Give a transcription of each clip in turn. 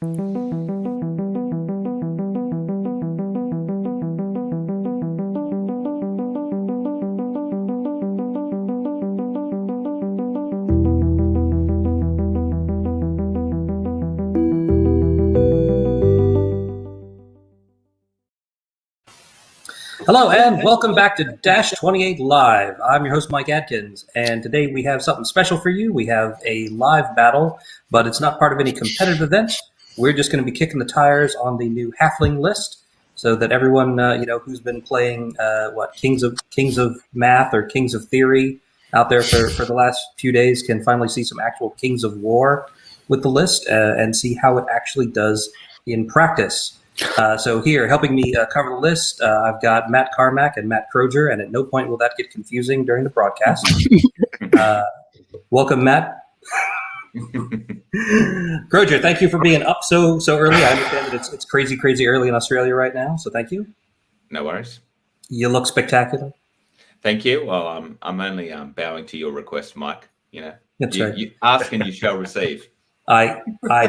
Hello and welcome back to Dash 28 Live. I'm your host, Mike Adkins, and today we have something special for you. We have a live battle, but it's not part of any competitive event. We're just going to be kicking the tires on the new Halfling list so that everyone who's been playing Kings of Math or Kings of Theory out there for the last few days can finally see some actual Kings of War with the list and see how it actually does in practice. So here, helping me cover the list, I've got Matt Carmack and Matt Croger, and at no point will that get confusing during the broadcast. Welcome, Matt. Croger, thank you for being up so early. I understand that it's crazy early in Australia right now, so thank you. No worries. You look spectacular. Thank you. Well, I'm only bowing to your request, Mike. You know, right. You ask and you shall receive. I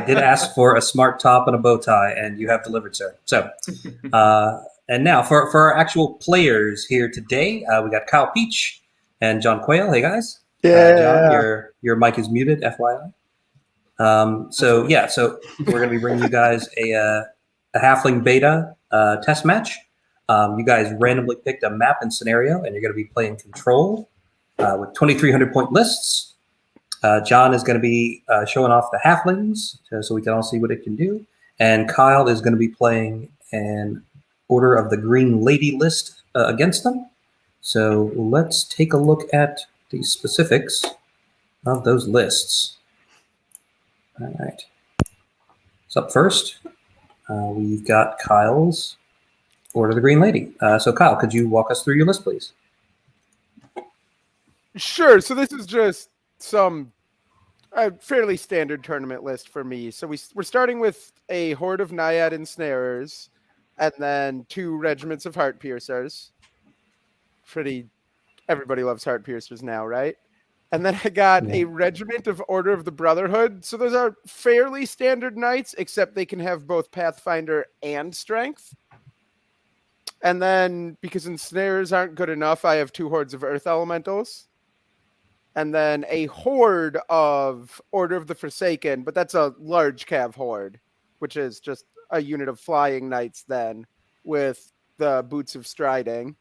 did ask for a smart top and a bow tie, and you have delivered, sir. So, and now for our actual players here today, we got Kyle Pietsch and John Quayle. Hey guys. Yeah. John, your mic is muted, FYI. So we're going to be bringing you guys a Halfling Beta test match. You guys randomly picked a map and scenario, and you're going to be playing Control with 2,300 point lists. John is going to be showing off the halflings so we can all see what it can do. And Kyle is going to be playing an Order of the Green Lady list against them. So let's take a look at the specifics of those lists. All right. So up first, we've got Kyle's Order of the Green Lady. So Kyle, could you walk us through your list, please? Sure. So this is just a fairly standard tournament list for me. So we're starting with a horde of Naiad ensnarers, and then 2 regiments of heart piercers. Everybody loves heart piercers now, right? And then I got a regiment of Order of the Brotherhood. So those are fairly standard knights, except they can have both Pathfinder and Strength. And then, because ensnarers aren't good enough, I have 2 hordes of Earth Elementals. And then a horde of Order of the Forsaken, but that's a large cav horde, which is just a unit of flying knights then with the Boots of Striding.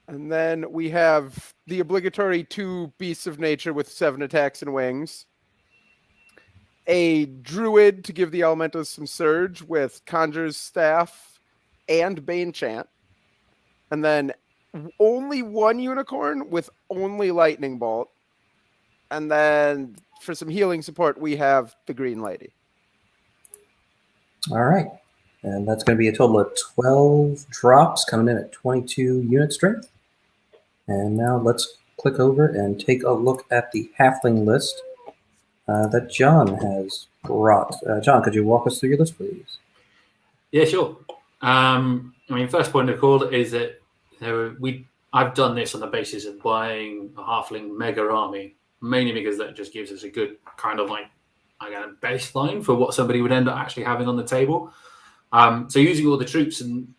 And then we have the obligatory 2 Beasts of Nature with 7 attacks and wings. A Druid to give the Elementals some surge with Conjurer's Staff and Bane Chant. And then only 1 unicorn with only Lightning Bolt. And then for some healing support, we have the Green Lady. All right. And that's going to be a total of 12 drops coming in at 22 unit strength. And now let's click over and take a look at the Halfling list that John has brought. John, could you walk us through your list, please? Yeah, sure. First point of call is that I've done this on the basis of buying a Halfling mega army, mainly because that just gives us a good kind of baseline for what somebody would end up actually having on the table. So using all the troops and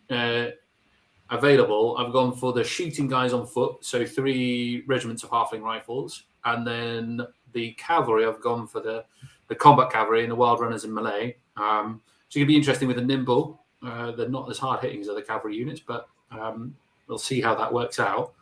available, I've gone for the shooting guys on foot, so 3 regiments of Halfling rifles, and then the cavalry, I've gone for the combat cavalry and the wild runners in melee. So it could be interesting with the nimble. They're not as hard hitting as other cavalry units, but we'll see how that works out.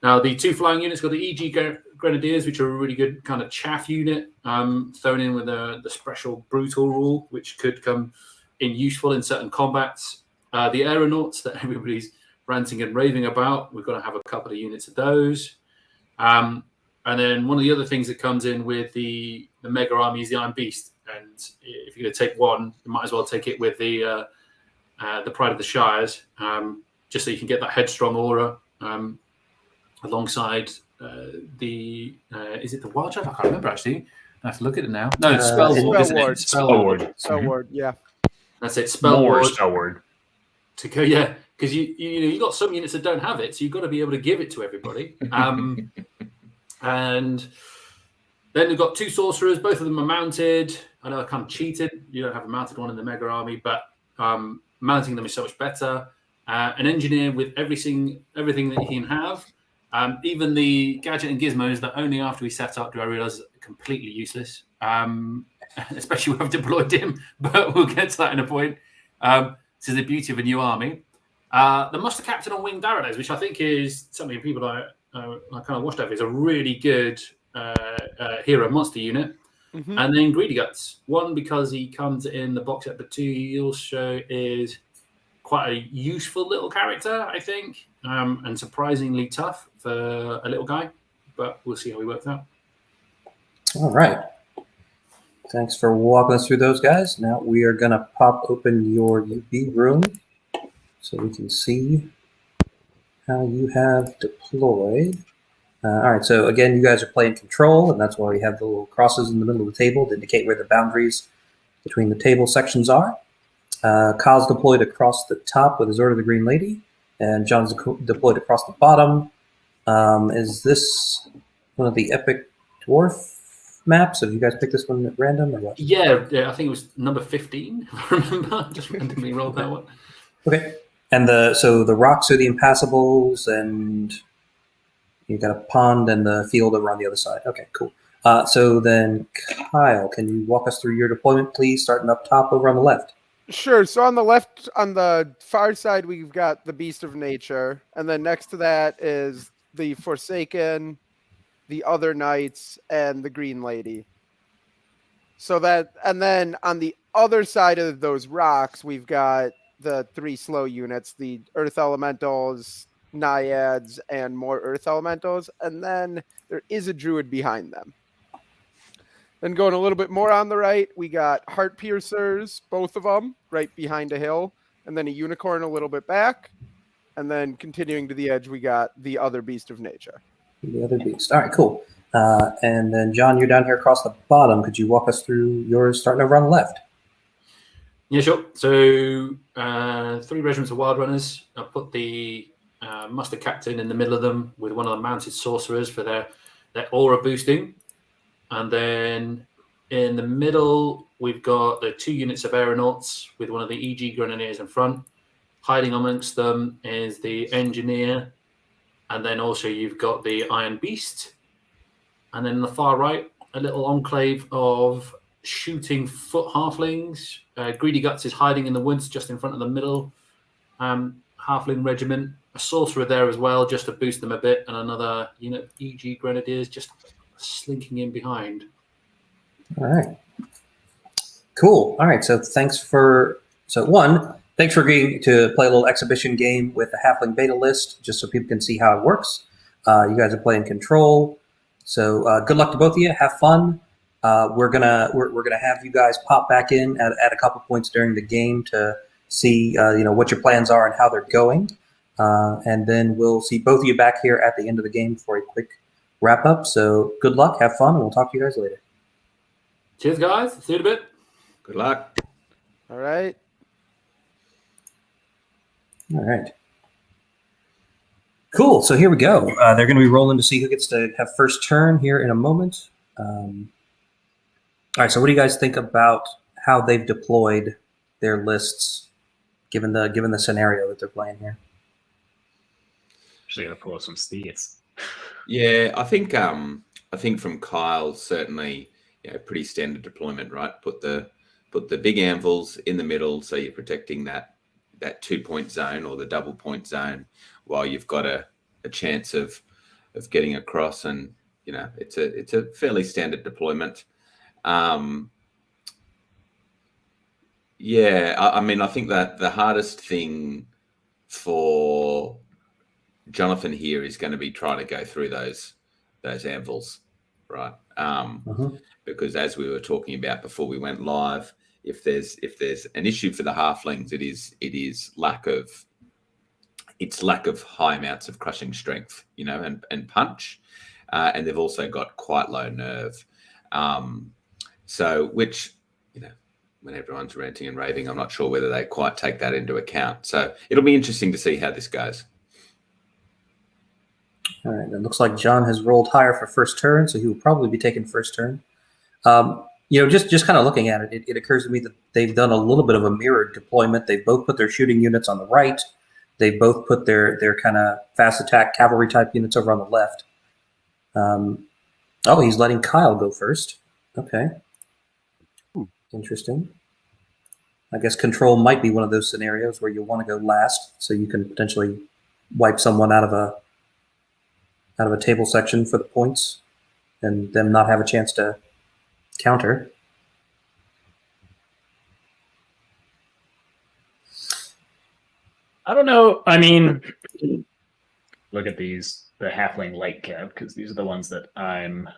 Now, the 2 flying units got the EG Grenadiers, which are a really good kind of chaff unit, thrown in with the special brutal rule, which could come in useful in certain combats. The aeronauts that everybody's ranting and raving about, we're going to have a couple of units of those. And then one of the other things that comes in with the mega army is the Iron Beast. And if you're going to take one, you might as well take it with the Pride of the Shires, just so you can get that headstrong aura alongside is it the Wild Child? I can't remember actually. I have to look at it now. No, it's Spell Ward, isn't it? Spell Ward, yeah. That's it. Spell Ward. To go, yeah, because you got some units that don't have it, so you've got to be able to give it to everybody. And Then we've got 2 sorcerers. Both of them are mounted. I know I kind of cheated. You don't have a mounted one in the Mega Army, but mounting them is so much better. An engineer with everything that he can have. Even the gadget and gizmos that only after we set up do I realize are completely useless. Especially when I've deployed him, but we'll get to that in a point. This is the beauty of a new army. The Muster Captain on Winged Arrows, which I think is something people I kind of watched over, is a really good hero monster unit. Mm-hmm. And then Greedy Guts. 1, because he comes in the box set, but 2, he also is quite a useful little character, I think, and surprisingly tough for a little guy. But we'll see how he works out. All right. Thanks for walking us through those guys. Now we are going to pop open your UB room so we can see how you have deployed. All right, so again, you guys are playing control, and that's why we have the little crosses in the middle of the table to indicate where the boundaries between the table sections are. Kyle's deployed across the top with his Order of the Green Lady, and John's deployed across the bottom. Is this one of the Epic Dwarf maps? Have you guys picked this one at random or what? Yeah, I think it was number 15, if I remember. I just randomly rolled that one. Okay. And so the rocks are the impassable, and you've got a pond and the field over on the other side. Okay, cool. So then, Kyle, can you walk us through your deployment, please, starting up top over on the left? Sure. So on the left, on the far side, we've got the Beast of Nature, and then next to that is the Forsaken, the Other Knights, and the Green Lady. So that, and then on the other side of those rocks, we've got the 3 slow units, the Earth Elementals, Naiads, and more Earth Elementals, and then there is a Druid behind them. Then going a little bit more on the right, we got Heart Piercers, both of them, right behind a hill, and then a Unicorn a little bit back. And then continuing to the edge, we got the other Beast of Nature. The other beast. All right, cool. And then, John, you're down here across the bottom. Could you walk us through yours starting over on the left? Yeah, sure. So 3 regiments of Wild Runners. I put the Muster Captain in the middle of them with one of the mounted sorcerers for their aura boosting. And then in the middle, we've got the 2 units of aeronauts with one of the EG Grenadiers in front. Hiding amongst them is the Engineer. And then also you've got the Iron Beast. And then on the far right, a little enclave of shooting foot halflings. Greedy Guts is hiding in the woods just in front of the middle halfling regiment. A sorcerer there as well, just to boost them a bit. And another unit of EG Grenadiers just slinking in behind. All right. Cool. All right. So thanks for agreeing to play a little exhibition game with the Halfling Beta list, just so people can see how it works. You guys are playing control. So good luck to both of you. Have fun. We're gonna have you guys pop back in at a couple points during the game to see what your plans are and how they're going. And then we'll see both of you back here at the end of the game for a quick wrap up. So good luck, have fun, and we'll talk to you guys later. Cheers, guys. See you in a bit. Good luck. All right. All right. Cool. So here we go. They're going to be rolling to see who gets to have first turn here in a moment. All right. So what do you guys think about how they've deployed their lists, given the scenario that they're playing here? Actually, gonna pull some steers. Yeah, I think from Kyle, certainly, pretty standard deployment, right? Put the big anvils in the middle, so you're protecting that 2-point zone or the double point zone, while you've got a chance of getting across, and it's a fairly standard deployment. Yeah, I mean, I think that the hardest thing for Jonathon here is going to be trying to go through those anvils, right? Because as we were talking about before we went live, if there's an issue for the halflings, it is lack of high amounts of crushing strength, and punch, and they've also got quite low nerve. So which, when everyone's ranting and raving, I'm not sure whether they quite take that into account. So it'll be interesting to see how this goes. All right. It looks like John has rolled higher for first turn, so he will probably be taking first turn. Just kind of looking at it, it occurs to me that they've done a little bit of a mirrored deployment. They both put their shooting units on the right. They both put their kind of fast attack cavalry type units over on the left. He's letting Kyle go first. Okay. Interesting. I guess control might be one of those scenarios where you want to go last, so you can potentially wipe someone out of a table section for the points, and them not have a chance to counter. I don't know. I mean, look at the halfling light cav, because these are the ones that I'm.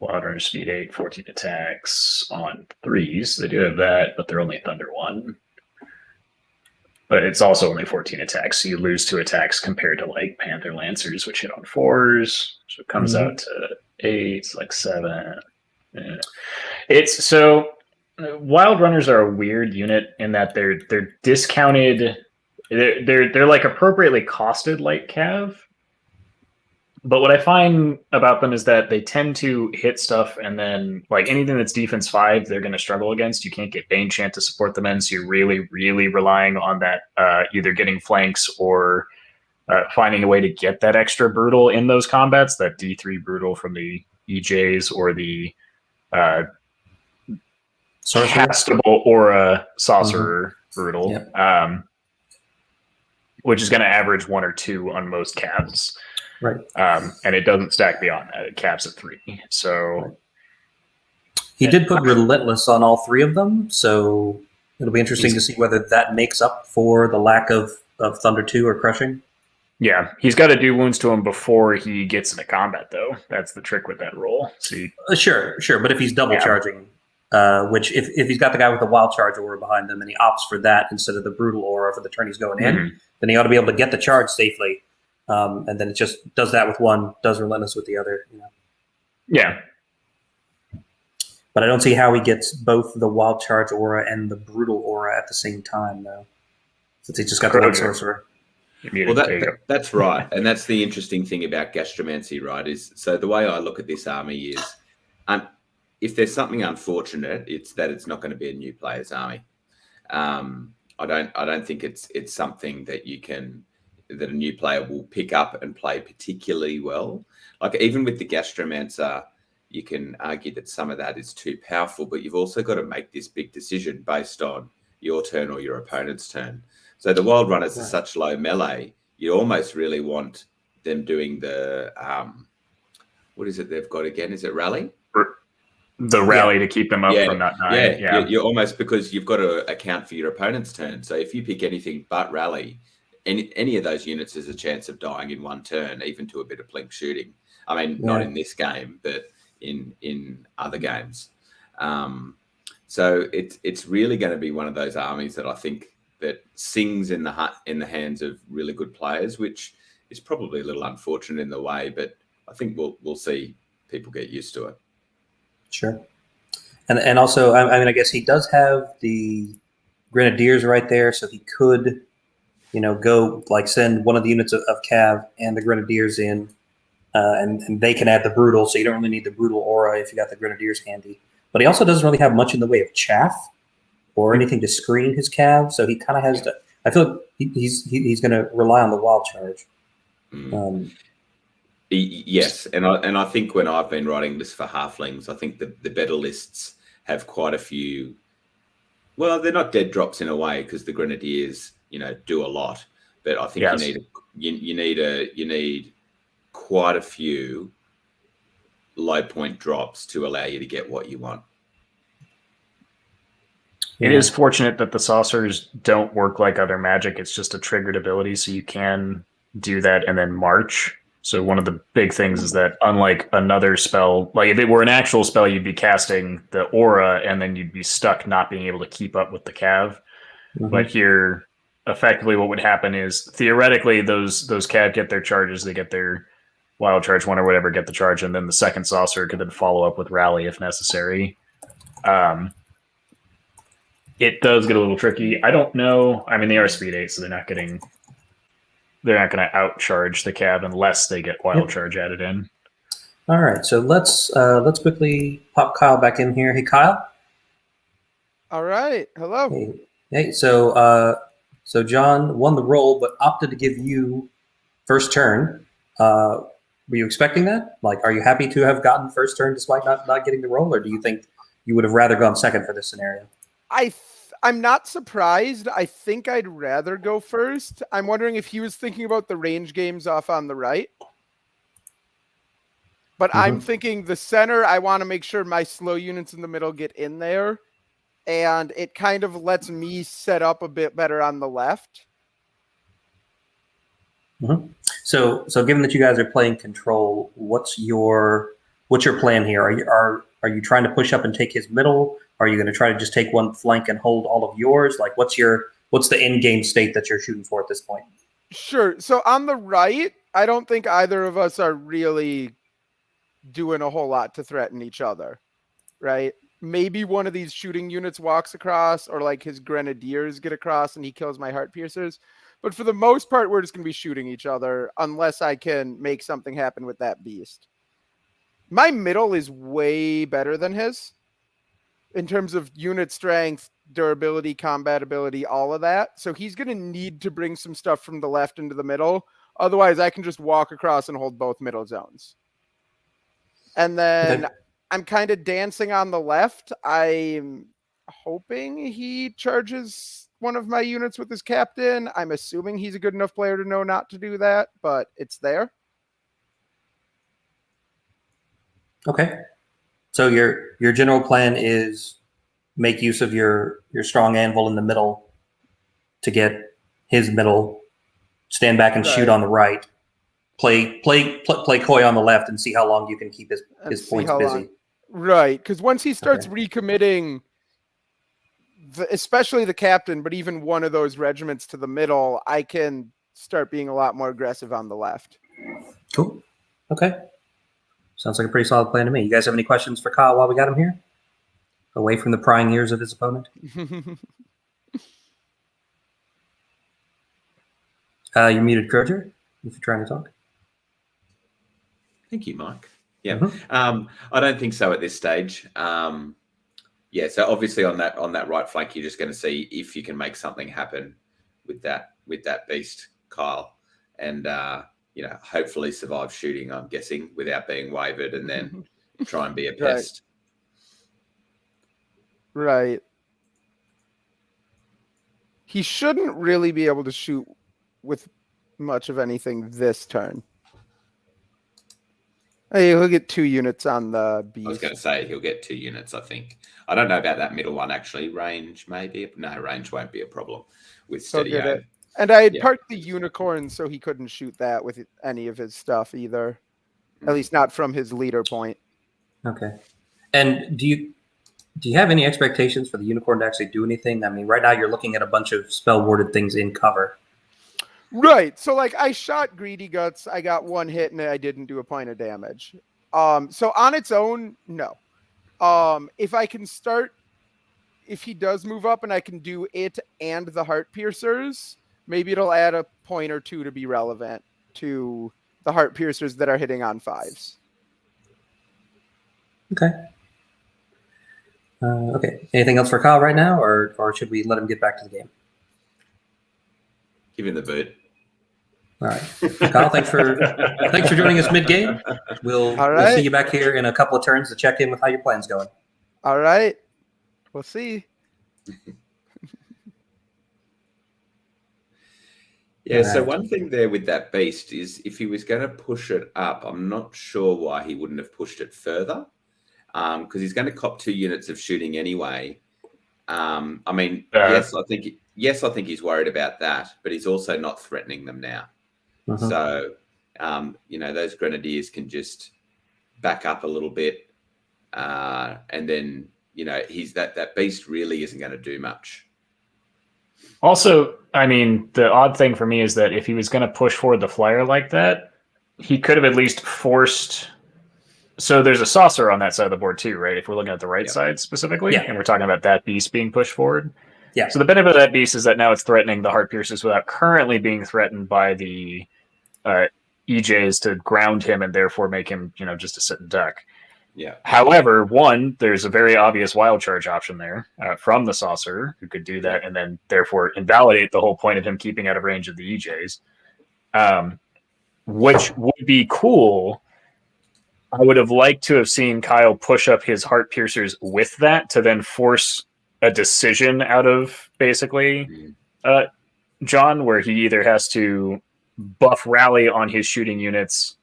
Wild Runner speed 8, 14 attacks on 3s. They do have that, but they're only Thunder 1. But it's also only 14 attacks, so you lose 2 attacks compared to like Panther Lancers, which hit on 4s. So it comes out to 8, like 7. Yeah. It's so Wild Runners are a weird unit in that they're discounted. They're like appropriately costed light cav. But what I find about them is that they tend to hit stuff, and then like anything that's defense 5, they're going to struggle against. You can't get Bane Chant to support them in, so you're really, really relying on that either getting flanks or finding a way to get that extra brutal in those combats, that D3 brutal from the EJs or the castable aura sorcerer brutal, which is going to average 1 or 2 on most cavs. Right. And it doesn't stack beyond that. It caps at 3. So he did put Relentless on all 3 of them, so it'll be interesting to see whether that makes up for the lack of Thunder 2 or Crushing. Yeah, he's got to do wounds to him before he gets into combat, though. That's the trick with that roll. See, sure. But if he's double charging, which if he's got the guy with the Wild Charge aura behind them and he opts for that instead of the Brutal aura for the turn he's going in, then he ought to be able to get the charge safely. And then it just does that with one, does Relentless with the other. Yeah. But I don't see how he gets both the Wild Charge aura and the Brutal aura at the same time, though. Since he just got the one sorcerer. Well, that's right. And that's the interesting thing about Gastromancy, right? Is so the way I look at this army is if there's something unfortunate, it's that it's not going to be a new player's army. I don't think it's something that that a new player will pick up and play particularly well. Like even with the Gastromancer, you can argue that some of that is too powerful, but you've also got to make this big decision based on your turn or your opponent's turn. So the Wild Runners are such low melee, you almost really want them doing the, what is it they've got again? Is it Rally? The Rally to keep them up from that 9. Yeah. You're almost, because you've got to account for your opponent's turn. So if you pick anything but Rally, any of those units has a chance of dying in one turn, even to a bit of blink shooting. I mean, not in this game, but in other games. So it's really going to be one of those armies that I think that sings in the hands of really good players, which is probably a little unfortunate in the way, but I think we'll see people get used to it. Sure. And also, I mean, I guess he does have the Grenadiers right there, so he could, go like send one of the units of Cav and the Grenadiers in, and they can add the Brutal, so you don't really need the Brutal aura if you got the Grenadiers handy. But he also doesn't really have much in the way of chaff or anything to screen his Cav, so he kind of has to. I feel like he's going to rely on the Wild Charge. Yes, and I think when I've been writing lists for halflings, I think the better lists have quite a few. Well, they're not dead drops in a way because the Grenadiers, do a lot. But I think you need quite a few low point drops to allow you to get what you want. It is fortunate that the saucers don't work like other magic. It's just a triggered ability, so you can do that and then march. So one of the big things is that unlike another spell, like if it were an actual spell, you'd be casting the aura and then you'd be stuck not being able to keep up with the Cav. But here, effectively what would happen is theoretically those Cav get their charges, they get their Wild Charge 1 or whatever, get the charge, and then the second saucer could then follow up with Rally if necessary. It does get a little tricky. I don't know. I mean, they are speed 8, so they're not getting they're not going to outcharge the cab unless they get wild charge added in. All right, so let's quickly pop Kyle back in here. Hey, Kyle. All right. Hello. Hey. So John won the roll, but opted to give you first turn. Were you expecting that? Like, are you happy to have gotten first turn despite not getting the roll, or do you think you would have rather gone second for this scenario? I'm not surprised. I think I'd rather go first. I'm wondering if he was thinking about the range games off on the right. But I'm thinking the center, I want to make sure my slow units in the middle get in there. And it kind of lets me set up a bit better on the left. So given that you guys are playing control, what's your plan here? Are you trying to push up and take his middle? Are you going to try to just take one flank and hold all of yours? Like, what's the end game state that you're shooting for at this point? Sure. So on the right, I don't think either of us are really doing a whole lot to threaten each other, right? Maybe one of these shooting units walks across, or like his grenadiers get across and he kills my heart piercers. But for the most part, we're just going to be shooting each other unless I can make something happen with that beast. My middle is way better than his in terms of unit strength, durability, combat ability, all of that. So he's going to need to bring some stuff from the left into the middle. Otherwise, I can just walk across and hold both middle zones. And then I'm kind of dancing on the left. I'm hoping he charges one of my units with his captain. I'm assuming he's a good enough player to know not to do that, but it's there. Okay. So your general plan is make use of your strong anvil in the middle to get his middle, stand back and shoot on the right, play coy on the left, and see how long you can keep his points busy. Right, because once he starts recommitting, especially the captain, but even one of those regiments to the middle, I can start being a lot more aggressive on the left. Cool. Okay. Sounds like a pretty solid plan to me. You guys have any questions for Kyle while we got him here? Away from the prying ears of his opponent? You're muted, Croger, if you're trying to talk. Thank you, Mike. Yeah. I don't think so at this stage. So obviously on that right flank, you're just going to see if you can make something happen with that beast, Kyle, and hopefully survive shooting, I'm guessing, without being wavered, and then try and be a pest. Right. He shouldn't really be able to shoot with much of anything this turn. Hey, he'll get 2 units on the beast. I was going to say he'll get 2 units, I think. I don't know about that middle one, actually. Range, maybe. No, range won't be a problem with steady aim. And I had parked the unicorn so he couldn't shoot that with any of his stuff either. At least not from his leader point. Okay. And do you have any expectations for the unicorn to actually do anything? I mean, right now you're looking at a bunch of spell-warded things in cover. Right. So, like, I shot Greedy Guts. I got 1 hit, and I didn't do a point of damage. So on its own, no. If I can start, if he does move up and I can do it and the heart piercers, maybe it'll add a point or 2 to be relevant to the heart piercers that are hitting on 5s. Okay. Okay. Anything else for Kyle right now, or should we let him get back to the game? Give him the boot. All right, Kyle. Thanks for joining us mid-game. We'll see you back here in a couple of turns to check in with how your plan's going. All right. We'll see. Yeah, so one thing there with that beast is if he was going to push it up, I'm not sure why he wouldn't have pushed it further, because he's going to cop 2 units of shooting anyway. I mean, yes, I think he's worried about that, but he's also not threatening them now. So, those grenadiers can just back up a little bit, and then, he's that beast really isn't going to do much. Also, I mean, the odd thing for me is that if he was going to push forward the flyer like that, he could have at least forced. So there's a saucer on that side of the board too, right? If we're looking at the right side specifically, and we're talking about that beast being pushed forward. Yeah. So the benefit of that beast is that now it's threatening the heart piercers without currently being threatened by the EJs to ground him and therefore make him, just a sit and duck. Yeah. However, one, there's a very obvious wild charge option there from the Saucer, who could do that and then therefore invalidate the whole point of him keeping out of range of the EJs, which would be cool. I would have liked to have seen Kyle push up his heart piercers with that to then force a decision out of basically John, where he either has to buff rally on his shooting units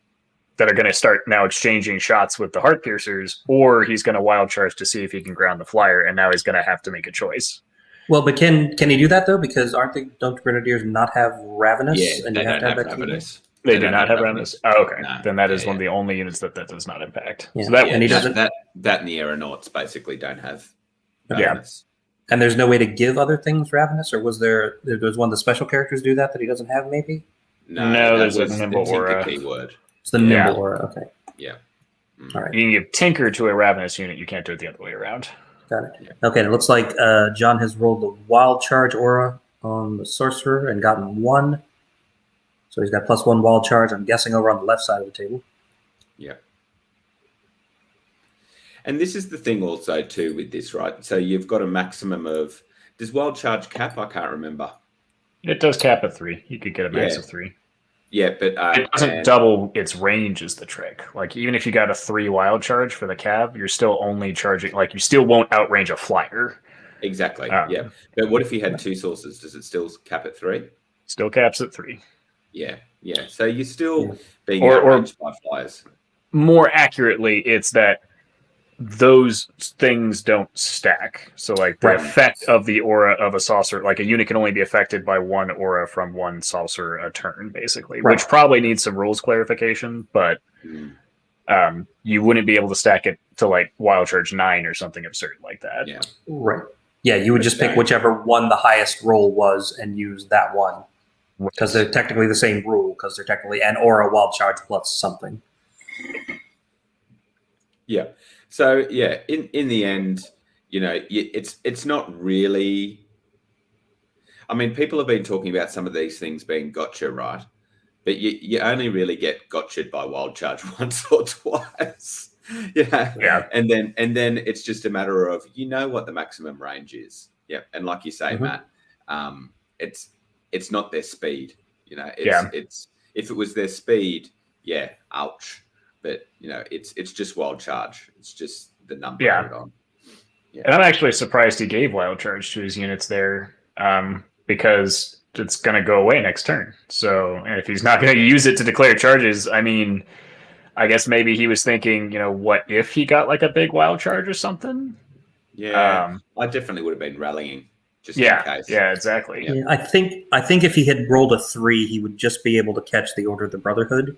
that are going to start now exchanging shots with the heart piercers, or he's going to wild charge to see if he can ground the flyer, and now he's going to have to make a choice. Well, but can he do that though? Because don't Grenadiers not have Ravenous? Yeah, and they you have don't to have that Ravenous. They do not have Ravenous? Oh, okay. No. Then that is Yeah, one of the only units that does not impact. Yeah. So that and he doesn't. That and the Aeronauts basically don't have Yeah. Ravenous. And there's no way to give other things Ravenous, or was there one of the special characters do that he doesn't have? Maybe No, that there's a was nimble the Tinker aura. keyword. it's the Yeah. nimble aura. Okay, Yeah. all right, You can give Tinker to a Ravenous unit. You can't do it the other way around. got it. Yeah. Okay, and it looks like John has rolled the wild charge aura on the sorcerer and gotten 1. So he's got +1 wild charge. I'm guessing over on the left side of the table. Yeah. And this is the thing also too with this, right? So you've got a maximum of, does wild charge cap? I can't remember. It does cap at 3. You could get a max Yeah. of 3. Yeah, but It doesn't and- double its range is the trick. Like, even if you got a 3 wild charge for the cab, you're still only charging, like, you still won't outrange a flyer. Exactly. Yeah. But what if you had 2 sources? Does it still cap at 3? Still caps at 3. Yeah. Yeah. So you're still being Or- outranged by flyers. More accurately, it's that those things don't stack. So, like, the Right. effect of the aura of a saucer, like, a unit can only be affected by 1 aura from 1 saucer a turn, basically, Right. which probably needs some rules clarification, but you wouldn't be able to stack it to, like, wild charge 9 or something absurd like that. Yeah. Right. Yeah, you would just pick Okay. whichever one the highest roll was and use that one because they're technically the same rule because they're technically an aura wild charge plus something. Yeah. So yeah, in the end, it's not really. I mean, people have been talking about some of these things being gotcha, right? But you only really get gotcha'd by wild charge once or twice. Yeah. And then it's just a matter of what the maximum range is. Yeah. And like you say, Matt, it's not their speed. It's if it was their speed, yeah, ouch. But it's just wild charge. It's just the number. Yeah. On. Yeah. And I'm actually surprised he gave wild charge to his units there, because it's going to go away next turn. So, and if he's not going to use it to declare charges, I mean, I guess maybe he was thinking, what if he got like a big wild charge or something? Yeah, I definitely would have been rallying just in case. Yeah, exactly. Yeah, I think if he had rolled a 3, he would just be able to catch the Order of the Brotherhood.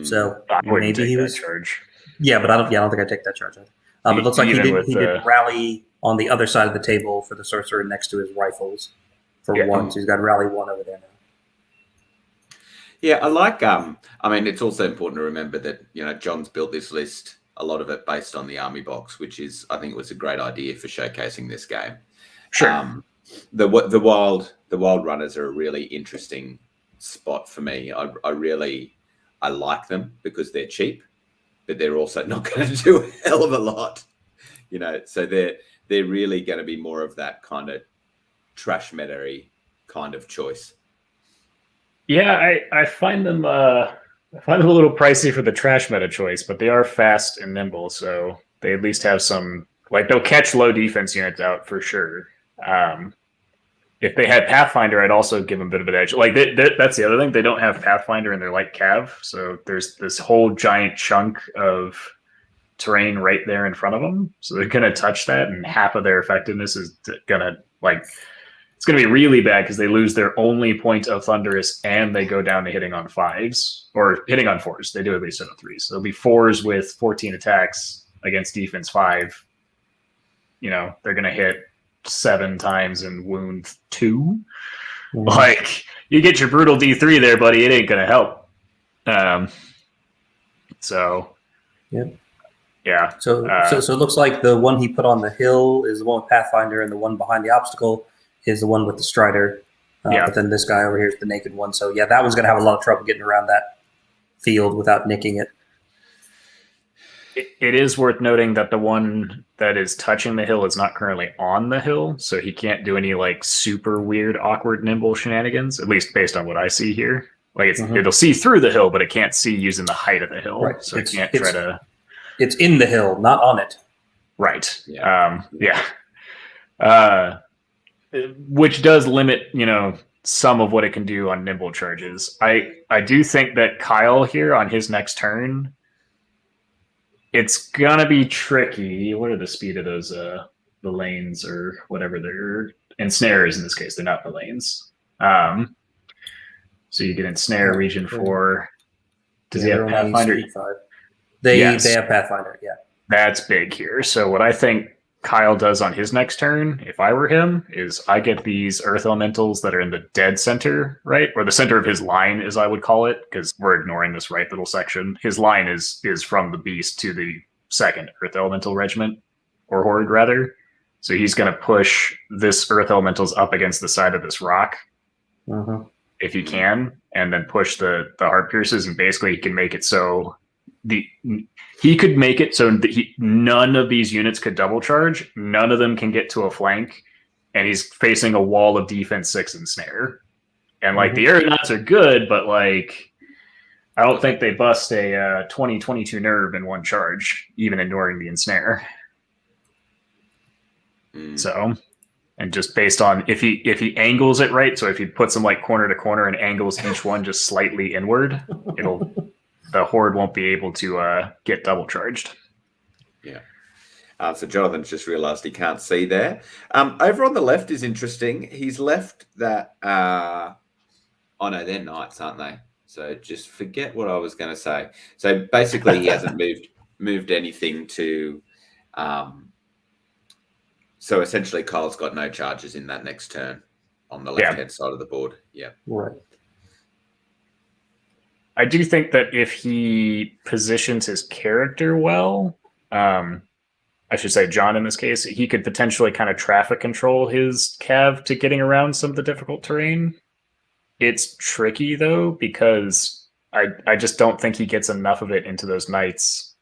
So I wouldn't maybe take he that was charge. Yeah, but I don't think I'd take that charge. It looks like he did rally on the other side of the table for the sorcerer next to his rifles for 1. So he's got rally 1 over there now. Yeah, I like. I mean, it's also important to remember that John's built this list, a lot of it based on the army box, which is, I think, was a great idea for showcasing this game. Sure. The wild runners are a really interesting spot for me. I like them because they're cheap, but they're also not going to do a hell of a lot. So they're really going to be more of that kind of trash meta-y kind of choice. Yeah, I find them a little pricey for the trash meta choice, but they are fast and nimble, so they at least have some, like, they'll catch low defense units out for sure. If they had Pathfinder, I'd also give them a bit of an edge. Like, that's the other thing. They don't have Pathfinder in their light cav, so there's this whole giant chunk of terrain right there in front of them. So they're going to touch that, and half of their effectiveness is going to, like, it's going to be really bad because they lose their only point of Thunderous, and they go down to hitting on 5s, or hitting on 4s. They do at least hit on 3s. So there'll be 4s with 14 attacks against defense 5. They're going to hit 7 times and wound 2. Like, you get your brutal D3 there, buddy. It ain't gonna help. So, Yep. Yeah. So it looks like the one he put on the hill is the one with Pathfinder, and the one behind the obstacle is the one with the Strider. Yeah. But then this guy over here is the naked one. So yeah, that one's going to have a lot of trouble getting around that field without nicking it. It is worth noting that the one that is touching the hill is not currently on the hill, so he can't do any like super weird, awkward, nimble shenanigans. At least based on what I see here. Like it'll see through the hill, but it can't see using the height of the hill, Right. so it can't try to. It's in the hill, not on it. Right. Yeah. Which does limit, some of what it can do on nimble charges. I do think that Kyle here on his next turn, it's gonna be tricky. What are the speed of those the lanes or whatever they're ensnares in this case? They're not the lanes. So you get ensnare region 4. Does he have Pathfinder? Speed 5. They have Pathfinder, yeah. That's big here. So what I think Kyle does on his next turn, if I were him, is I get these earth elementals that are in the dead center, right? Or the center of his line, as I would call it, because we're ignoring this right little section. His line is from the beast to the second earth elemental regiment, or horde rather. So he's going to push this earth elementals up against the side of this rock, if he can, and then push the heart pierces, and basically he can make it so he could make it so that none of these units could double charge. None of them can get to a flank, and he's facing a wall of defense 6 and snare. And the aeronauts are good, but I don't think they bust a 20-22 nerve in one charge, even ignoring the ensnare. So, and just based on if he angles it right, so if he puts them corner to corner and angles each one just slightly inward, the horde won't be able to get double charged. Yeah. So Jonathan's just realized he can't see there. Over on the left is interesting. He's left that. Oh no, they're knights, aren't they? So just forget what I was going to say. So basically, he hasn't moved anything to. So essentially, Kyle's got no charges in that next turn on the left-hand side of the board. Yeah. Right. I do think that if he positions his character well, I should say John in this case, he could potentially kind of traffic control his cav to getting around some of the difficult terrain. It's tricky though, because I just don't think he gets enough of it into those knights,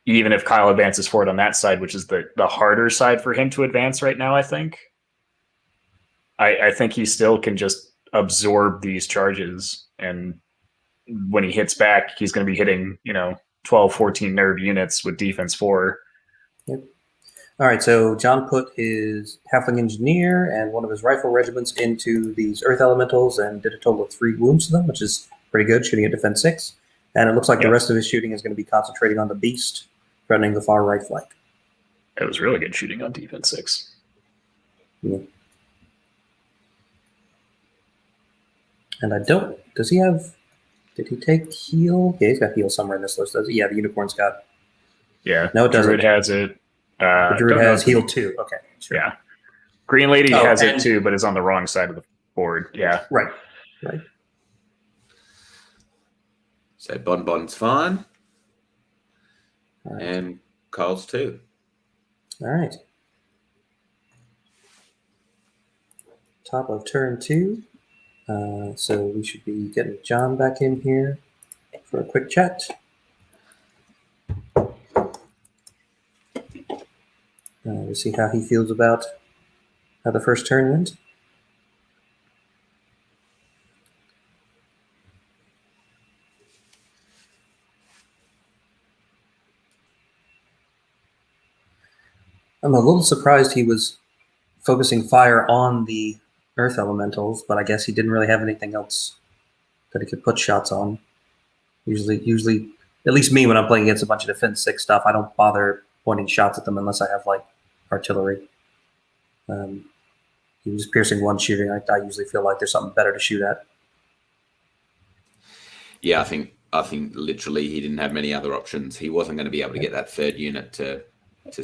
even if Kyle advances forward on that side, which is the harder side for him to advance right now, I think. I think he still can just absorb these charges, and when he hits back, he's going to be hitting, 12, 14 nerve units with defense 4. Yep. All right, so John put his Halfling Engineer and one of his rifle regiments into these Earth Elementals and did a total of 3 wounds to them, which is pretty good, shooting at defense 6. And it looks like the rest of his shooting is going to be concentrating on the Beast, threatening the far right flank. It was really good shooting on defense 6. Yeah. And does he have... Did he take heal? Yeah, he's got heal somewhere in this list, does he? Yeah, the unicorn's got. Yeah. No, it doesn't. Druid has it. The Druid has heal 2. Okay. Sure. Yeah. Green Lady has it too, but is on the wrong side of the board. Yeah. Right. So Bonbon's fine. All right. And Kyle's too. All right. Top of turn 2. So we should be getting John back in here for a quick chat. We'll see how he feels about how the first turn went. I'm a little surprised he was focusing fire on the Earth Elementals, but I guess he didn't really have anything else that he could put shots on. Usually, at least me, when I'm playing against a bunch of defense 6 stuff, I don't bother pointing shots at them unless I have artillery. He was piercing 1 shooting. I usually feel like there's something better to shoot at. Yeah, I think literally he didn't have many other options. He wasn't going to be able to get that 3rd unit to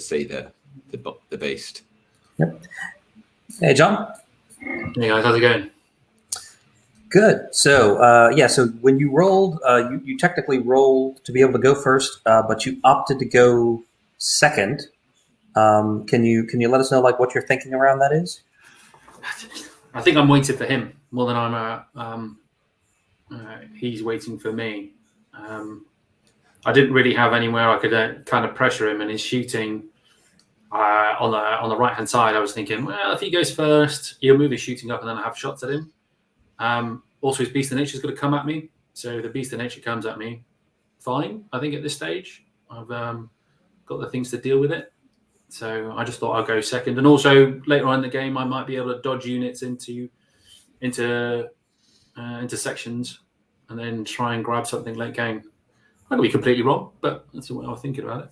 see the beast. Yep. Hey, John. Hey guys, how's it going? Good. So, so when you rolled, you technically rolled to be able to go first, but you opted to go second. Can you let us know like what you're thinking around that is? I think I'm waiting for him more than he's waiting for me. I didn't really have anywhere I could kind of pressure him, and his shooting on the right hand side. I was thinking, well, if he goes first, he'll move his shooting up, and then I have shots at him. Also, his beast of nature is going to come at me, so the beast of nature comes at me. Fine, I think at this stage I've got the things to deal with it. So I just thought I'd go second, and also later on in the game I might be able to dodge units into sections, and then try and grab something late game. I could be completely wrong, but that's the way I was thinking about it.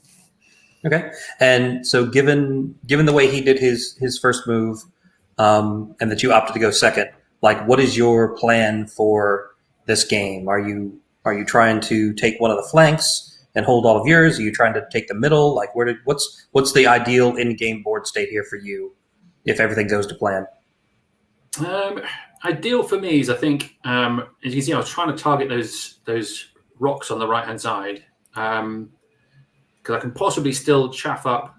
Okay, and so given the way he did his first move, and that you opted to go second, like what is your plan for this game? Are you trying to take one of the flanks and hold all of yours? Are you trying to take the middle? Like what's the ideal in-game board state here for you if everything goes to plan? Ideal for me is, I think, as you can see, I was trying to target those rocks on the right hand side, because I can possibly still chaff up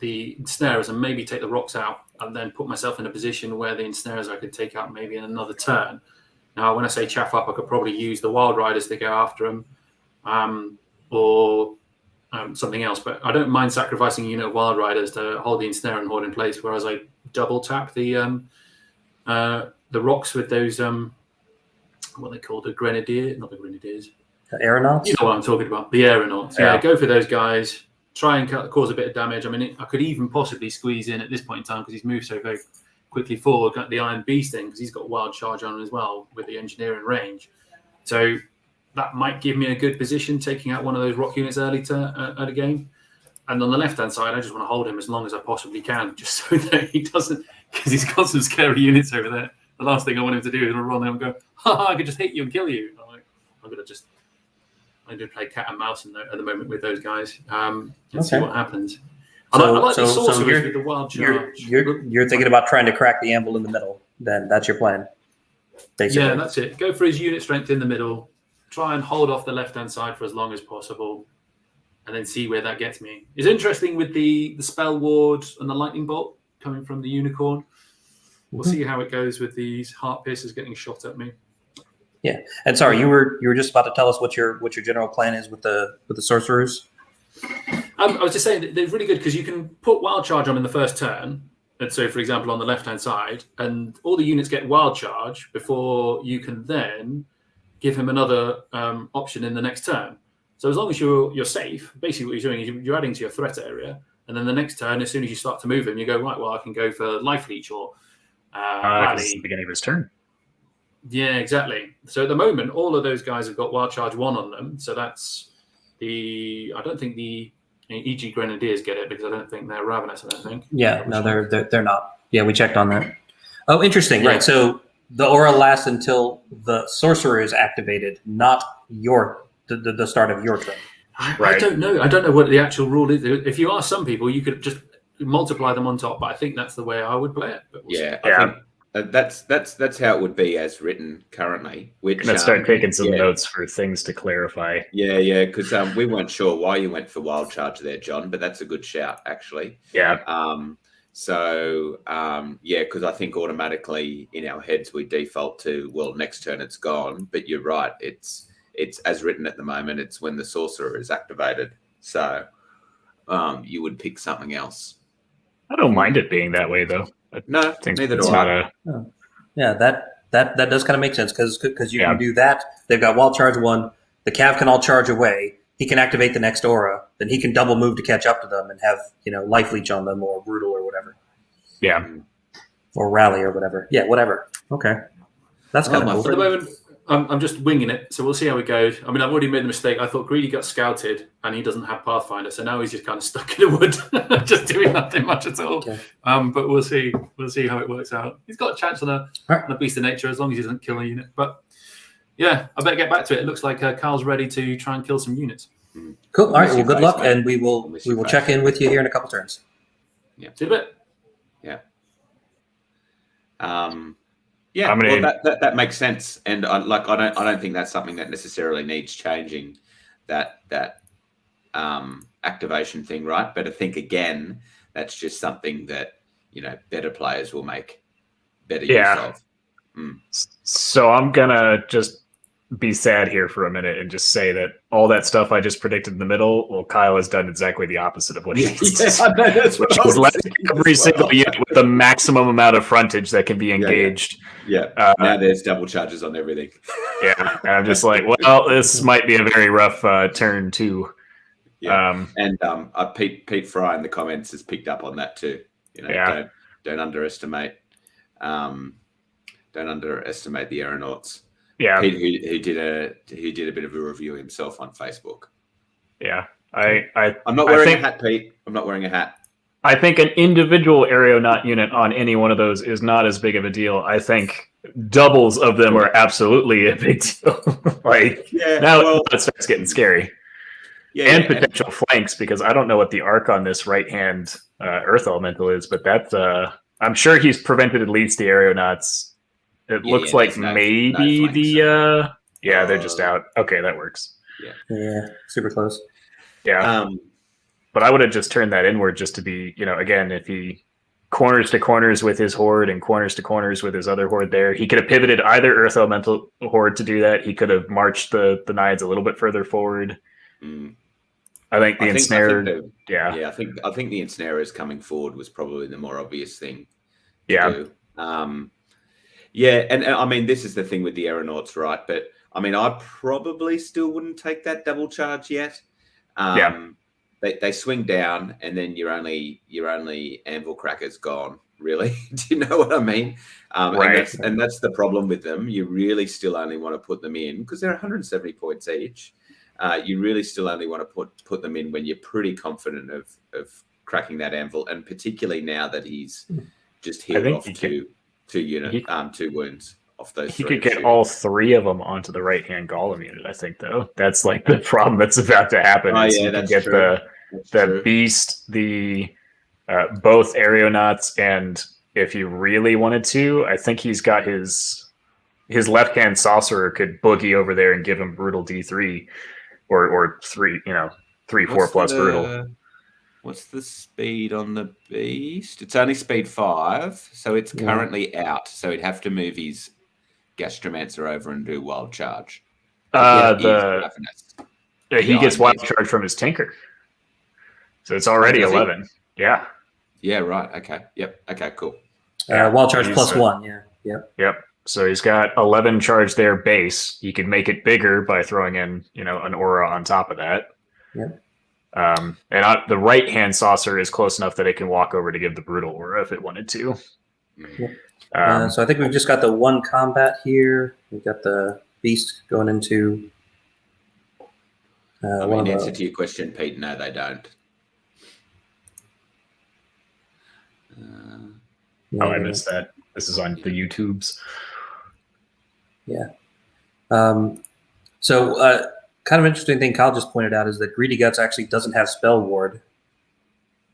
the ensnarers and maybe take the rocks out, and then put myself in a position where the ensnarers I could take out maybe in another turn. Now, when I say chaff up, I could probably use the wild riders to go after them, or something else. But I don't mind sacrificing a unit of wild riders to hold the ensnare and hold in place, whereas I double tap the rocks with those what they call the grenadiers, not the grenadiers. The aeronauts? You know what I'm talking about, the aeronauts. Yeah, go for those guys. Try and cause a bit of damage. I mean, I could even possibly squeeze in at this point in time, because he's moved so very quickly forward, got the Iron Beast in, because he's got wild charge on him as well with the engineering range. So that might give me a good position, taking out one of those rock units early at a game. And on the left-hand side, I just want to hold him as long as I possibly can, just so that he doesn't, because he's got some scary units over there. The last thing I want him to do is run there and go, I could just hit you and kill you. I'm going to play cat and mouse at the moment with those guys, and see what happens. I like the sorcerers with the wild charge. You're thinking about trying to crack the anvil in the middle. Then that's your plan, basically. Yeah, that's it. Go for his unit strength in the middle. Try and hold off the left-hand side for as long as possible, and then see where that gets me. It's interesting with the spell ward and the lightning bolt coming from the unicorn. We'll see how it goes with these heart piercers getting shot at me. Yeah, and sorry, you were just about to tell us what your general plan is with the sorcerers. I was just saying that they're really good because you can put wild charge on in the first turn. And so, for example, on the left-hand side, and all the units get wild charge before you can then give him another option in the next turn. So as long as you're safe, basically what you're doing is you're adding to your threat area. And then the next turn, as soon as you start to move him, you go, right, well, I can go for Life Leech or Rally. It's the beginning of his turn. Yeah, exactly. So at the moment, all of those guys have got wild charge 1 on them. So that's I don't think the EG Grenadiers get it, because I don't think they're Ravenous, I don't think. Yeah, no, they're not. Yeah, we checked on that. Oh, interesting. Yeah. Right. So the aura lasts until the sorcerer is activated, not the start of your turn. I don't know. I don't know what the actual rule is. If you ask some people, you could just multiply them on top, but I think that's the way I would play it. But I think that's how it would be as written currently. Which let's start taking some notes for things to clarify. Yeah, because we weren't sure why you went for wild charge there, John, but that's a good shout, actually. Yeah. Because I think automatically in our heads we default to, well, next turn it's gone. But you're right, it's as written at the moment. It's when the sorcerer is activated. So you would pick something else. I don't mind it being that way, though. No, neither do I. Yeah, that does kind of make sense, because you can do that. They've got wild charge 1. The Cav can all charge away. He can activate the next aura. Then he can double move to catch up to them and have life leech on them, or brutal or whatever. Yeah, or rally or whatever. Yeah, whatever. Okay, that's kind of cool. At the moment, I'm just winging it, so we'll see how it goes. I mean, I've already made the mistake. I thought Greedy got scouted, and he doesn't have Pathfinder, so now he's just kind of stuck in the wood, just doing nothing much at all. Okay. But we'll see. We'll see how it works out. He's got a chance on a Beast of Nature, as long as he doesn't kill a unit. But yeah, I better get back to it. It looks like Carl's ready to try and kill some units. Cool. All right. Well, good luck, and we will check in with you here in a couple turns. Yeah. See you in a bit. Yeah. Yeah, that makes sense, and I don't think that's something that necessarily needs changing. That activation thing, right? But I think again, that's just something that better players will make better use of. So I'm gonna just be sad here for a minute and just say that all that stuff I just predicted in the middle, well, Kyle has done exactly the opposite of what he I know, that's what which I is was let thinking every as single well. unit with the maximum amount of frontage that can be engaged. Yeah. Now there's double charges on everything. Yeah, and I'm just like, well, this might be a very rough turn too. Yeah, and Pete Fry in the comments has picked up on that too. Don't underestimate the aeronauts. Yeah, Pete, who did a bit of a review himself on Facebook. Yeah, I'm not wearing a hat, Pete. I'm not wearing a hat. I think an individual aeronaut unit on any one of those is not as big of a deal. I think doubles of them are absolutely a big deal. Now it starts getting scary. And potential flanks, because I don't know what the arc on this right-hand Earth Elemental is, but that's I'm sure he's prevented at least the aeronauts. It looks like maybe they're just out. Okay, that works. Yeah, super close. Yeah. But I would have just turned that inward just to be, again, if he corners to corners with his horde and corners to corners with his other horde there, he could have pivoted either Earth Elemental horde to do that. He could have marched the Naiads a little bit further forward. I think the ensnare. I think the ensnarers coming forward was probably the more obvious thing to do. And I mean, this is the thing with the aeronauts, right? But I mean, I probably still wouldn't take that double charge yet. They swing down, and then your only anvil cracker's gone. Really, do you know what I mean? Right. And that's the problem with them. You really still only want to put them in because they're 170 points each. You really still only want to put them in when you're pretty confident of cracking that anvil, and particularly now that he's just healed off two wounds off those. He could get all three of them onto the right-hand golem unit. I think, though, that's like the problem that's about to happen. That's get true. the beast, the both aeronauts, and if you really wanted to, I think he's got his left-hand sorcerer could boogie over there and give him brutal D3. Or 3, 4 plus brutal. What's the speed on the beast? It's only speed 5, so it's currently out. So he'd have to move his Gastromancer over and do wild charge. He gets wild charge from his Tinker, so it's already 11. Yeah. Yeah. Right. Okay. Yep. Okay. Cool. Wild charge plus 1. Yeah. Yep. So he's got 11 charge there base. He could make it bigger by throwing in, an aura on top of that. Yep. And the right-hand saucer is close enough that it can walk over to give the brutal aura if it wanted to. Yep. So I think we've just got the one combat here. We've got the beast going into. Answer to your question, Pete, no, they don't. I missed that. This is on the YouTubes. Yeah. So kind of interesting thing Kyle just pointed out is that Greedy Guts actually doesn't have spell ward.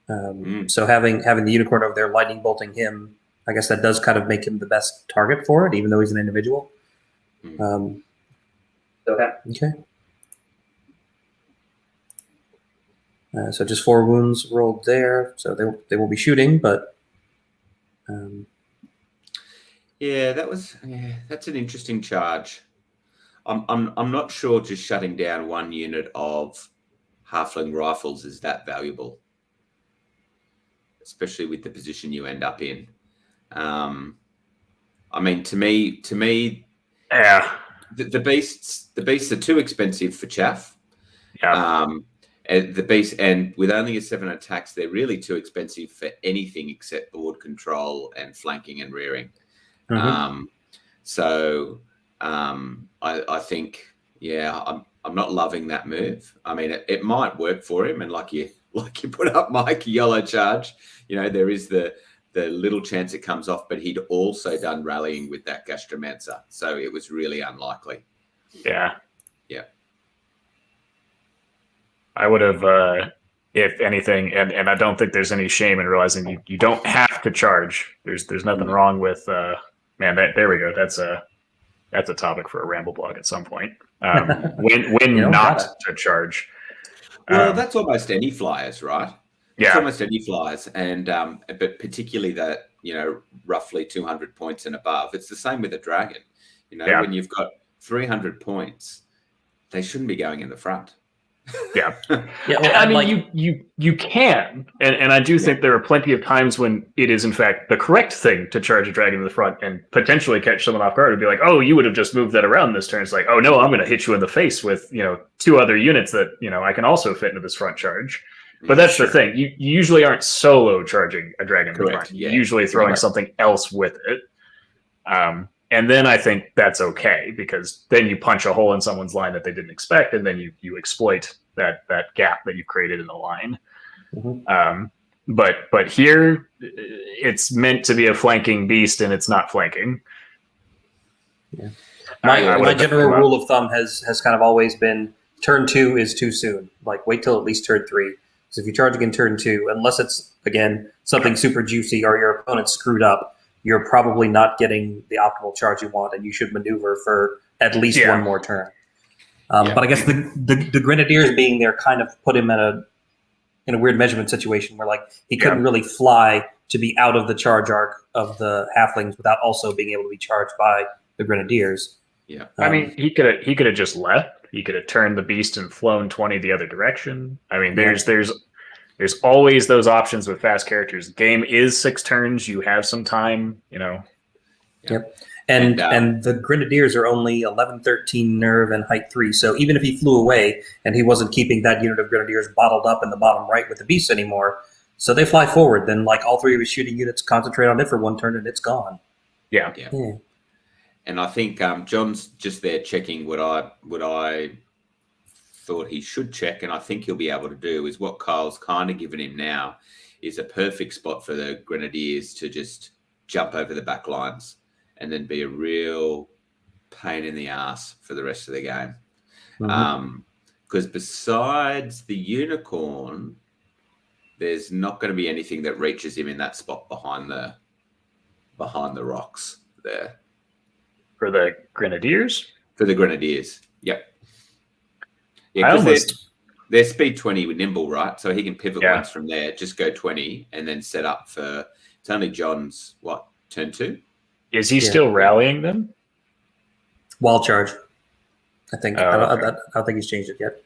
So having the unicorn over there lightning bolting him, I guess that does kind of make him the best target for it, even though he's an individual. Okay. So just 4 wounds rolled there. So they will be shooting, but. That's an interesting charge. I'm not sure just shutting down one unit of halfling rifles is that valuable, especially with the position you end up in. I mean, to me, the beasts are too expensive for chaff. The beast, and with only a 7 attacks, they're really too expensive for anything except board control and flanking and rearing. I think, I'm not loving that move. I mean, it might work for him, and like you put up, Mike, yellow charge. There is the little chance it comes off, but he'd also done rallying with that Gastromancer, so it was really unlikely. Yeah. I would have, if anything, and I don't think there's any shame in realizing you don't have to charge. There's nothing wrong with there we go. That's a topic for a ramble blog at some point. When not to charge. Well, that's almost any flyers, right? It's Yeah, almost any flyers, and but particularly that roughly 200 points and above. It's the same with a dragon. Yeah. When you've got 300 points, they shouldn't be going in the front. yeah. Yeah, And, I mean, you can, and I do think there are plenty of times when it is in fact the correct thing to charge a dragon in the front and potentially catch someone off guard and be like, oh, you would have just moved that around this turn. It's like, oh no, I'm going to hit you in the face with 2 other units that I can also fit into this front charge. But that's the thing. You usually aren't solo charging a dragon in the front. You're usually throwing something else with it. And then I think that's okay, because then you punch a hole in someone's line that they didn't expect, and then you exploit that gap that you've created in the line. Mhm. But here it's meant to be a flanking beast, and it's not flanking. Yeah. My would've general come up. rule of thumb has kind of always been turn 2 is too soon. Like, wait till at least turn 3. So if you charge again turn 2, unless it's again something super juicy or your opponent screwed up, you're probably not getting the optimal charge you want, and you should maneuver for at least one more turn. But I guess the Grenadiers being there kind of put him in a weird measurement situation where, like, he couldn't really fly to be out of the charge arc of the halflings without also being able to be charged by the Grenadiers. Yeah. I mean, he could have just left. He could have turned the beast and flown 20 the other direction. I mean, there's always those options with fast characters. The game is 6 turns. You have some time, Yep. And the Grenadiers are only 11, 13 nerve and height 3. So even if he flew away and he wasn't keeping that unit of Grenadiers bottled up in the bottom right with the beast anymore, so they fly forward, then like all 3 of his shooting units concentrate on it for 1 turn and it's gone. Yeah. And I think John's just there checking what I thought he should check, and I think he'll be able to do is what Kyle's kind of given him now is a perfect spot for the Grenadiers to just jump over the back lines and then be a real pain in the ass for the rest of the game. Because besides the unicorn, there's not going to be anything that reaches him in that spot behind the rocks there. For the Grenadiers? For the Grenadiers, yep. Yeah, because they're speed 20 with nimble, right? So he can pivot once from there, just go 20, and then set up for. It's only John's turn 2. Is he still rallying them? Wild charge, I think. I don't think he's changed it yet.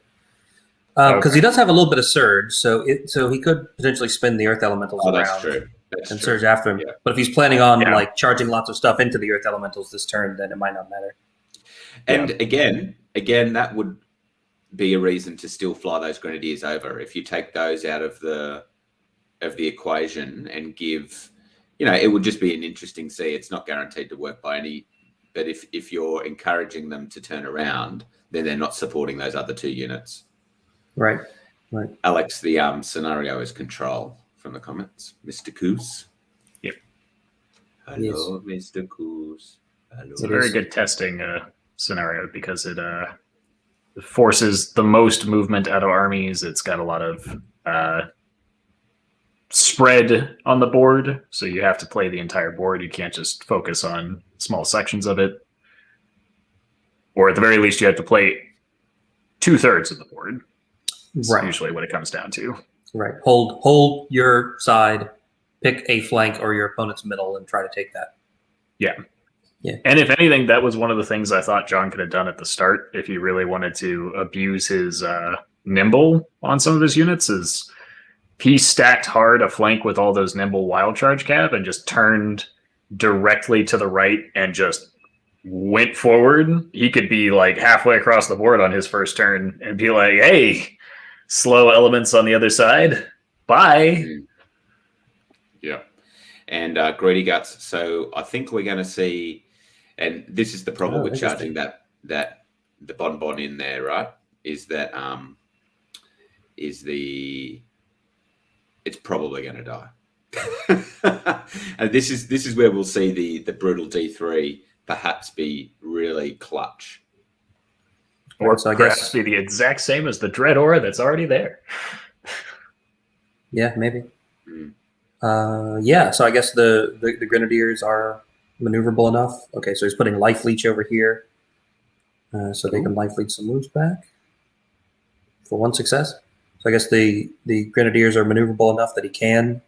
Because he does have a little bit of surge, so he could potentially spin the earth elementals around. That's true. And surge after him. Yeah. But if he's planning on like charging lots of stuff into the earth elementals this turn, then it might not matter. And again, that would be a reason to still fly those Grenadiers over. If you take those out of the equation and give, it would just be an interesting see. It's not guaranteed to work by any, but if you're encouraging them to turn around, then they're not supporting those other 2 units. Right. Alex, the scenario is control from the comments. Mr. Coos. Yep. Hello, yes. Mr. Coos. Hello. It's a very good testing scenario because it forces the most movement out of armies. It's got a lot of spread on the board, so you have to play the entire board. You can't just focus on small sections of it. Or at the very least, you have to play 2/3 of the board. That's usually what it comes down to. Right. Hold your side, pick a flank or your opponent's middle, and try to take that. Yeah. And if anything, that was one of the things I thought John could have done at the start if he really wanted to abuse his nimble on some of his units. Is he stacked hard a flank with all those nimble wild charge cap and just turned directly to the right and just went forward. He could be like halfway across the board on his first turn and be like, hey, slow elements on the other side. Bye. Yeah. And Greedy Guts. So I think we're going to see, and this is the problem with charging that the bonbon in there, right? Is that it's probably going to die. And this is where we'll see the brutal D3 perhaps be really clutch. Or so I guess be the exact same as the Dread Aura that's already there. Yeah, maybe. So I guess the Grenadiers are maneuverable enough. Okay, so he's putting Life Leech over here. So they can Life Leech some moves back for 1 success. So I guess the grenadiers are maneuverable enough that he can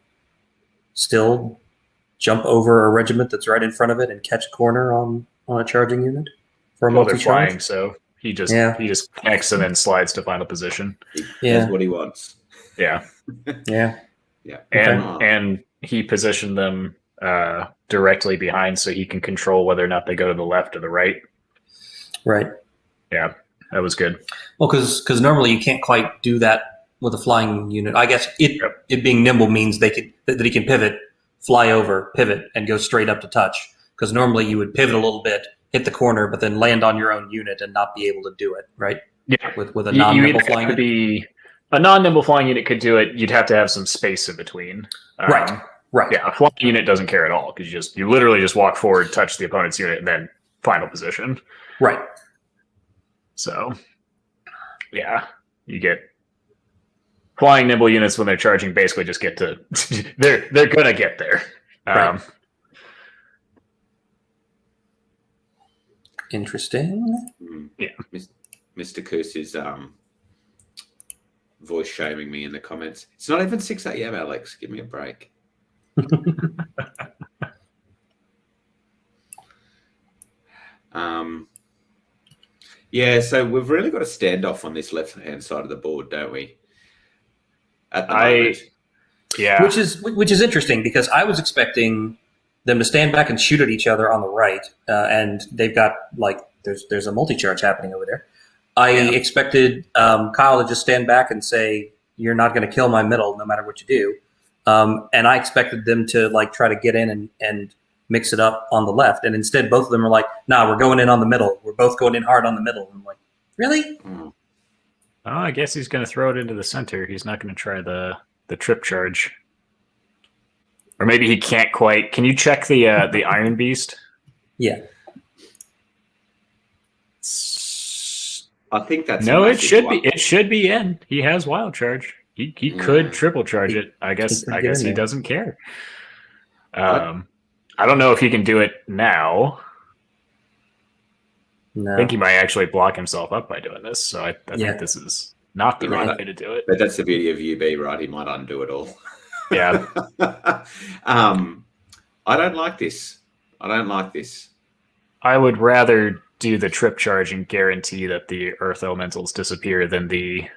still jump over a regiment that's right in front of it and catch a corner on a charging unit for a Well, they're multi-charge. flying, so he just connects and then slides to final position. That's what he wants. Yeah. Yeah. Yeah. And he positioned them directly behind so he can control whether or not they go to the left or the right. Right. Yeah, that was good. Well, because normally you can't quite do that with a flying unit. I guess it being nimble means that he can pivot, fly over, pivot, and go straight up to touch. Because normally you would pivot a little bit, hit the corner, but then land on your own unit and not be able to do it, right? Yeah. With a non-nimble flying unit. A non-nimble flying unit could do it. You'd have to have some space in between. Right. Yeah, a flying unit doesn't care at all because you literally just walk forward, touch the opponent's unit, and then final position. Right. So, yeah, you get flying nimble units when they're charging. Basically, just get to they're gonna get there. Right. Interesting. Yeah, Mr. Coos is voice shaming me in the comments. It's not even 6 a.m., Alex. Give me a break. Yeah, so we've really got a standoff on this left-hand side of the board, don't we? At the moment. Yeah. Which is interesting because I was expecting them to stand back and shoot at each other on the right, and they've got there's a multi-charge happening over there. I expected Kyle to just stand back and say, "You're not going to kill my middle, no matter what you do." And I expected them to try to get in and mix it up on the left, and instead both of them are like, "Nah, we're going in on the middle. We're both going in hard on the middle." I'm like, "Really?" Oh, I guess he's going to throw it into the center. He's not going to try the trip charge, or maybe he can't quite. Can you check the Iron Beast? Yeah. I think that's it should be in. He has wild charge. He could triple charge it. I guess he doesn't care. I don't know if he can do it now. No. I think he might actually block himself up by doing this. So I think this is not the right way to do it. But that's the beauty of UB, right? He might undo it all. Yeah. I don't like this. I would rather do the trip charge and guarantee that the Earth Elementals disappear than the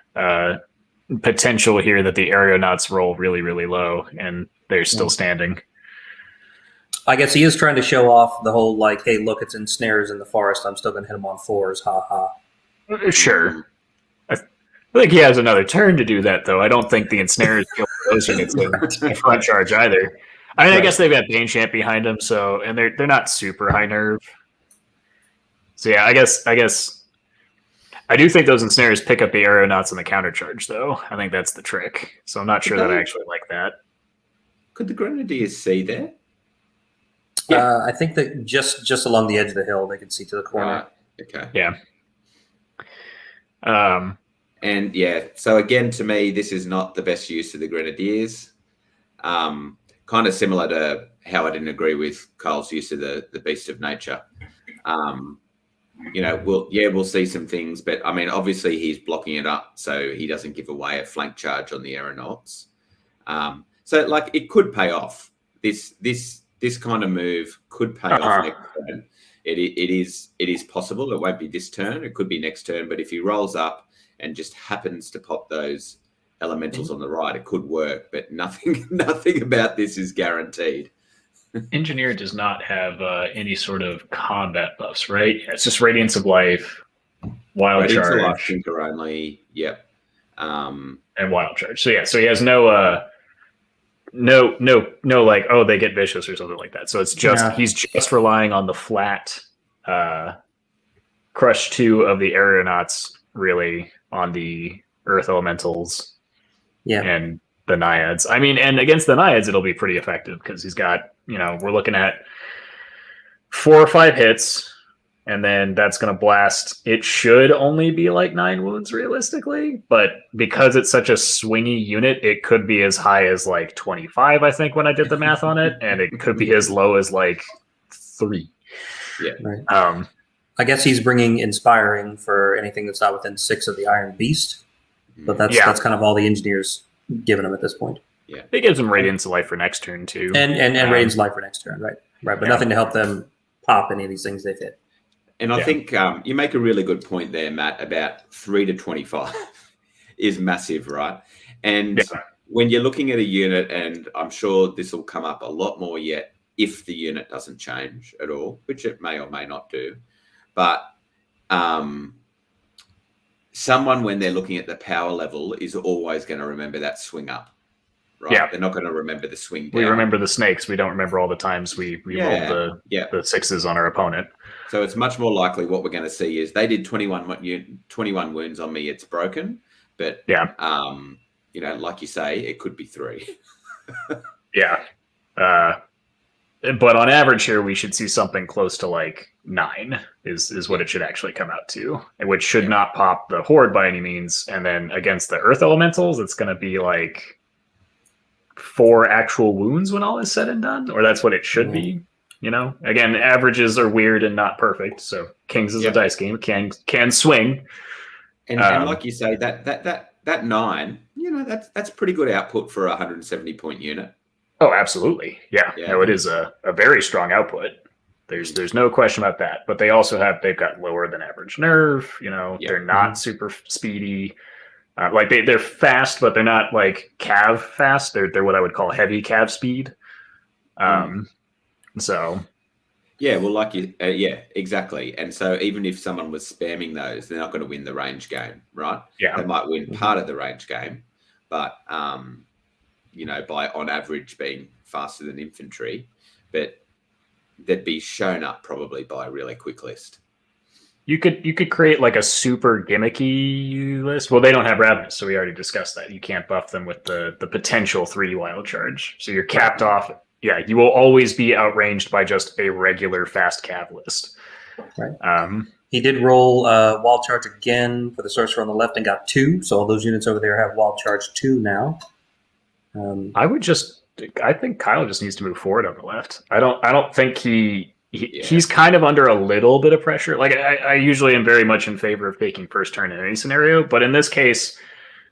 potential here that the Aeronauts roll really, really low and they're still standing. I guess he is trying to show off the whole hey, look, it's in snares in the forest. I'm still going to hit him on 4s. Ha ha. Sure. I think he has another turn to do that, though. I don't think the ensnares kill those units in front charge either. I mean, I guess they've got Bane Champ behind them, and they're not super high nerve. So yeah, I guess I do think those ensnares pick up the Aeronauts and the counter charge, though. I think that's the trick. So I'm not sure that I actually like that. Could the Grenadiers see there? Yeah. I think that just along the edge of the hill, they can see to the corner. Okay. Yeah. And so again, to me, this is not the best use of the Grenadiers. Kind of similar to how I didn't agree with Kyle's use of the Beast of Nature. We'll see some things, but I mean, obviously he's blocking it up so he doesn't give away a flank charge on the Aeronauts. So it could pay off. This kind of move could pay off next turn. It is possible. It won't be this turn. It could be next turn. But if he rolls up and just happens to pop those elementals on the right, it could work. But nothing about this is guaranteed. Engineer does not have any sort of combat buffs, right? It's just Radiance of Life, Wild Charge, Thinker only. Yep. And Wild Charge. So he has no they get vicious or something like that. So it's just he's just relying on the flat crush 2 of the Aeronauts, really, on the Earth Elementals and the Naiads. I mean, and against the Naiads it'll be pretty effective because he's got, we're looking at 4 or 5 hits, and then that's going to blast. It should only be 9 wounds realistically, but because it's such a swingy unit, it could be as high as 25, I think, when I did the math on it, and it could be as low as 3. Yeah. Right. I guess he's bringing Inspiring for anything that's not within 6 of the Iron Beast. But that's Yeah. that's kind of all the engineers giving them at this point. It gives them Radiance of Life for next turn too. And Radiance Life for next turn, right? Right, but Yeah. nothing to help them pop any of these things they've hit. And I think you make a really good point there, Matt, about 3 to 25 is massive, right? And when you're looking at a unit, and I'm sure this will come up a lot more yet if the unit doesn't change at all, which it may or may not do. But someone, when they're looking at the power level, is always going to remember that swing up. Right? Yeah. They're not going to remember the swing down. We remember the snakes. We don't remember all the times we rolled the sixes on our opponent. So it's much more likely what we're going to see is they did 21 wounds on me. It's broken. But, like you say, it could be 3. But on average here, we should see something close to like 9 is what it should actually come out to, which should not pop the horde by any means. And then against the earth elementals, it's going to be like 4 actual wounds when all is said and done, or that's what it should be. Again, averages are weird and not perfect. So Kings is a dice game, can swing. And like you say, that 9, that's pretty good output for a 170-point unit. Oh, absolutely. Yeah. No, it is a very strong output. There's no question about that. But they've got lower than average nerve. They're not super speedy. They're fast, but they're not like cav fast. They're what I would call heavy cav speed. So. Yeah, well, exactly. And so even if someone was spamming those, they're not going to win the range game, right? Yeah. They might win part of the range game, but by on average being faster than infantry, but they'd be shown up probably by a really quick list. You could create like a super gimmicky list. Well, they don't have Ravenous, so we already discussed that. You can't buff them with the potential 3 wild charge. So you're capped off. Yeah, you will always be outranged by just a regular fast cav list. Right. He did roll wild charge again for the sorcerer on the left and got 2. So all those units over there have wild charge 2 now. I think Kyle just needs to move forward on the left. I don't think he's kind of under a little bit of pressure. Like I usually am very much in favor of taking first turn in any scenario, but in this case,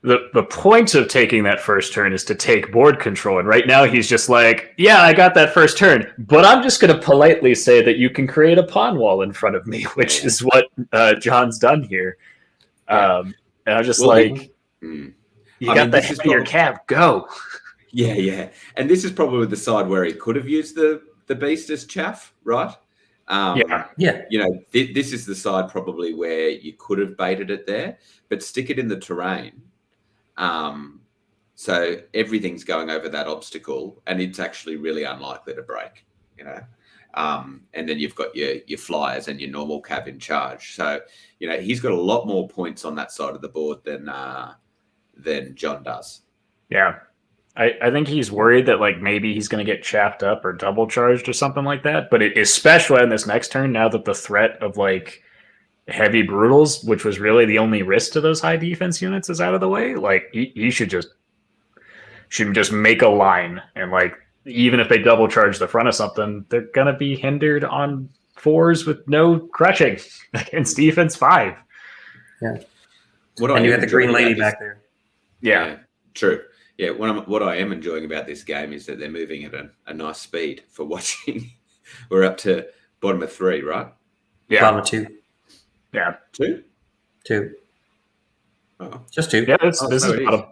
the point of taking that first turn is to take board control. And right now he's just like, yeah, I got that first turn, but I'm just going to politely say that you can create a pawn wall in front of me, which is what John's done here. And I'm just you got the head of your cab, go. Yeah. And this is probably the side where he could have used the beast as chaff, right? This is the side probably where you could have baited it there, but stick it in the terrain. So everything's going over that obstacle, and it's actually really unlikely to break, and then you've got your flyers and your normal cab in charge. So, he's got a lot more points on that side of the board than John does. Yeah. I think he's worried that maybe he's going to get chapped up or double charged or something like that. But especially on this next turn, now that the threat of heavy brutals, which was really the only risk to those high defense units, is out of the way. He should just make a line, and even if they double charge the front of something, they're going to be hindered on 4s with no crushing against defense 5. Yeah. And you got the green lady back there. Yeah, true. Yeah, what I am enjoying about this game is that they're moving at a nice speed for watching. We're up to bottom of 3, right? Yeah. Bottom of 2. Yeah. 2? 2. Oh. Just 2. Yeah, this is bottom.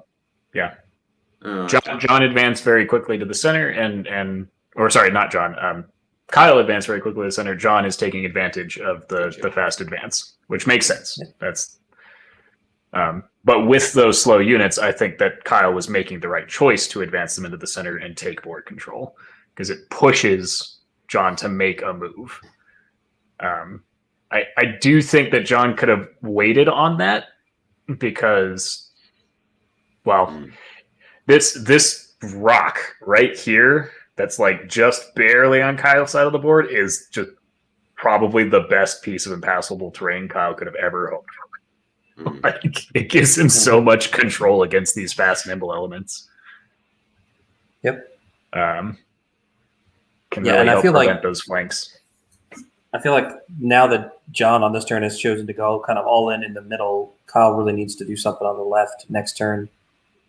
Yeah. Oh, John advanced very quickly to the center, not John. Kyle advanced very quickly to the center. John is taking advantage of the fast advance, which makes sense. That's but with those slow units, I think that Kyle was making the right choice to advance them into the center and take board control, because it pushes John to make a move. I do think that John could have waited on that, because, this rock right here that's just barely on Kyle's side of the board is just probably the best piece of impassable terrain Kyle could have ever hoped for. It gives him so much control against these fast, nimble elements. Yep. Can really help prevent those flanks. I feel like now that John on this turn has chosen to go kind of all in the middle, Kyle really needs to do something on the left next turn.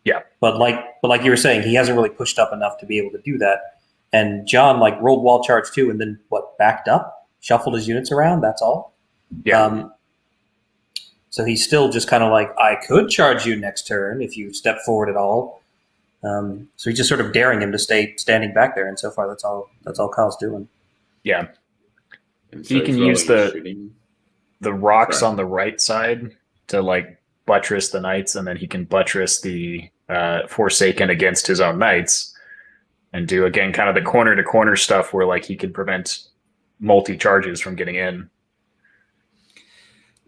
Yeah. But like you were saying, he hasn't really pushed up enough to be able to do that. And John rolled wall charge too, and then backed up, shuffled his units around. That's all. Yeah. So he's still just kind of I could charge you next turn if you step forward at all. So he's just sort of daring him to stay standing back there. And so far, that's all Kyle's doing. Yeah. And He so can he's use rolling and shooting. the rocks Sorry. on the right side to buttress the knights, and then he can buttress the Forsaken against his own knights, and do again kind of the corner to corner stuff where he can prevent multi charges from getting in.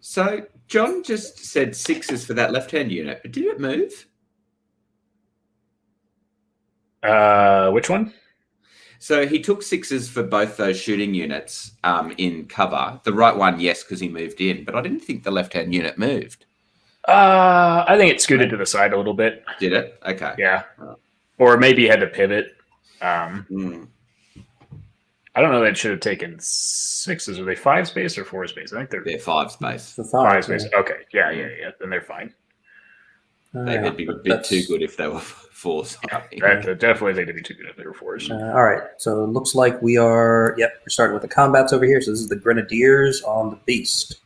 So John just said 6s for that left-hand unit, but did it move? Which one? So he took 6s for both those shooting units in cover. The right one, yes, because he moved in, but I didn't think the left-hand unit moved. I think it scooted to the side a little bit. Did it? Okay. Yeah. Or maybe he had to pivot. Mm. I don't know that it should have taken 6s. Are they 5 space or 4 space? I think they're They're 5 space. The 5 space. Okay. Yeah. Then they're fine. They'd be a bit too good if they were 4s. Definitely they did be too good if they were 4s. All right. So it looks like we're starting with the combats over here. So this is the Grenadiers on the Beast.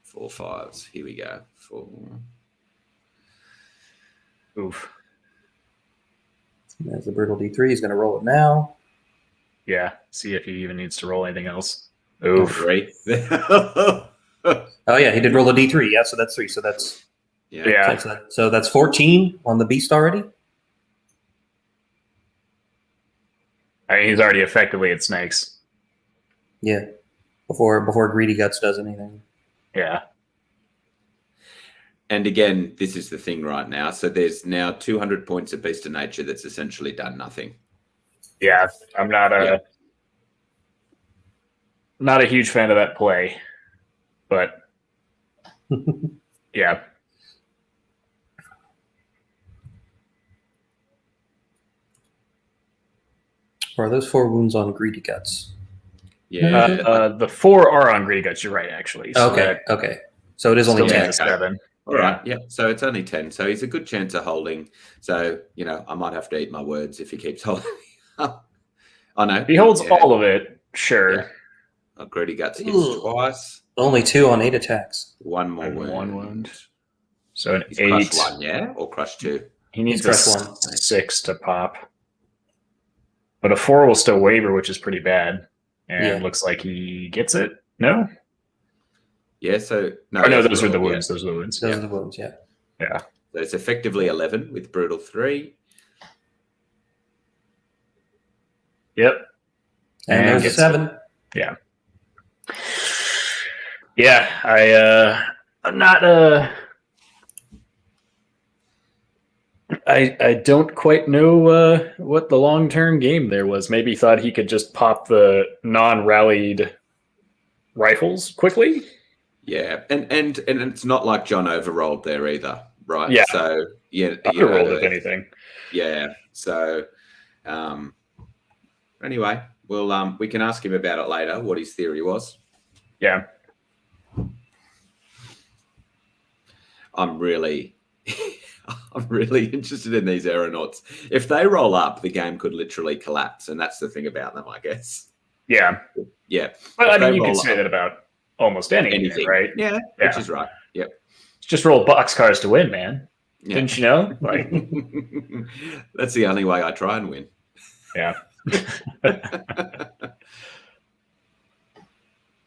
4 5s. Here we go. 4. Oof. There's the Brutal D3. He's going to roll it now. Yeah. See if he even needs to roll anything else. Oof. 3. Oh, yeah. He did roll a D3. Yeah. So that's 3. So that's Yeah. So that's 14 on the Beast already. I mean, he's already effectively at snakes. Yeah. Before Greedy Guts does anything. Yeah. And again, this is the thing right now. So there's now 200 points of Beast of Nature that's essentially done nothing. Yeah. I'm not a huge fan of that play, but yeah. Or are those 4 wounds on Greedy Guts? Yeah. The 4 are on Greedy Guts. You're right, actually. So Okay. So it is only still 10. makes it 7. All right. Yeah. So it's only 10. So he's a good chance of holding. So, I might have to eat my words if he keeps holding up. I know. If he holds all of it, sure. Yeah. Greedy Guts hits Ugh. twice. Only 2 on 8 attacks. 1 more And wound. 1 wound. So an He's 8. crushed 1, yeah? Or crushed 2? He needs He's a crushed 1. 6 to pop. But a 4 will still waver, which is pretty bad. And looks like he gets it. No? Yeah, so... No, those are the wounds. Those are the wounds. Those are the wounds, yeah. Yeah. So it's effectively 11 with Brutal 3. Yep. And there's a gets 7. Yeah. Yeah, I'm not I don't quite know what the long-term game there was. Maybe he thought he could just pop the non-rallied rifles quickly. Yeah, and it's not like John overrolled there either, right? Yeah. So yeah, Underrolled, if anything. Yeah. So anyway, we can ask him about it later. What his theory was. Yeah. I'm really interested in these aeronauts. If they roll up, the game could literally collapse, and that's the thing about them, I guess. Yeah. Yeah. But If I mean, they you could roll say up- that about almost anything, right? Yeah, Yeah. which is right. Yep. Just roll boxcars to win, man. Yeah. Didn't you know? Like, That's the only way I try and win. yeah.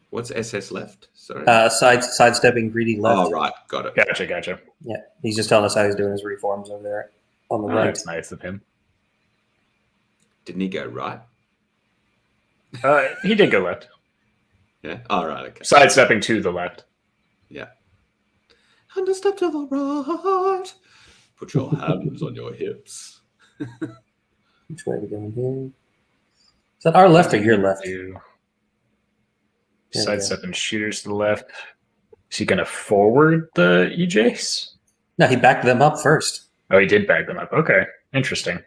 What's SS left? Sorry. Sidestepping Greedy left. Oh, right. Got it. Gotcha. Yeah. He's just telling us how he's doing his reforms over there on the Oh, right. that's nice of him. Didn't he go right? He did go left. Yeah. All right. Okay. Sidestepping to the left. Yeah. And a step to the right. Put your hands on your hips. Which way are we going here? Is that our left or your left? To There we sidestepping shooters to the left. Is he going to forward the EJs? No, he backed them up first. Oh, he did back them up. Okay. Interesting.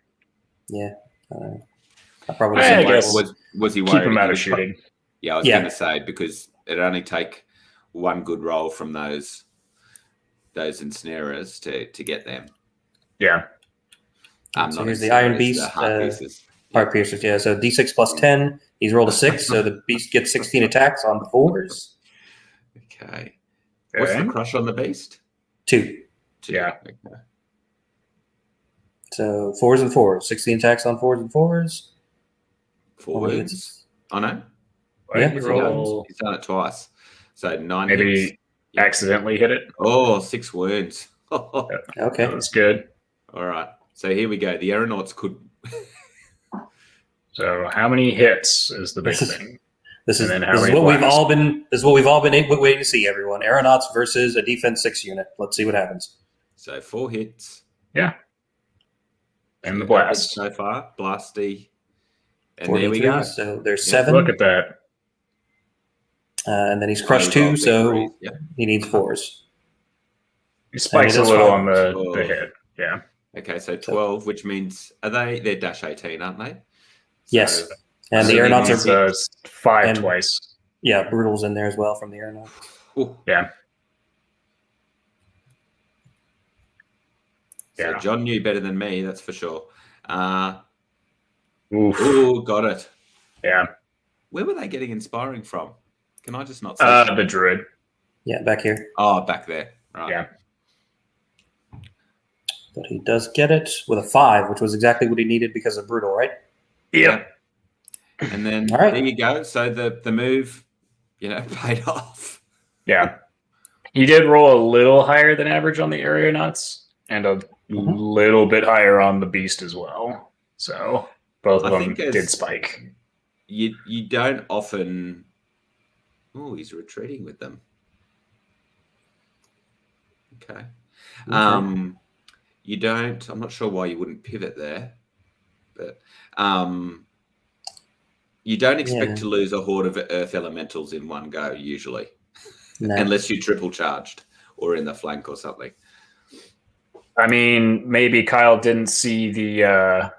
Yeah. I probably I said guess- Was he Keep worried him out he of shooting. Yeah, I was going to say, because it only take one good roll from those ensnarers to get them. Yeah. So here's the Iron Beast. The heart pieces. Heart piercers, yeah. So D6 plus 10. He's rolled a 6, so the beast gets 16 attacks on 4s. Okay. What's the crush on the beast? 2. Yeah. Okay. So 4s and 4s. 16 attacks on 4s and 4s. 4 wounds. Oh, no? Yeah. He's done it twice. So 9 Maybe hits. accidentally hit it. Oh, 6 wounds. Okay. That was good. All right. So here we go. The aeronauts could... So how many hits is the big thing? This is And then what blasts? we've all been waiting to see, everyone. Aeronauts versus a defense 6 unit. Let's see what happens. So 4 hits. Yeah. And the Average blast. so far. Blasty. And there we 43, go. So there's Yeah, 7. Look at that. And then he's crushed 2, so he needs 4s. He spikes a that's little fine. on the hit. Yeah. Okay, so 12, which means they're dash 18, aren't they? Yes. So, And the so aeronauts that are means 5 and- twice. yeah, Brutal's in there as well from the aeronauts. Yeah. So Yeah. John knew better than me, that's for sure. Oof. Oh, got it. Yeah. Where were they getting inspiring from? Can I just not see? The druid. Yeah, back here. Oh, back there. Right. Yeah. But he does get it with a 5, which was exactly what he needed because of Brutal, right? Yep. And then All right. there you go. So the move, paid off. Yeah. He did roll a little higher than average on the aeronauts and a little bit higher on the beast as well. So both of them did spike. You don't often... Oh, he's retreating with them. Okay. You don't... I'm not sure why you wouldn't pivot there. But you don't expect to lose a horde of earth elementals in one go, usually. No. Unless you triple charged or in the flank or something. I mean, maybe Kyle didn't see the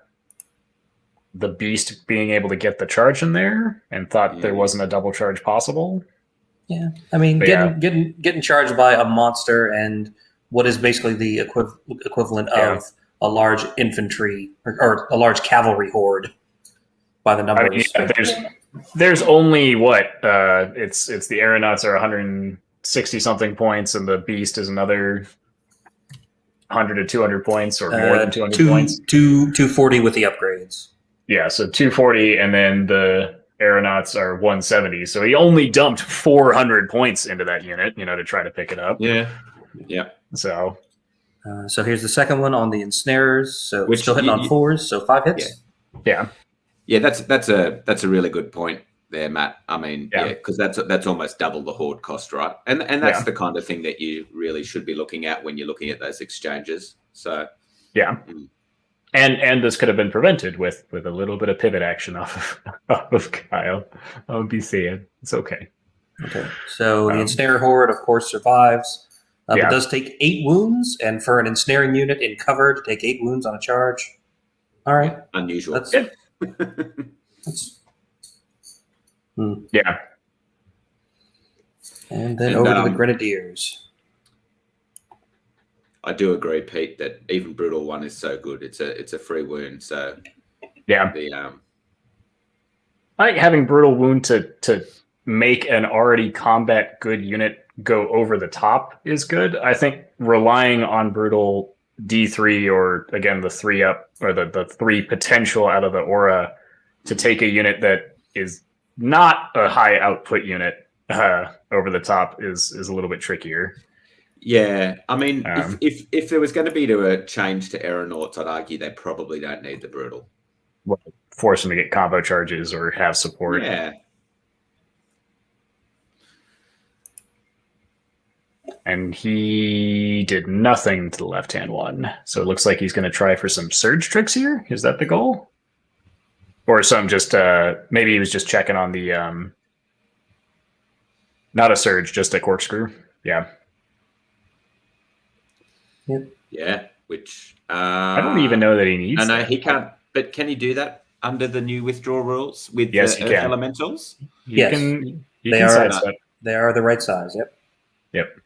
beast being able to get the charge in there and thought there wasn't a double charge possible. Yeah, I mean, getting charged by a monster and what is basically the equivalent of a large infantry or a large cavalry horde by the numbers. There's only it's the aeronauts are 160 something points and the beast is another 100 to 200 points or more than 200 points. 240 with the upgrades. Yeah, so 240 and then the aeronauts are 170. So he only dumped 400 points into that unit, to try to pick it up. Yeah. So here's the second one on the ensnarers. So we're still hitting on 4s, so 5 hits. Yeah. Yeah, that's a really good point there, Matt. I mean, because that's almost double the horde cost, right? And that's the kind of thing that you really should be looking at when you're looking at those exchanges. So and this could have been prevented with a little bit of pivot action off of Kyle. I would be saying it's okay. Okay, so the ensnare horde, of course, survives. But does take 8 wounds, and for an ensnaring unit in cover to take 8 wounds on a charge. All right, unusual. That's good. Yeah. And then over to the Grenadiers. I do agree, Pete, that even Brutal 1 is so good. It's a free wound. So yeah, I like having Brutal Wound to make an already combat good unit go over the top is good. I think relying on Brutal D3 or again the 3 up or the 3 potential out of the aura to take a unit that is not a high output unit over the top is a little bit trickier. Yeah, I mean, if there was going to be a change to aeronauts, I'd argue they probably don't need the Brutal. Well, force them to get combo charges or have support. Yeah. And he did nothing to the left-hand one. So it looks like he's going to try for some surge tricks here. Is that the goal? Or some just, maybe he was just checking on the, not a surge, just a corkscrew. Yeah. Yeah, which... I don't even know that he needs No, that. he can't. But can he do that? under the new withdrawal rules with Yes, the you Earth can. Elementals? You Yes. can They are- sidestep. They are the right size. Yep. Yep.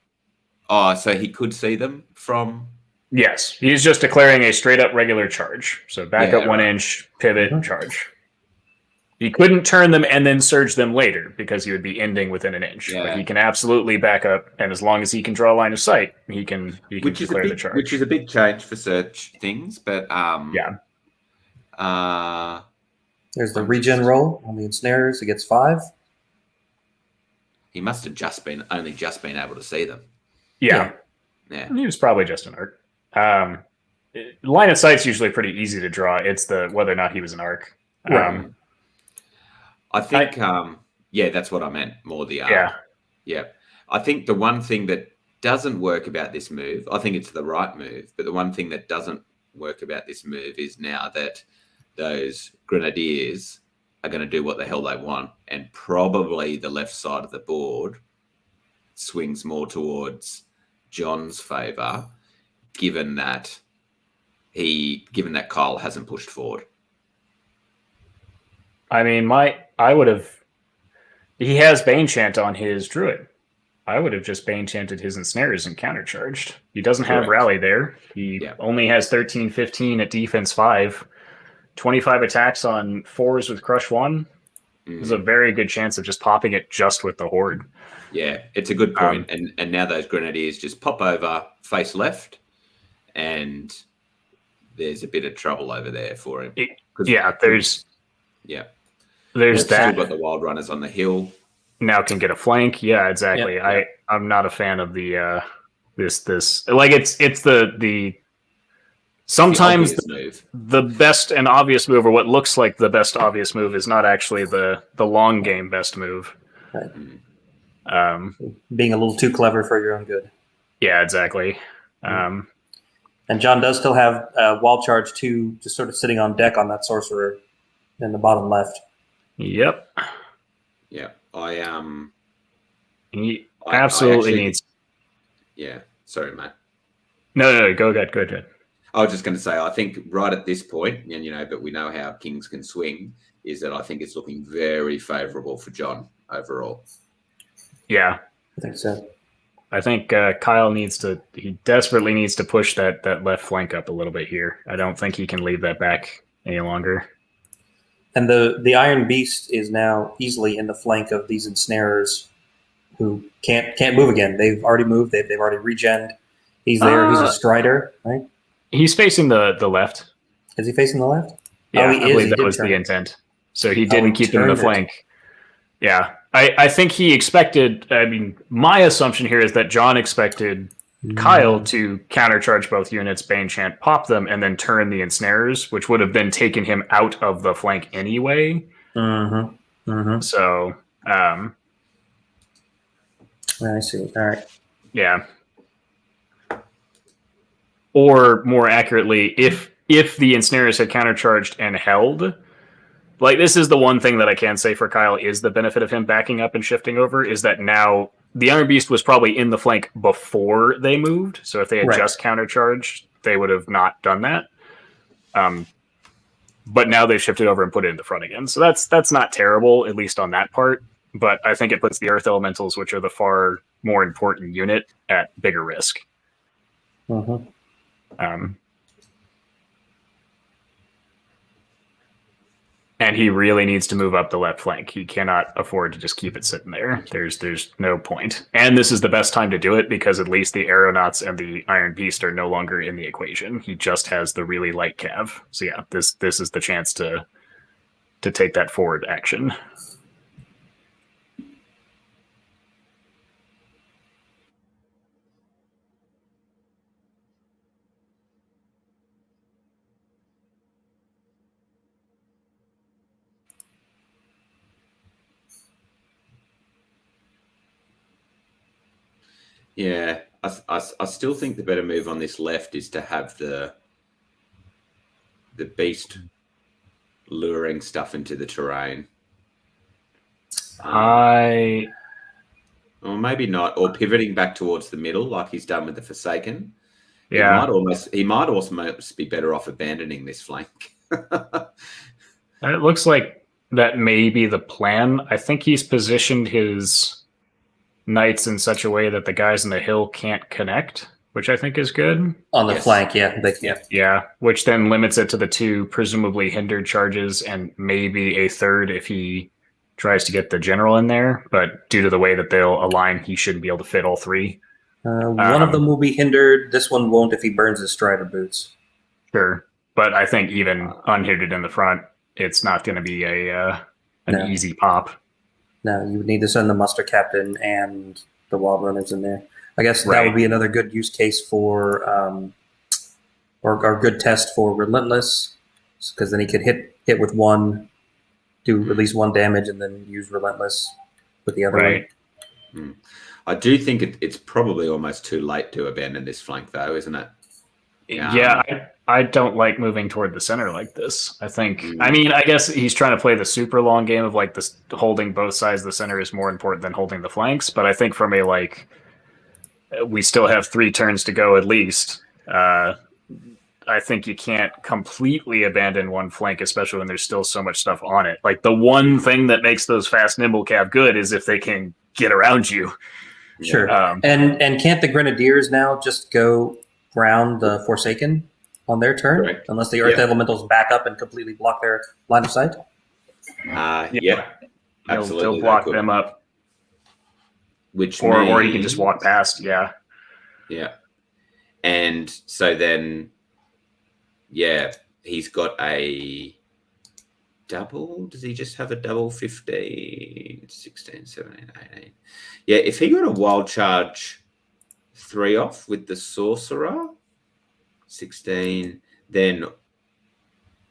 Oh, so he could see them from. Yes, he's just declaring a straight up regular charge. So back Yeah, up 1 right. inch, pivot, Mhm. charge. He couldn't turn them and then surge them later because he would be ending within an inch. Yeah. But he can absolutely back up, and as long as he can draw a line of sight, he can Which is a declare the big, charge. which is a big change for search things, but Yeah. There's the regen roll on the ensnarers. It gets 5. He must have only just been able to see them. Yeah. Yeah. He was probably just an arc. Line of sight's usually pretty easy to draw. It's the whether or not he was an arc. Right. I think, that's what I meant. More the arc. Yeah. Yeah. I think the one thing that doesn't work about this move, I think it's the right move, but the one thing that doesn't work about this move is now that those grenadiers are going to do what the hell they want, and probably the left side of the board swings more towards John's favor, given that Kyle hasn't pushed forward. I mean, he has Bane Chant on his Druid. I would have just Bane Chanted his Ensnarers and countercharged. He doesn't have Correct. Rally there. He only has 13, 15 at defense 5, 25 attacks on 4s with Crush 1. There's a very good chance of just popping it just with the Horde. Yeah, it's a good point. And now those Grenadiers just pop over face left, and there's a bit of trouble over there for him. There's Still that. got the Wild Runners on the hill. Now can get a flank. Yeah, exactly. Yeah. I'm not a fan of the this like it's the sometimes the best and obvious move, or what looks like the best obvious move, is not actually the long game best move. Right. Being a little too clever for your own good. Yeah, exactly. And John does still have Wall Charge 2 just sort of sitting on deck on that sorcerer in the bottom left. Yep. Yeah. He absolutely needs. Yeah. Sorry, Matt. No, go ahead. I was just going to say, I think right at this point, and but we know how kings can swing, is that I think it's looking very favourable for John overall. Yeah, I think so. I think Kyle desperately needs to push that left flank up a little bit here. I don't think he can leave that back any longer. And the Iron Beast is now easily in the flank of these ensnarers who can't move again. They've already moved. They've already regened. He's there. He's a Strider, right? He's facing the left. Is he facing the left? Yeah, he I believe that was the intent. So he didn't keep him in the flank. Yeah. I think he expected, my assumption here is that John expected Kyle to countercharge both units, Bane Chant, pop them, and then turn the ensnarers, which would have been taking him out of the flank anyway. Mm-hmm. Mm-hmm. So, I see. All right. Yeah. Or more accurately, if the ensnarers had countercharged and held, like, this is the one thing that I can say for Kyle is the benefit of him backing up and shifting over, is that now the Iron Beast was probably in the flank before they moved. So if they had just countercharged, they would have not done that. But now they've shifted over and put it in the front again. So that's not terrible, at least on that part. But I think it puts the Earth Elementals, which are the far more important unit, at bigger risk. Mm-hmm. And he really needs to move up the left flank. He cannot afford to just keep it sitting there. There's no point. And this is the best time to do it because at least the Aeronauts and the Iron Beast are no longer in the equation. He just has the really light cav. So yeah, this is the chance to take that forward action. Yeah, I still think the better move on this left is to have the beast luring stuff into the terrain. Or Or maybe not, or pivoting back towards the middle like he's done with the Forsaken. Yeah. He might almost be better off abandoning this flank. It looks like that may be the plan. I think he's positioned his knights in such a way that the guys in the hill can't connect, which I think is good. On the Yes. flank, yeah, they can't. Yeah, which then limits it to the 2 presumably hindered charges and maybe a third if he tries to get the general in there. But due to the way that they'll align, he shouldn't be able to fit all 3. One of them will be hindered. This one won't if he burns his strider boots. Sure, but I think even unhindered in the front, it's not going to be an No. easy pop. No, you would need to send the muster captain and the wild runners in there. I guess that Right. would be another good use case for, or good test for Relentless, because then he could hit with one, do at least 1 damage, and then use Relentless with the other Right. one. I do think it's probably almost too late to abandon this flank, though, isn't it? Yeah, I don't like moving toward the center like this. I think, I mean, I guess he's trying to play the super long game of like this, holding both sides of the center is more important than holding the flanks. But I think from a like, we still have 3 turns to go at least. I think you can't completely abandon one flank, especially when there's still so much stuff on it. Like the one thing that makes those fast nimble cav good is if they can get around you. Sure. And can't the Grenadiers now just go round the Forsaken on their turn? Correct. Unless the Earth Elementals back up and completely block their line of sight? Yeah, absolutely. They'll block them up. Which or he can just walk past, yeah. Yeah. And so then, yeah, he's got a double. Does he just have a double 15, 16, 17, 18? Yeah, if he got a wild charge 3 off with the sorcerer, 16, then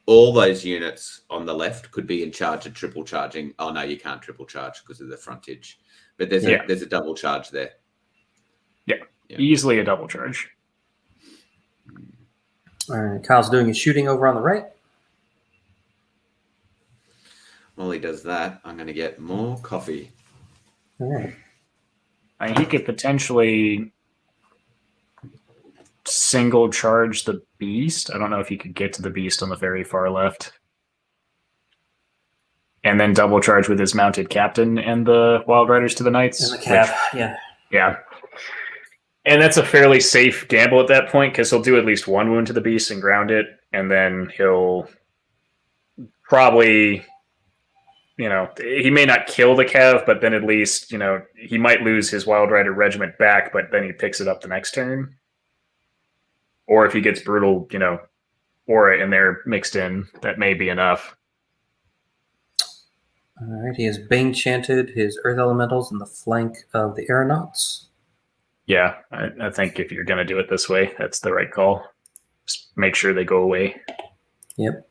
all those units on the left could be in charge of triple charging. Oh, no, you can't triple charge because of the frontage. But there's a double charge there. Yeah, easily a double charge. All right, Kyle's doing his shooting over on the right. While he does that, I'm going to get more coffee. All right. I mean, he could potentially single charge the beast. I don't know if he could get to the beast on the very far left. And then double charge with his mounted captain and the Wild Riders to the Knights. And the cav, Yeah. And that's a fairly safe gamble at that point because he'll do at least 1 wound to the beast and ground it. And then he'll probably, he may not kill the cav, but then at least, he might lose his Wild Rider regiment back, but then he picks it up the next turn. Or if he gets brutal, aura in there mixed in, that may be enough. All right, he has Bane chanted his Earth Elementals in the flank of the Aeronauts. Yeah, I think if you're going to do it this way, that's the right call. Just make sure they go away. Yep.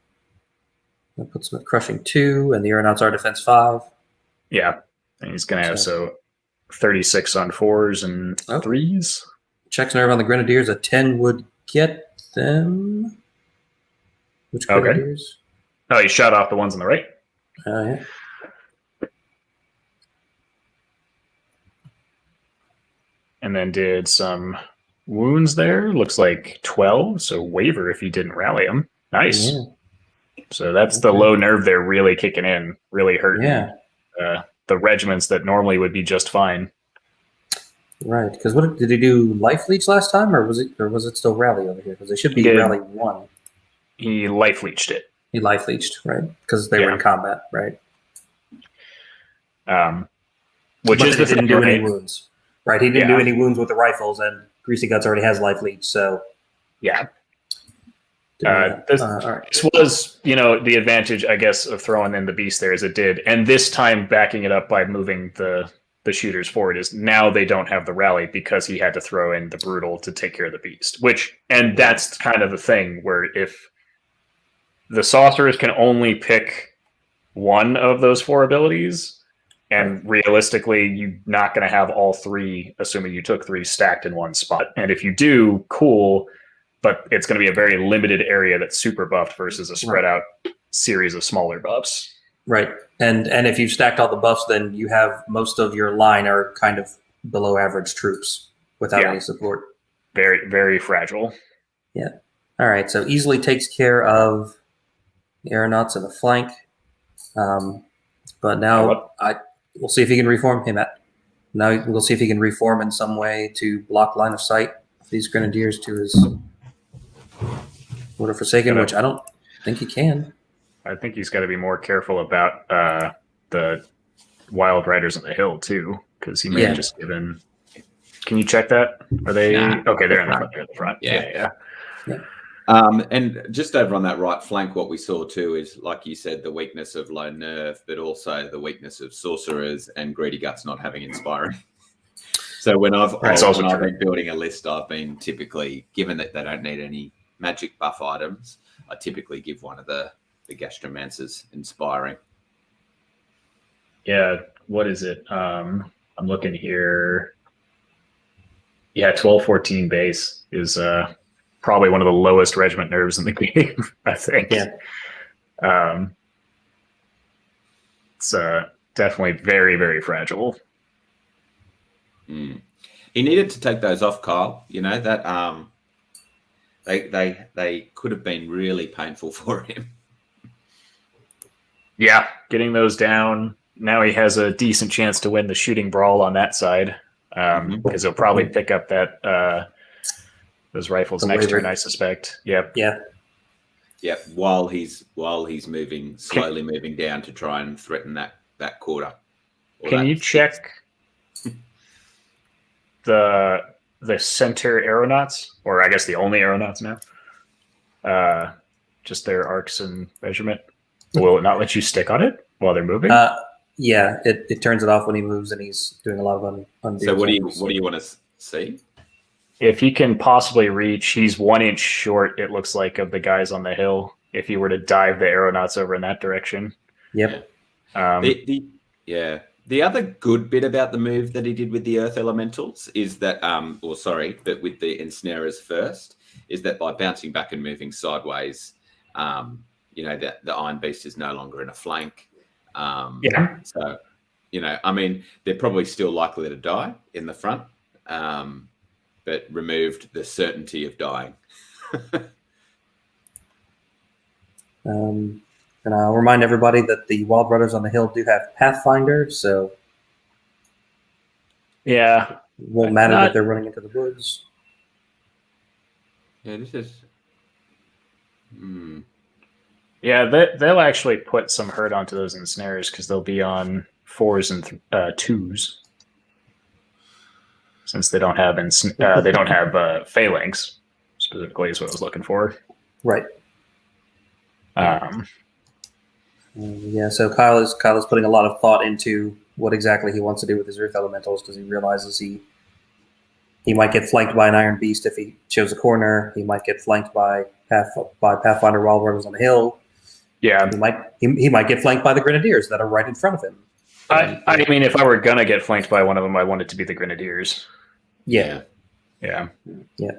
That puts him at crushing 2, and the Aeronauts are defense 5. Yeah, and he's going to have 36 on 4s and 3s. Checks nerve on the Grenadiers. A 10 would get them. Which Grenadiers? Oh, he shot off the ones on the right. Yeah. And then did some wounds there. Looks like 12, so waiver if he didn't rally him. Nice. Yeah. So that's the low nerve there really kicking in, really hurting the regiments that normally would be just fine. Right, because what did he do? Life leech last time, or was it still rally over here? Because it should be rally 1. He life leeched it. He life leeched, right? Because they were in combat, right? Which but he didn't do any wounds. Right, he didn't do any wounds with the rifles, and Greasy Guts already has life leech, so yeah. This was, the advantage, I guess, of throwing in the beast there as it did, and this time backing it up by moving the shooters forward is now they don't have the rally because he had to throw in the brutal to take care of the beast. And that's kind of the thing where if the sorcerers can only pick one of those 4 abilities. And realistically, you're not going to have all 3, assuming you took 3 stacked in one spot. And if you do, cool, but it's going to be a very limited area that's super buffed versus a spread out series of smaller buffs. Right. And if you've stacked all the buffs, then you have most of your line are kind of below average troops without any support. Very, very fragile. Yeah. All right. So easily takes care of the aeronauts in the flank. But now we'll see if he can reform him. Now we'll see if he can reform in some way to block line of sight of these grenadiers to his Order Forsaken, which I don't think he can. I think he's got to be more careful about the Wild Riders on the hill too, because he may have just given. Can you check that? Are they okay? They're in the front. They're in the front. Yeah. And just over on that right flank, what we saw too is, like you said, the weakness of low nerve, but also the weakness of sorcerers and greedy guts not having inspiring. So when I've been building a list, I've been typically, given that they don't need any magic buff items, I typically give one of the gastromancers inspiring. Yeah, what is it? I'm looking here. Yeah, 12-14 base is probably one of the lowest regiment nerves in the game, I think. Yeah. It's definitely very, very fragile. He needed to take those off, Kyle. You know that they could have been really painful for him. Yeah, getting those down. Now he has a decent chance to win the shooting brawl on that side, because he'll probably pick up that those rifles next turn, I suspect. Yep. Yeah. Yeah. While he's slowly moving down to try and threaten that quarter. Can you check the center aeronauts, or I guess the only aeronauts now? Just their arcs and measurement. Will it not let you stick on it while they're moving? Yeah, it turns it off when he moves, and he's doing a lot of undue. So what do you want to see? If he can possibly reach, he's 1 inch short, it looks like, of the guys on the hill. If you were to dive the aeronauts over in that direction. Yep. The other good bit about the move that he did with the Earth Elementals is that, but with the Ensnarers first, is that by bouncing back and moving sideways, that the Iron Beast is no longer in a flank. So, I mean, they're probably still likely to die in the front, but removed the certainty of dying. And I'll remind everybody that the Wild Riders on the hill do have Pathfinder, so it won't matter that they're running into the woods. Yeah, this is. Yeah, they'll actually put some hurt onto those ensnares because they'll be on 4s and 2s, since they don't have phalanx specifically is what I was looking for. Right. So Kyle is putting a lot of thought into what exactly he wants to do with his Earth Elementals, because he realizes he might get flanked by an Iron Beast if he shows a corner. He might get flanked by Pathfinder Wild Riders on the hill. Yeah, he might get flanked by the Grenadiers that are right in front of him. I mean, if I were gonna get flanked by one of them, I want it to be the Grenadiers. Yeah.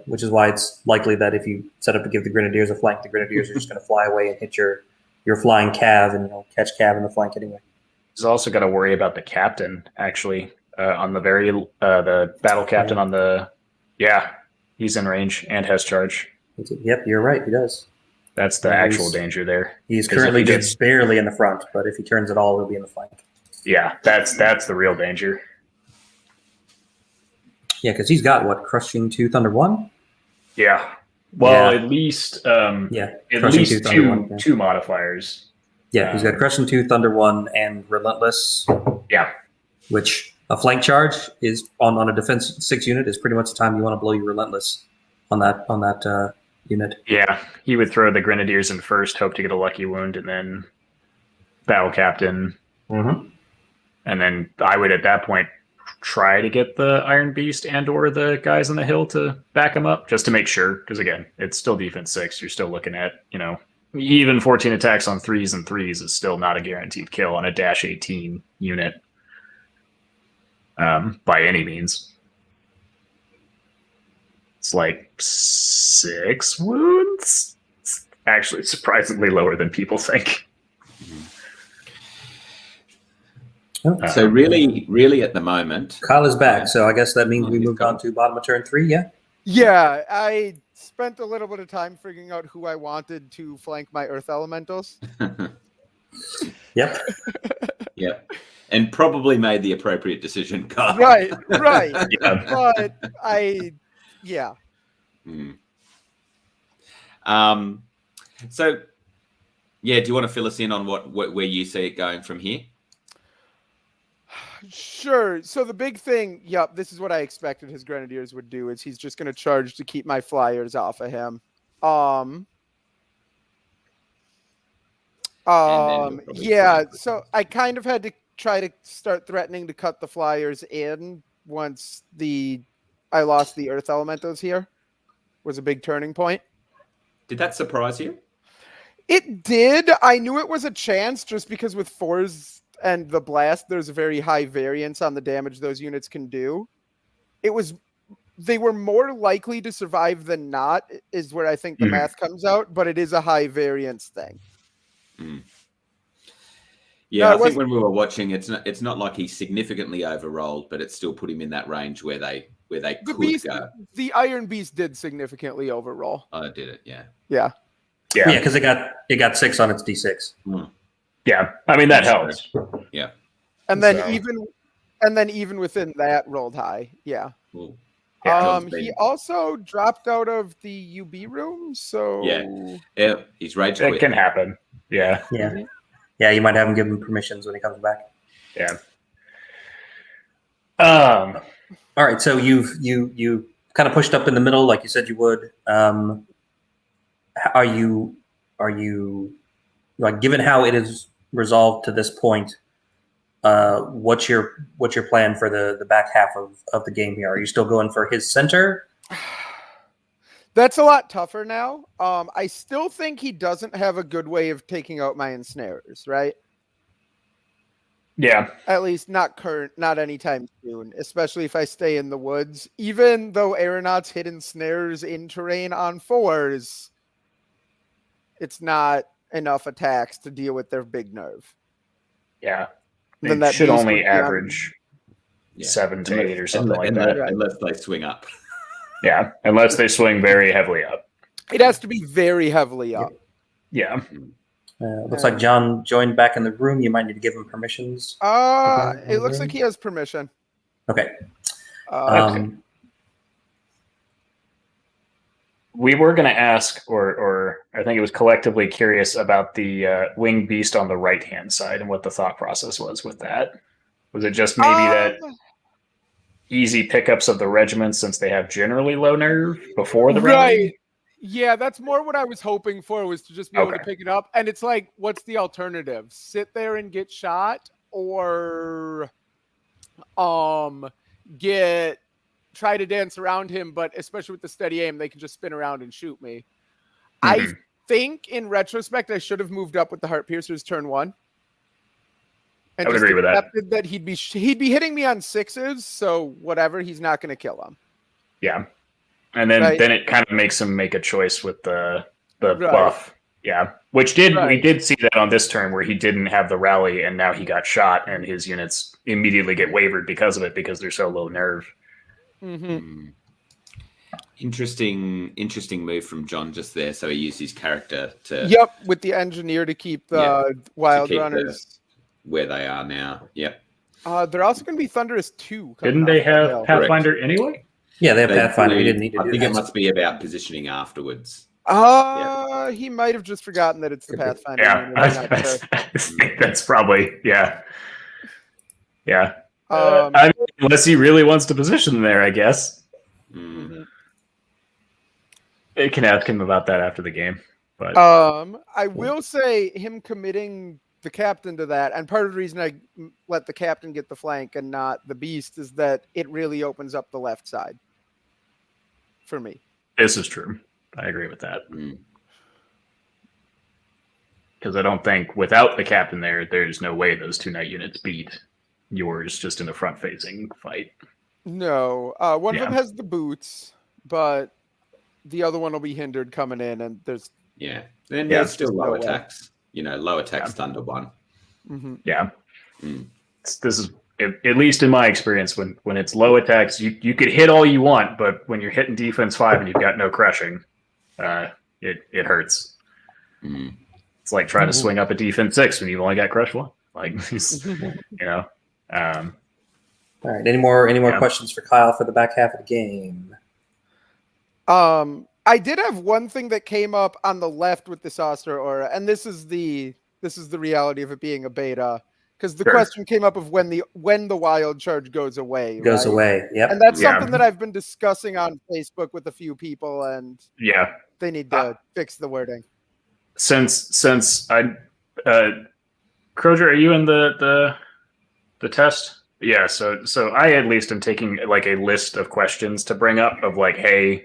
Which is why it's likely that if you set up to give the Grenadiers a flank, the Grenadiers are just going to fly away and hit your flying cav and catch cav in the flank anyway. He's also got to worry about the captain, actually, on the the battle captain on the he's in range and has charge. Yep, you're right. He does. That's the actual danger there. He's currently just barely in the front, but if he turns at all, he'll be in the flank. Yeah, that's the real danger. Yeah, because he's got Crushing Tooth under 1? Yeah. Well, at least two modifiers. Yeah, he's got Crushing Tooth under 1 and Relentless. Yeah. Which a flank charge is on a defense 6 unit is pretty much the time you want to blow your Relentless on that unit. Yeah, he would throw the Grenadiers in first, hope to get a lucky wound, and then Battle Captain. Mm-hmm. And then I would at that point try to get the Iron Beast and or the guys on the hill to back him up, just to make sure, because again, it's still defense 6. You're still looking at, even 14 attacks on 3s and 3s is still not a guaranteed kill on a -18 unit by any means. It's like 6 wounds. It's actually surprisingly lower than people think. So really at the moment, Kyle is back, so I guess that means we moved on to bottom of turn 3, yeah? Yeah, I spent a little bit of time figuring out who I wanted to flank my Earth Elementals. Yep. Yeah. And probably made the appropriate decision, Kyle. Right. Yeah. But yeah. So, yeah, do you want to fill us in on where you see it going from here? Sure. So the big thing, this is what I expected his Grenadiers would do, is he's just going to charge to keep my flyers off of him. So I kind of had to try to start threatening to cut the flyers in once I lost the Earth Elementals here. Was a big turning point. Did that surprise you? It did. I knew it was a chance just because with 4s and the blast, there's a very high variance on the damage those units can do. They were more likely to survive than not, is where I think the math comes out, but it is a high variance thing. Yeah, I think when we were watching, it's not like he significantly overrolled, but it still put him in that range where they could go. The Iron Beast did significantly overroll. Oh, did it? Yeah. Yeah. Yeah, because it got 6 on its d6. Yeah, I mean that helps. Yeah. And then even within that rolled high. Yeah. Ooh. He also dropped out of the UB room, so yeah, he's rage quit. It can happen. Yeah. Yeah, you might have him give him permissions when he comes back. Yeah. All right, so you kind of pushed up in the middle like you said you would. Are you like, given how it is resolved to this point, what's your plan for the back half of the game here? Are you still going for his center? That's a lot tougher now. I still think he doesn't have a good way of taking out my ensnarers, right? Yeah. At least not anytime soon, especially if I stay in the woods. Even though Aeronaut's hidden snares in terrain on 4s, it's not enough attacks to deal with their big nerve. Yeah. Then It should only average 7 to 8 or something like that. Unless they swing up. Yeah, unless they swing very heavily up. It has to be very heavily up. Yeah. Looks like John joined back in the room. You might need to give him permissions. It looks like he has permission. Okay. We were going to ask, or I think it was collectively curious about the winged beast on the right-hand side and what the thought process was with that. Was it just maybe that easy pickups of the regiments since they have generally low nerve before the rally? Yeah, that's more what I was hoping for, was to just be able to pick it up. And it's like, what's the alternative? Sit there and get shot, or try to dance around him, but especially with the steady aim, they can just spin around and shoot me. I think in retrospect, I should have moved up with the Heart Piercers turn 1. And I would agree with that he'd be hitting me on 6s, so whatever, he's not going to kill him. Yeah, and then it kind of makes him make a choice with the buff. Yeah, we did see that on this turn where he didn't have the rally, and now he got shot, and his units immediately get wavered because of it because they're so low nerve. Interesting move from John just there. So he used his character to with the engineer to keep the wild runners where they are now. Yep. They're also going to be Thunderous 2. Didn't they have Pathfinder anyway? Yeah, they have Pathfinder. We didn't need to do that. I think it must be about positioning afterwards. He might have just forgotten that it's the Pathfinder. Yeah, that's probably yeah. I mean, unless he really wants to position there, I guess. They can ask him about that after the game. But I will say him committing the captain to that, and part of the reason I let the captain get the flank and not the beast is that it really opens up the left side for me. This is true. I agree with that. Because I don't think without the captain there's no way those 2 knight units beat yours just in the front facing fight. No, one of them has the boots, but the other one will be hindered coming in, and there's then there's still low attacks. Low attacks Thunder 1. Yeah. This is at least in my experience, when it's low attacks, you could hit all you want, but when you're hitting defense 5 and you've got no crushing, it hurts. Mm. It's like trying to swing up a defense 6 when you've only got crush 1. Like, All right. Any more questions for Kyle for the back half of the game? I did have one thing that came up on the left with this Oster aura, and this is the reality of it being a beta, because the question came up of when the wild charge goes away. Goes away. Yep. And that's something that I've been discussing on Facebook with a few people, and they need to fix the wording. Since I, Crozier, are you in the test? Yeah. So I at least am taking like a list of questions to bring up of like, hey,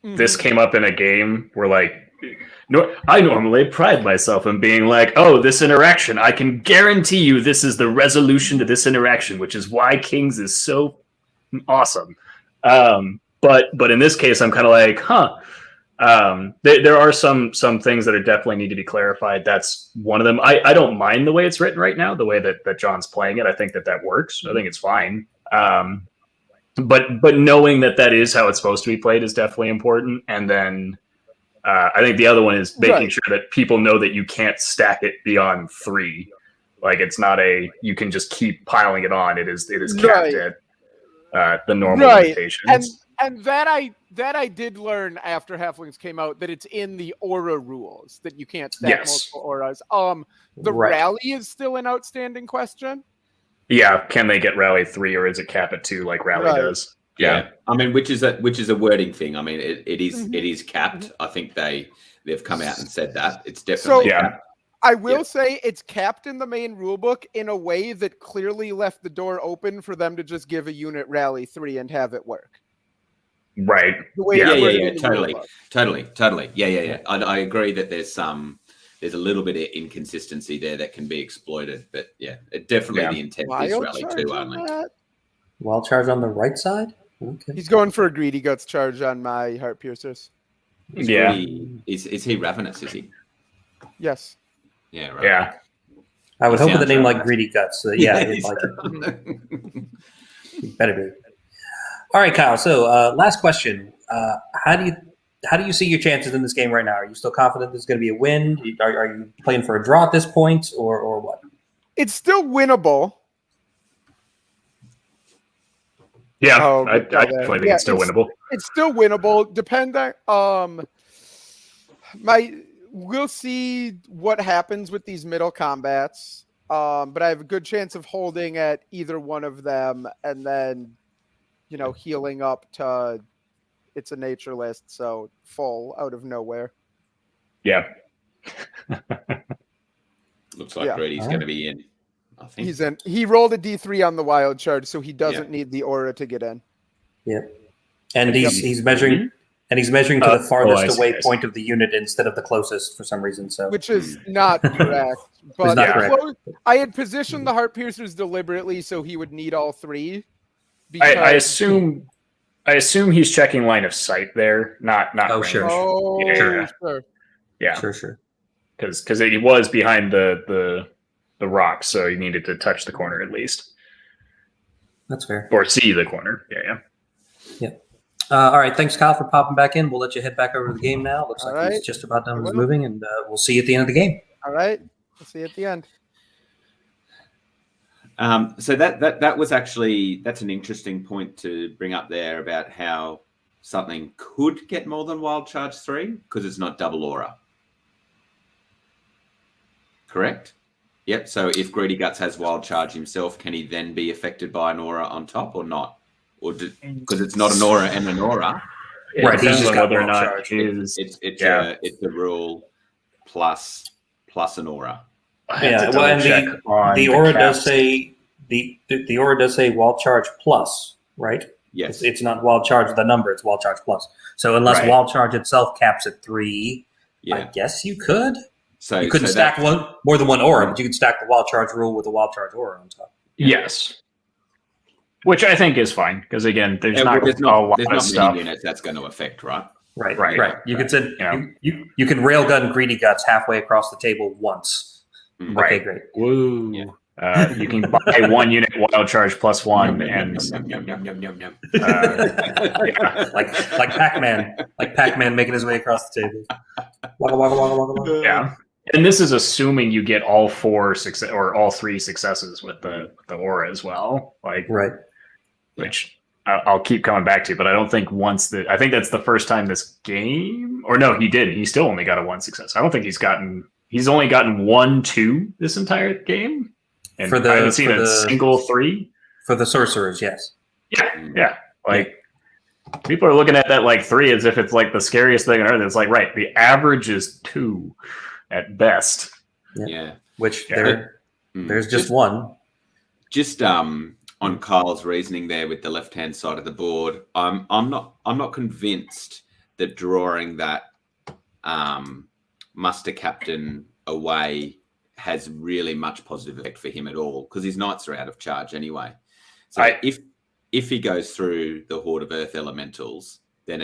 this came up in a game where like, I normally pride myself in being like, oh, this interaction, I can guarantee you this is the resolution to this interaction, which is why Kings is so awesome. But in this case, I'm kind of like, there are some things that are definitely need to be clarified. That's one of them. I don't mind the way it's written right now, the way that John's playing it. I think that works. I think it's fine. But knowing that is how it's supposed to be played is definitely important. And then I think the other one is making sure that people know that you can't stack it beyond 3. Like it's not you can just keep piling it on. It is capped at the normal limitations. And that I did learn after Halflings came out, that it's in the aura rules that you can't stack multiple auras. The rally is still an outstanding question. Yeah, can they get rally 3 or is it cap at 2 like rally does? Yeah, I mean, which is a wording thing. I mean, it is capped. I think they've come out and said that it's definitely capped. I will say it's capped in the main rulebook in a way that clearly left the door open for them to just give a unit rally 3 and have it work. Right. Totally. Yeah. I agree that there's a little bit of inconsistency there that can be exploited, but it definitely the intent is rally 2 only. Wild charge on the right side. Okay. He's going for a greedy guts charge on my heart piercers. Is he ravenous? Is he? Yes. Yeah. Right. Yeah. I would hope with a name like Greedy Guts. So you'd like it. You better be. All right, Kyle. So last question: how do you see your chances in this game right now? Are you still confident this is going to be a win? Are you playing for a draw at this point, or what? It's still winnable. Yeah, I definitely think it's still winnable. It's still winnable. Depending, we'll see what happens with these middle combats. But I have a good chance of holding at either one of them, and then, healing up to. It's a nature list, so full out of nowhere. Yeah. Looks like Brady's going to be in. I think he's in. He rolled a D3 on the wild charge, so he doesn't need the aura to get in. Yep. And he's measuring to the farthest away point of the unit instead of the closest for some reason. So which is not correct. But not correct. I had positioned the heart piercers deliberately so he would need all 3. I assume he's checking line of sight there, not. Oh, range. sure. Oh, sure. Yeah. Sure. Because he was behind the rock, so he needed to touch the corner at least. That's fair. Or see the corner. Yeah. All right. Thanks, Kyle, for popping back in. We'll let you head back over to the game now. Looks like he's just about done with his moving, and we'll see you at the end of the game. All right. We'll see you at the end. So that was actually, that's an interesting point to bring up there about how something could get more than Wild Charge 3 because it's not double aura. Correct? Yep. So if Greedy Guts has Wild Charge himself, can he then be affected by an aura on top or not? Or because it's not an aura and an aura. Right. He's just got whether or Wild not Charge. It's the rule plus an aura. Yeah, well, and the aura does say the aura does say Wild Charge plus, right? Yes, it's not Wild Charge the number; it's Wild Charge plus. So unless Wild Charge itself caps at 3, I guess you could. So you couldn't stack more than one aura, but you could stack the Wild Charge rule with a Wild Charge aura on top. Yes, which I think is fine because again, there's not a lot of stuff many units that's going to affect, right? Right. You could send you can railgun Greedy Guts halfway across the table once. Right. Okay, great. Woo. Yeah. You can buy 1 unit wild charge +1, and yeah. like Pac-Man making his way across the table. Wagga, wagga, wagga, wagga, wagga. Yeah. And this is assuming you get all 4 success or all 3 successes with the aura as well. Like, Right. which I'll keep coming back to, but I don't think I think that's the first time this game, or no, he did. He still only got a 1 success. I don't think he's only gotten 1, 2 this entire game. And I haven't seen a single 3. For the sorcerers, yes. Yeah. Like, people are looking at that like 3 as if it's like the scariest thing on earth. It's like, right, the average is 2 at best. Yeah. Which there's just 1. Just on Kyle's reasoning there with the left-hand side of the board, I'm not convinced that drawing that muster captain away has really much positive effect for him at all, because his knights are out of charge anyway. So if he goes through the horde of earth elementals, then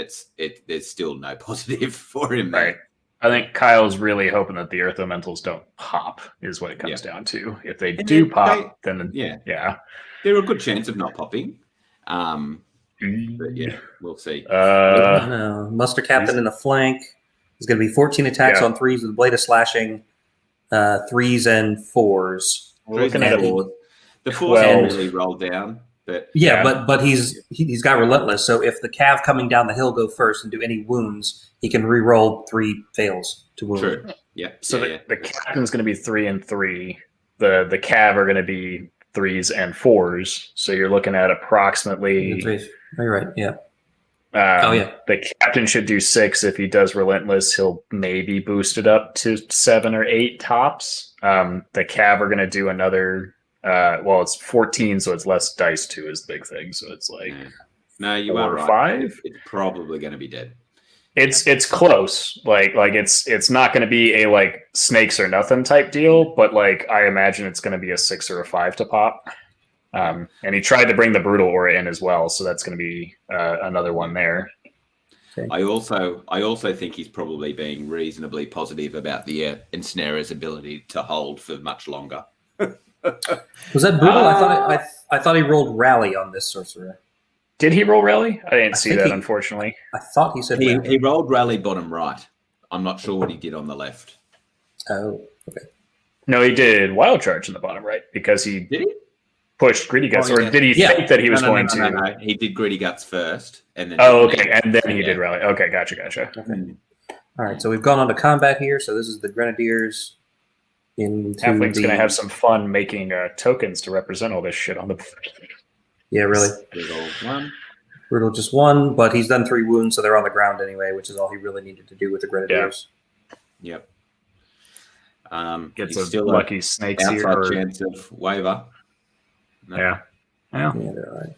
there's still no positive for him. Right. I think Kyle's really hoping that the earth elementals don't pop, is what it comes down to. If they do pop, then yeah. They're a good chance of not popping. But yeah, we'll see. No. Muster captain in the flank is going to be 14 attacks on 3s with a blade of slashing, 3s and 4s. We're looking at the 4s can really roll down. But but he's got relentless. So if the cav coming down the hill go first and do any wounds, he can re-roll 3 fails to wound. True. Yeah. So the captain's going to be 3 and 3. The cav are going to be 3s and 4s. So you're looking at approximately. You're right. Yeah. The captain should do 6. If he does relentless, he'll maybe boost it up to 7 or 8 tops. The cav are going to do another. It's 14, so it's less dice too is the big thing. So it's like no, you 4 are or right. 5. It's probably going to be dead. It's close. Like it's not going to be a like snakes or nothing type deal, but like I imagine it's going to be a 6 or a 5 to pop. And he tried to bring the brutal aura in as well, so that's going to be another one there. Okay. I also think he's probably being reasonably positive about the ensnarer's ability to hold for much longer. Was that brutal? I thought he rolled rally on this sorcerer. Did he roll rally? I didn't see that, unfortunately. I thought he said he rolled rally bottom right. I'm not sure what he did on the left. Oh, okay. No, he did wild charge in the bottom right because he did he pushed Greedy Guts, or did he think that he was going to? No. He did Greedy Guts first, and then and then he did rally. Okay, gotcha. Okay. All right, so we've gone on to combat here. So this is the Grenadiers. Halfling's going to have some fun making tokens to represent all this shit on the board. Yeah, really. Brutal just 1, but he's done 3 wounds, so they're on the ground anyway, which is all he really needed to do with the Grenadiers. Yep. Gets a still lucky snakes here. Outside chance of waiver. No. Yeah, they're all right.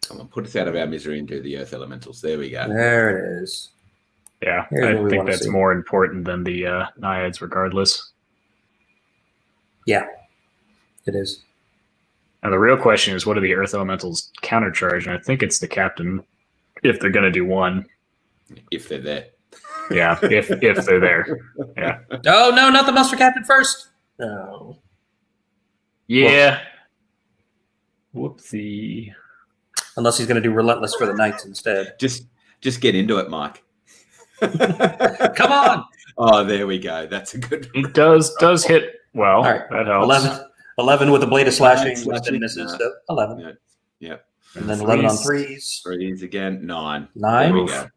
Come on, put us out of our misery and do the earth elementals. There we go. There it is. Yeah, I think that's more important than the naiads, regardless. Yeah, it is. Now the real question is, what do the earth elementals countercharge? And I think it's the captain, if they're going to do 1. If they're there. Yeah, if they're there. Yeah. Oh no, not the muster captain first. No. Yeah. Whoopsie. Unless he's going to do relentless for the knights instead. Just get into it, Mike. Come on. Oh, there we go. That's a good one. It does hit well. All right. That helps. 11 with a blade of slashing, which then misses. So 11. Yeah. And then 11 on 3s. 3s again. 9. 9. There we go.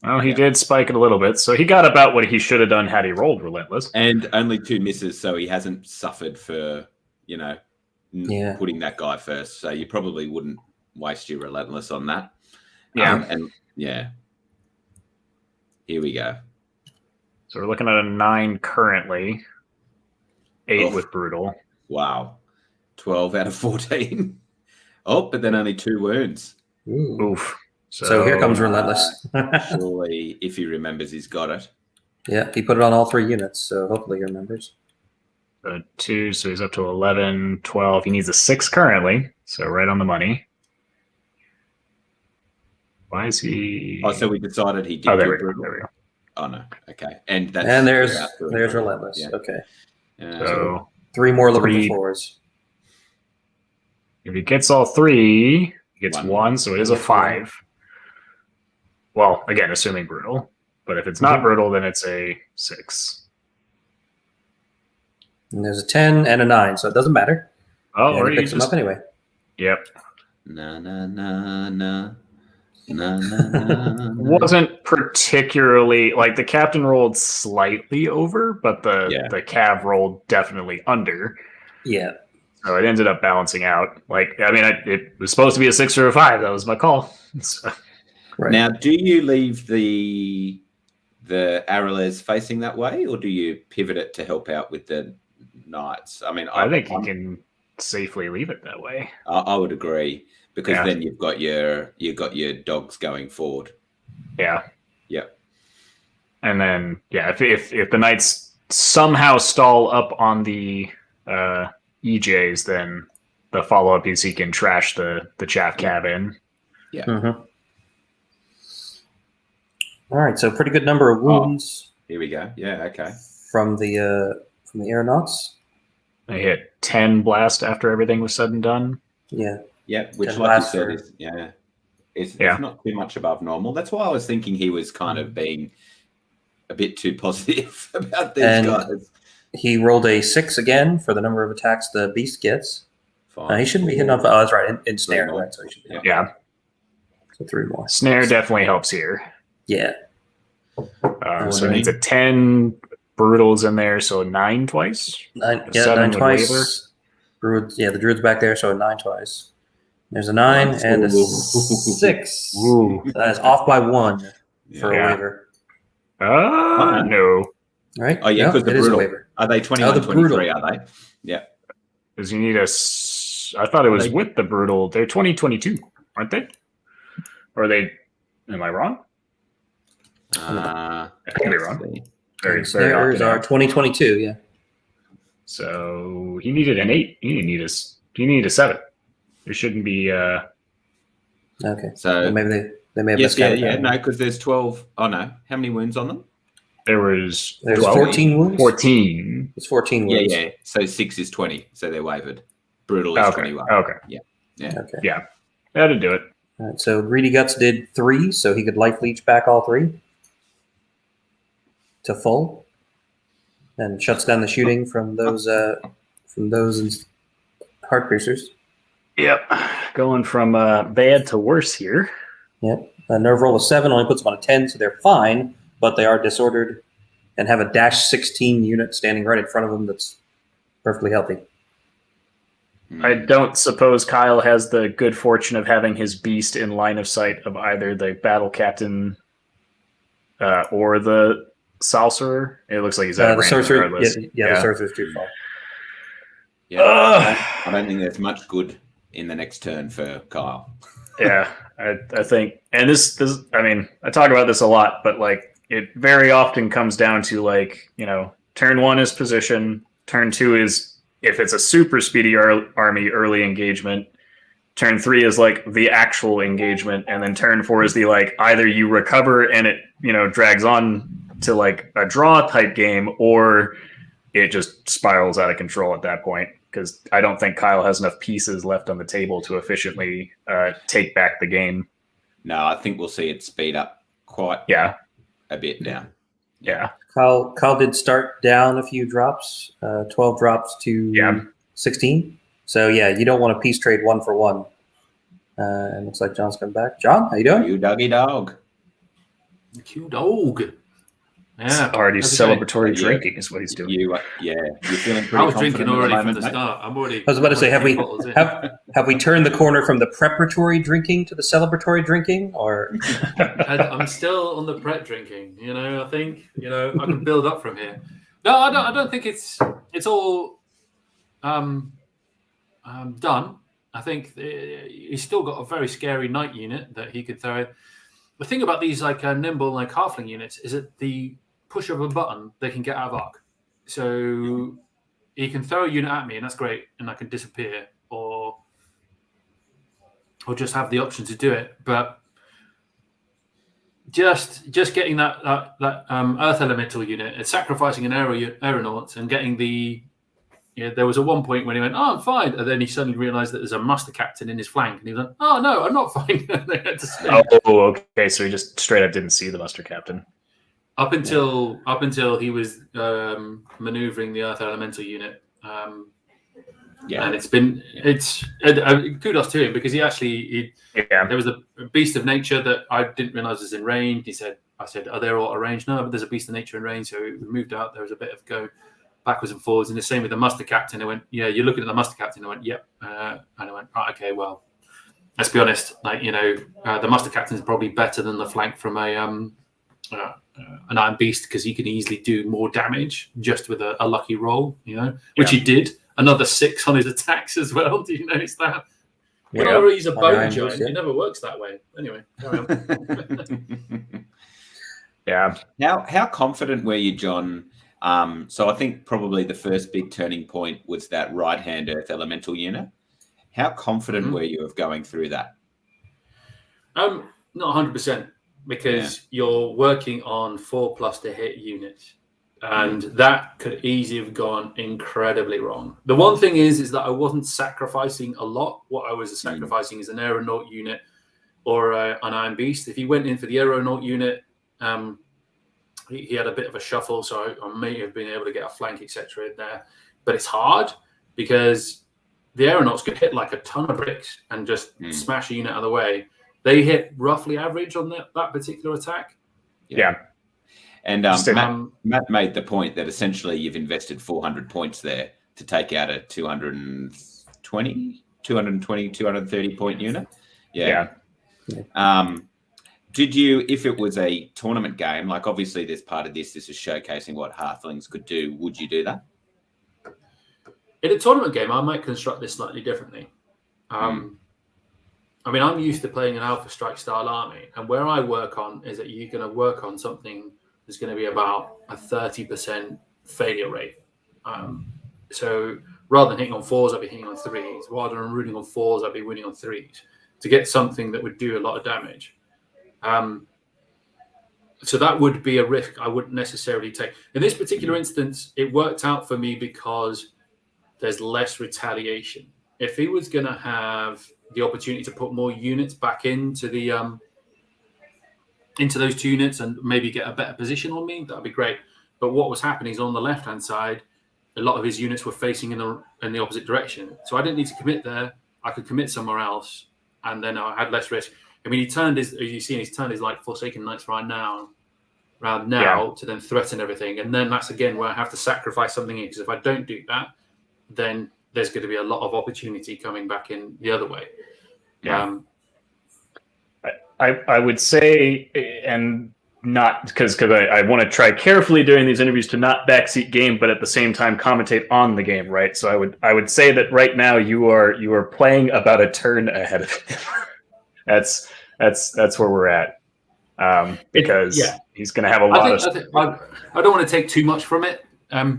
Oh, he did spike it a little bit. So he got about what he should have done had he rolled relentless. And only 2 misses, so he hasn't suffered for, putting that guy first. So you probably wouldn't waste your relentless on that. Yeah. Here we go. So we're looking at a 9 currently. 8 with brutal. Wow. 12 out of 14. But then only 2 wounds. Oof. So here comes relentless. Surely, if he remembers, he's got it. Yeah, he put it on all 3 units, so hopefully he remembers. 2, so he's up to 11, 12. He needs a 6 currently, so right on the money. Why is he? Oh, so we decided he did. Oh, there we go. Oh no. Okay. And that's And we're there's out doing there's that. relentless. Yeah. Okay, So 3 more looking Three. for 4s. if he gets all 3, he gets One. 1, so it is He a gets 1. 5. Well, again, assuming brutal. But if it's not brutal, then it's a 6. And there's a 10 and a 9, so it doesn't matter. Oh, And or he you picks them just up anyway. Yep. Na na na na. Na, na, na, na. Wasn't particularly like the captain rolled slightly over, but Yeah. the cav rolled definitely under. Yeah. So it ended up balancing out. Like, I mean, it was supposed to be a 6 or a 5. That was my call. So, Right. Now, do you leave the arrows facing that way, or do you pivot it to help out with the knights? I mean, I think you can safely leave it that way. I would agree, because Yeah. then you've got your dogs going forward. Yeah. Yep. And then, yeah, if the knights somehow stall up on the EJs, then the follow up is he can trash the chaff cabin. Yeah. Mm-hmm. All right, so pretty good number of wounds Here we go. Yeah. Okay. from the aeronauts. They hit 10 blast after everything was said and done. Yeah. Yeah. Which, And like you last said, for- is it's Yeah. not too much above normal. That's why I was thinking he was kind of being a bit too positive about these And- guys. He rolled a 6 again for the number of attacks the beast gets. Fine. He shouldn't be hitting off. Oh, that's right. In snare, more. right? So he should be. Yeah. Yeah. So 3 more. Snare definitely helps here. Yeah. So it needs a 10 brutals in there, so 9 twice. 9. A Yeah, 7 9 would twice. waver. Druid, yeah, the druid's back there, so a 9 twice. There's a 9 and a Ooh. 6. Ooh. That is off by 1 for Yeah. a waiver. No. Right? Oh yeah, No, because the it is a brutal. waiver. Are they 21, the 23, brutal. are they? Yeah. Because you need I thought it was They- with the brutal. They're 2022, aren't they? Or are they? Am I wrong? Uh, I could be wrong. let's see. Very, very Snares often. are 2022, yeah. So he needed an 8. He needed a 7. There shouldn't be. Okay. So Well, maybe they may have yes, yeah, miscounted yeah. that. No, because there's 12. Oh no, how many wounds on them? There was There's 12? 14 wounds? 14. It's 14 Yeah, wounds. yeah. So 6 is 20. So they're wavered. Brutal is Okay. 21. Okay. Yeah. Okay. Yeah. That'd do it. All right, so Greedy Guts did 3, so he could life leech back all 3 to full, and shuts down the shooting from those heart piercers. Yep. Going from bad to worse here. Yep. A nerve roll of 7 only puts them on a 10, so they're fine, but they are disordered and have a dash 16 unit standing right in front of them that's perfectly healthy. I don't suppose Kyle has the good fortune of having his beast in line of sight of either the battle captain or the sorcerer. It looks like he's at The sorcerer, regardless. the sorcerer's too far. Yeah. Ugh. I don't think there's much good in the next turn for Kyle. Yeah, I think, and this, I mean, I talk about this a lot, but like it very often comes down to like, turn 1 is position, turn 2 is if it's a super speedy army early engagement, turn 3 is like the actual engagement, and then turn 4 is the like either you recover and it drags on to like a draw type game, or it just spirals out of control at that point. Because I don't think Kyle has enough pieces left on the table to efficiently take back the game. No, I think we'll see it speed up quite a bit now. Yeah. Kyle did start down a few drops, 12 drops to 16. So yeah, you don't want to piece trade 1 for 1. And looks like John's coming back. John, how you doing? You doggy dog. Cute dog. Yeah. Already how's it going? celebratory drinking is what he's doing. You're feeling pretty I was confident drinking at the already from moment, the mate? start. I'm already. I was about to say, have we bottles in. have we turned the corner from the preparatory drinking to the celebratory drinking, or I'm still on the prep drinking. I think I can build up from here. No, I don't think it's all done. I think he's still got a very scary knight unit that he could throw in. The thing about these like nimble like halfling units is that the push of a button they can get out of arc. So he can throw a unit at me and that's great, and I can disappear or just have the option to do it. But just getting that Earth Elemental unit and sacrificing an aeronaut and getting the. There was at one point when he went, "Oh, I'm fine," and then he suddenly realised that there's a muster captain in his flank, and he was like, "Oh no, I'm not fine." They had to spin. Oh, okay. So he just straight up didn't see the muster captain Up until he was manoeuvring the Earth Elemental unit. And it's kudos to him because he actually there was a beast of nature that I didn't realize was in range. I said, "Are they all at range?" No, but there's a beast of nature in range. So we moved out. There was a bit of go backwards and forwards. And the same with the muster captain. I went, "Yeah, you're looking at the muster captain." I went, "Yep." And I went, "Right, okay, well, let's be honest. The muster captain is probably better than the flank from an Iron Beast because he can easily do more damage just with a lucky roll, which he did. Another 6 on his attacks as well. Do you notice that? Whenever he's a bone giant, it never works that way. Anyway, carry on. Yeah. How confident were you, John? So I think probably the first big turning point was that right-hand Earth Elemental unit. How confident were you of going through that? Not 100% because you're working on 4+ to hit units. And that could easily have gone incredibly wrong. The one thing is that I wasn't sacrificing a lot. What I was sacrificing is an aeronaut unit or an Iron Beast. If he went in for the aeronaut unit, he had a bit of a shuffle, so I may have been able to get a flank, etc. in there. But it's hard because the aeronauts could hit like a ton of bricks and just smash a unit out of the way. They hit roughly average on that particular attack. Yeah. And Matt made the point that essentially you've invested 400 points there to take out a 230 point unit. Yeah. Did you, if it was a tournament game, like obviously there's part of this is showcasing what halflings could do, would you do that? In a tournament game, I might construct this slightly differently. I'm used to playing an Alpha Strike style army, and where I work on is that you're going to work on something there's going to be about a 30% failure rate. So rather than hitting on 4s, I'd be hitting on 3s. Rather than winning on 4s, I'd be winning on 3s to get something that would do a lot of damage. So that would be a risk I wouldn't necessarily take. In this particular instance, it worked out for me because there's less retaliation. If he was going to have the opportunity to put more units back into the into those 2 units and maybe get a better position on me, that'd be great. But what was happening is on the left-hand side, a lot of his units were facing in the opposite direction. So I didn't need to commit there. I could commit somewhere else, and then I had less risk. I mean, he's turned his like Forsaken Knights to then threaten everything. And then that's again where I have to sacrifice something in, because if I don't do that, then there's going to be a lot of opportunity coming back in the other way. Yeah. I would say, and not because I want to try carefully during these interviews to not backseat game, but at the same time commentate on the game, right? So I would say that right now you are playing about a turn ahead of him. That's where we're at, because he's going to have a lot of. I don't want to take too much from it. I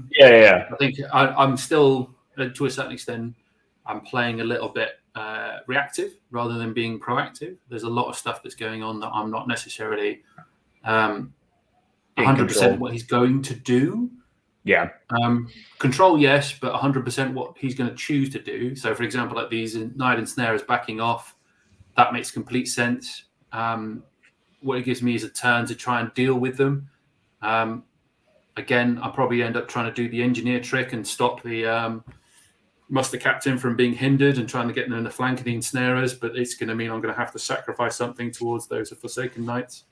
think I'm still, to a certain extent, I'm playing a little bit reactive rather than being proactive. There's a lot of stuff that's going on that I'm not necessarily 100% what he's going to do. Yeah. Control, yes, but 100% what he's going to choose to do. So, for example, like these Knight and Snare is backing off. That makes complete sense. What it gives me is a turn to try and deal with them. Again, I'll probably end up trying to do the engineer trick and stop the muster captain from being hindered and trying to get them in the flank of the ensnarers, but it's going to mean I'm going to have to sacrifice something towards those of Forsaken Knights.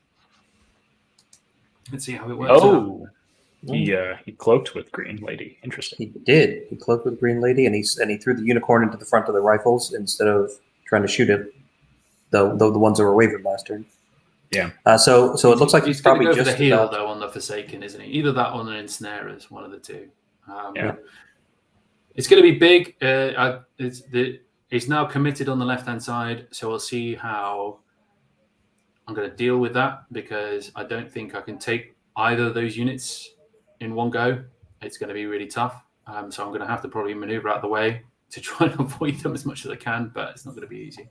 Let's see how it works out. He cloaked with Green Lady. Interesting. He did. He cloaked with Green Lady, and he threw the unicorn into the front of the rifles instead of trying to shoot it. The ones that were wavered last turn. Yeah. So it looks like he's probably go just for the heal though on the Forsaken, isn't he? Either that or an ensnarers, one of the two. It's going to be big. He's now committed on the left-hand side, so we'll see how I'm going to deal with that, because I don't think I can take either of those units in one go. It's going to be really tough. So I'm going to have to probably maneuver out of the way to try and avoid them as much as I can, but it's not going to be easy.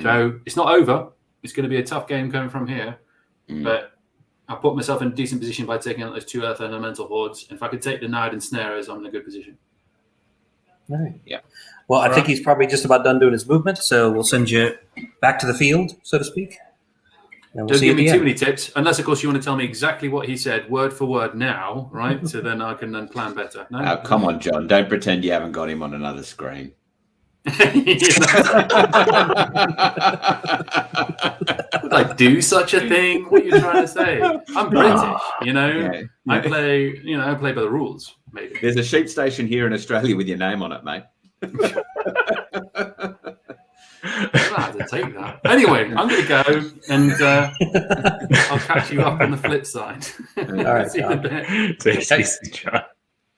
So it's not over. It's going to be a tough game coming from here. but I put myself in a decent position by taking out those 2 Earth Elemental Hordes. If I could take the Nard and Snarers, I'm in a good position. All right. Yeah. Well, I think he's probably just about done doing his movement, so we'll send you back to the field, so to speak. And we'll Don't see you give at me the too end. many tips, unless, of course, you want to tell me exactly what he said, word for word now, right? So then I can then plan better. No? Come on, John. Don't pretend you haven't got him on another screen. Would I do such a thing? What are you trying to say? I'm British, you know. Yeah. I play by the rules. Maybe There's a sheep station here in Australia with your name on it, mate. I'll have to take that. Anyway, I'm going to go, and I'll catch you up on the flip side. All right, See you in a bit. Take it easy, John.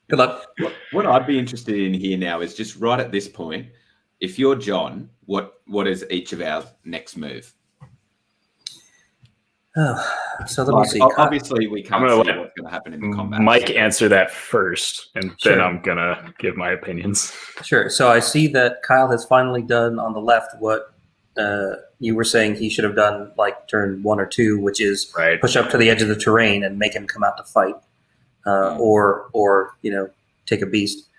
Good luck. What I'd be interested in here now is just right at this point, if you're John, what is each of our next move? Oh, so let me see. Obviously, we can't I'm gonna see let what's going to happen in the combat. Mike answer that first, and Sure. then I'm gonna give my opinions. Sure. So I see that Kyle has finally done on the left what you were saying he should have done like turn 1 or 2, which is Right. push up to the edge of the terrain and make him come out to fight, or take a beast.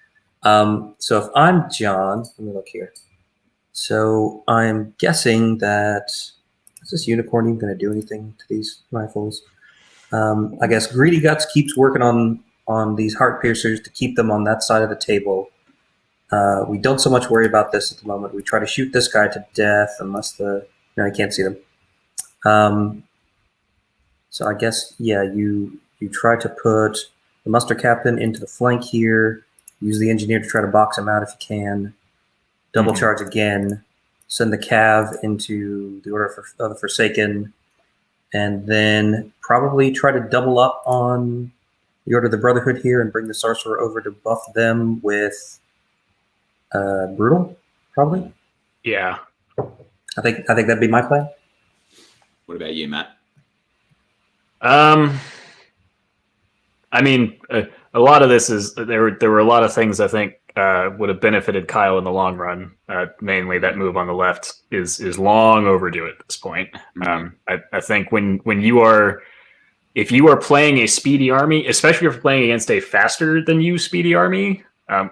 So if I'm John, let me look here. So I'm guessing that is this unicorn even going to do anything to these rifles? I guess Greedy Guts keeps working on these heart piercers to keep them on that side of the table. We don't so much worry about this at the moment. We try to shoot this guy to death unless I can't see them. So I guess, you try to put the muster captain into the flank here. Use the engineer to try to box him out if you can. Double charge again. Send the cav into the Order of the Forsaken. And then probably try to double up on the Order of the Brotherhood here and bring the Sorcerer over to buff them with Brutal, probably. Yeah. I think that'd be my plan. What about you, Matt? I mean, a lot of this is there were a lot of things I think would have benefited Kyle in the long run. Mainly that move on the left is long overdue at this point. I think when you are, if you are playing a speedy army, especially if you're playing against a faster than you speedy army,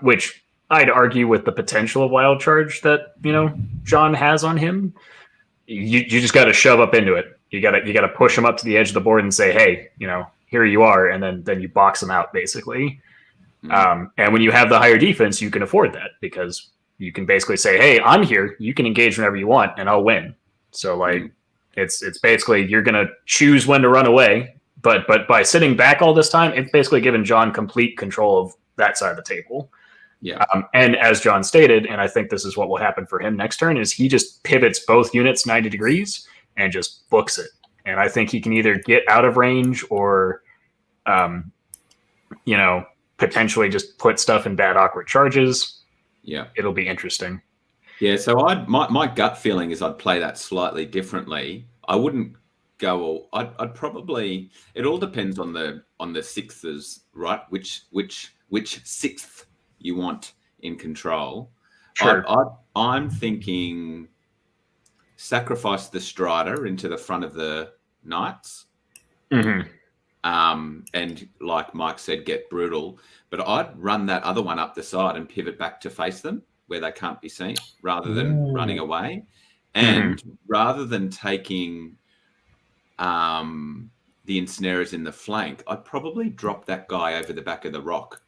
which I'd argue with the potential of wild charge that John has on him, you just got to shove up into it. You got to push him up to the edge of the board and say, hey, here you are, and then you box them out basically. And when you have the higher defense, you can afford that because you can basically say, hey, I'm here. You can engage whenever you want and I'll win. So it's basically, you're going to choose when to run away. But by sitting back all this time, it's basically given John complete control of that side of the table. Yeah. And as John stated, and I think this is what will happen for him next turn, is he just pivots both units 90 degrees and just books it. And I think he can either get out of range or, potentially just put stuff in bad, awkward charges. Yeah. It'll be interesting. Yeah. So my gut feeling is I'd play that slightly differently. I wouldn't go. I'd probably. It all depends on the sixths, right? Which sixth you want in control. Sure. I'm thinking sacrifice the Strider into the front of the Knights. Mm-hmm. And like Mike said, get Brutal. But I'd run that other one up the side and pivot back to face them where they can't be seen rather than running away. And rather than taking the Ensnarers in the flank, I'd probably drop that guy over the back of the rock.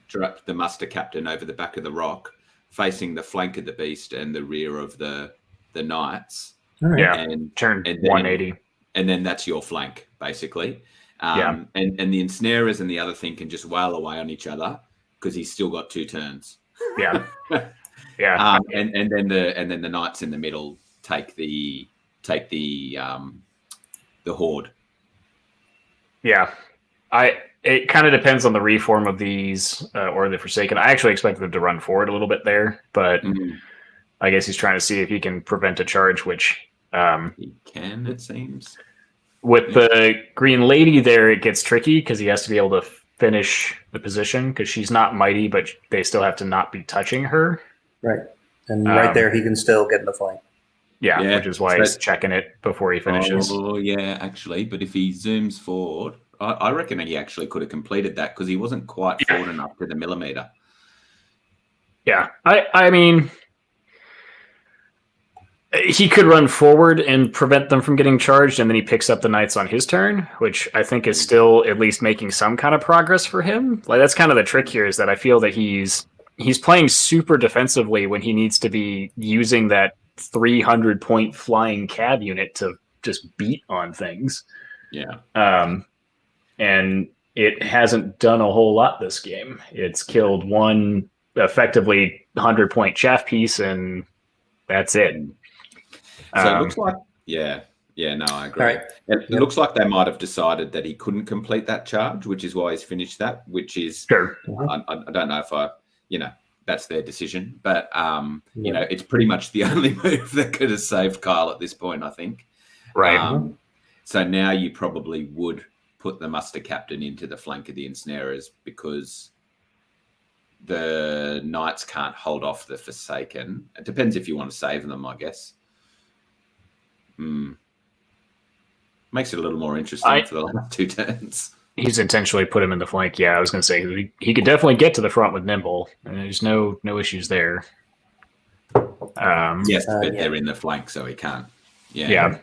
Drop the muster captain over the back of the rock, facing the flank of the beast and the rear of the Knights. All right. Yeah. And Turn then, 180. And then that's your flank, basically. Yeah. And the Ensnarers and the other thing can just wail away on each other because he's still got 2 turns. Yeah. Yeah. And then the Knights in the middle take the horde. Yeah. It kind of depends on the reform of these or the Forsaken. I actually expected them to run forward a little bit there, but I guess he's trying to see if he can prevent a charge, which He can, it seems. With the Green Lady there, it gets tricky because he has to be able to finish the position because she's not mighty, but they still have to not be touching her. Right. And right there, he can still get in the flank. Yeah, which is why so- he's checking it before he finishes. Oh, yeah, actually. But if he zooms forward, I reckon he actually could have completed that because he wasn't quite forward enough to the millimeter. Yeah, I mean, he could run forward and prevent them from getting charged, and then he picks up the knights on his turn, which I think is still at least making some kind of progress for him. Like, that's kind of the trick here, is that I feel that he's playing super defensively when he needs to be using that 300-point flying cab unit to just beat on things. Yeah. And it hasn't done a whole lot this game. It's killed one effectively 100-point chaff piece, and that's it. So it looks like, no, I agree. All right. It looks like they might have decided that he couldn't complete that charge, which is why he's finished that, which is, Sure. I don't know if that's their decision, but, it's pretty much the only move that could have saved Kyle at this point, I think. Right. So now you probably would put the muster captain into the flank of the ensnarers because the knights can't hold off the Forsaken. It depends if you want to save them, I guess. Makes it a little more interesting for the last 2 turns. He's intentionally put him in the flank. Yeah, I was going to say he could definitely get to the front with Nimble, and there's no issues there. Yes, but they're in the flank, so he can't. Yeah.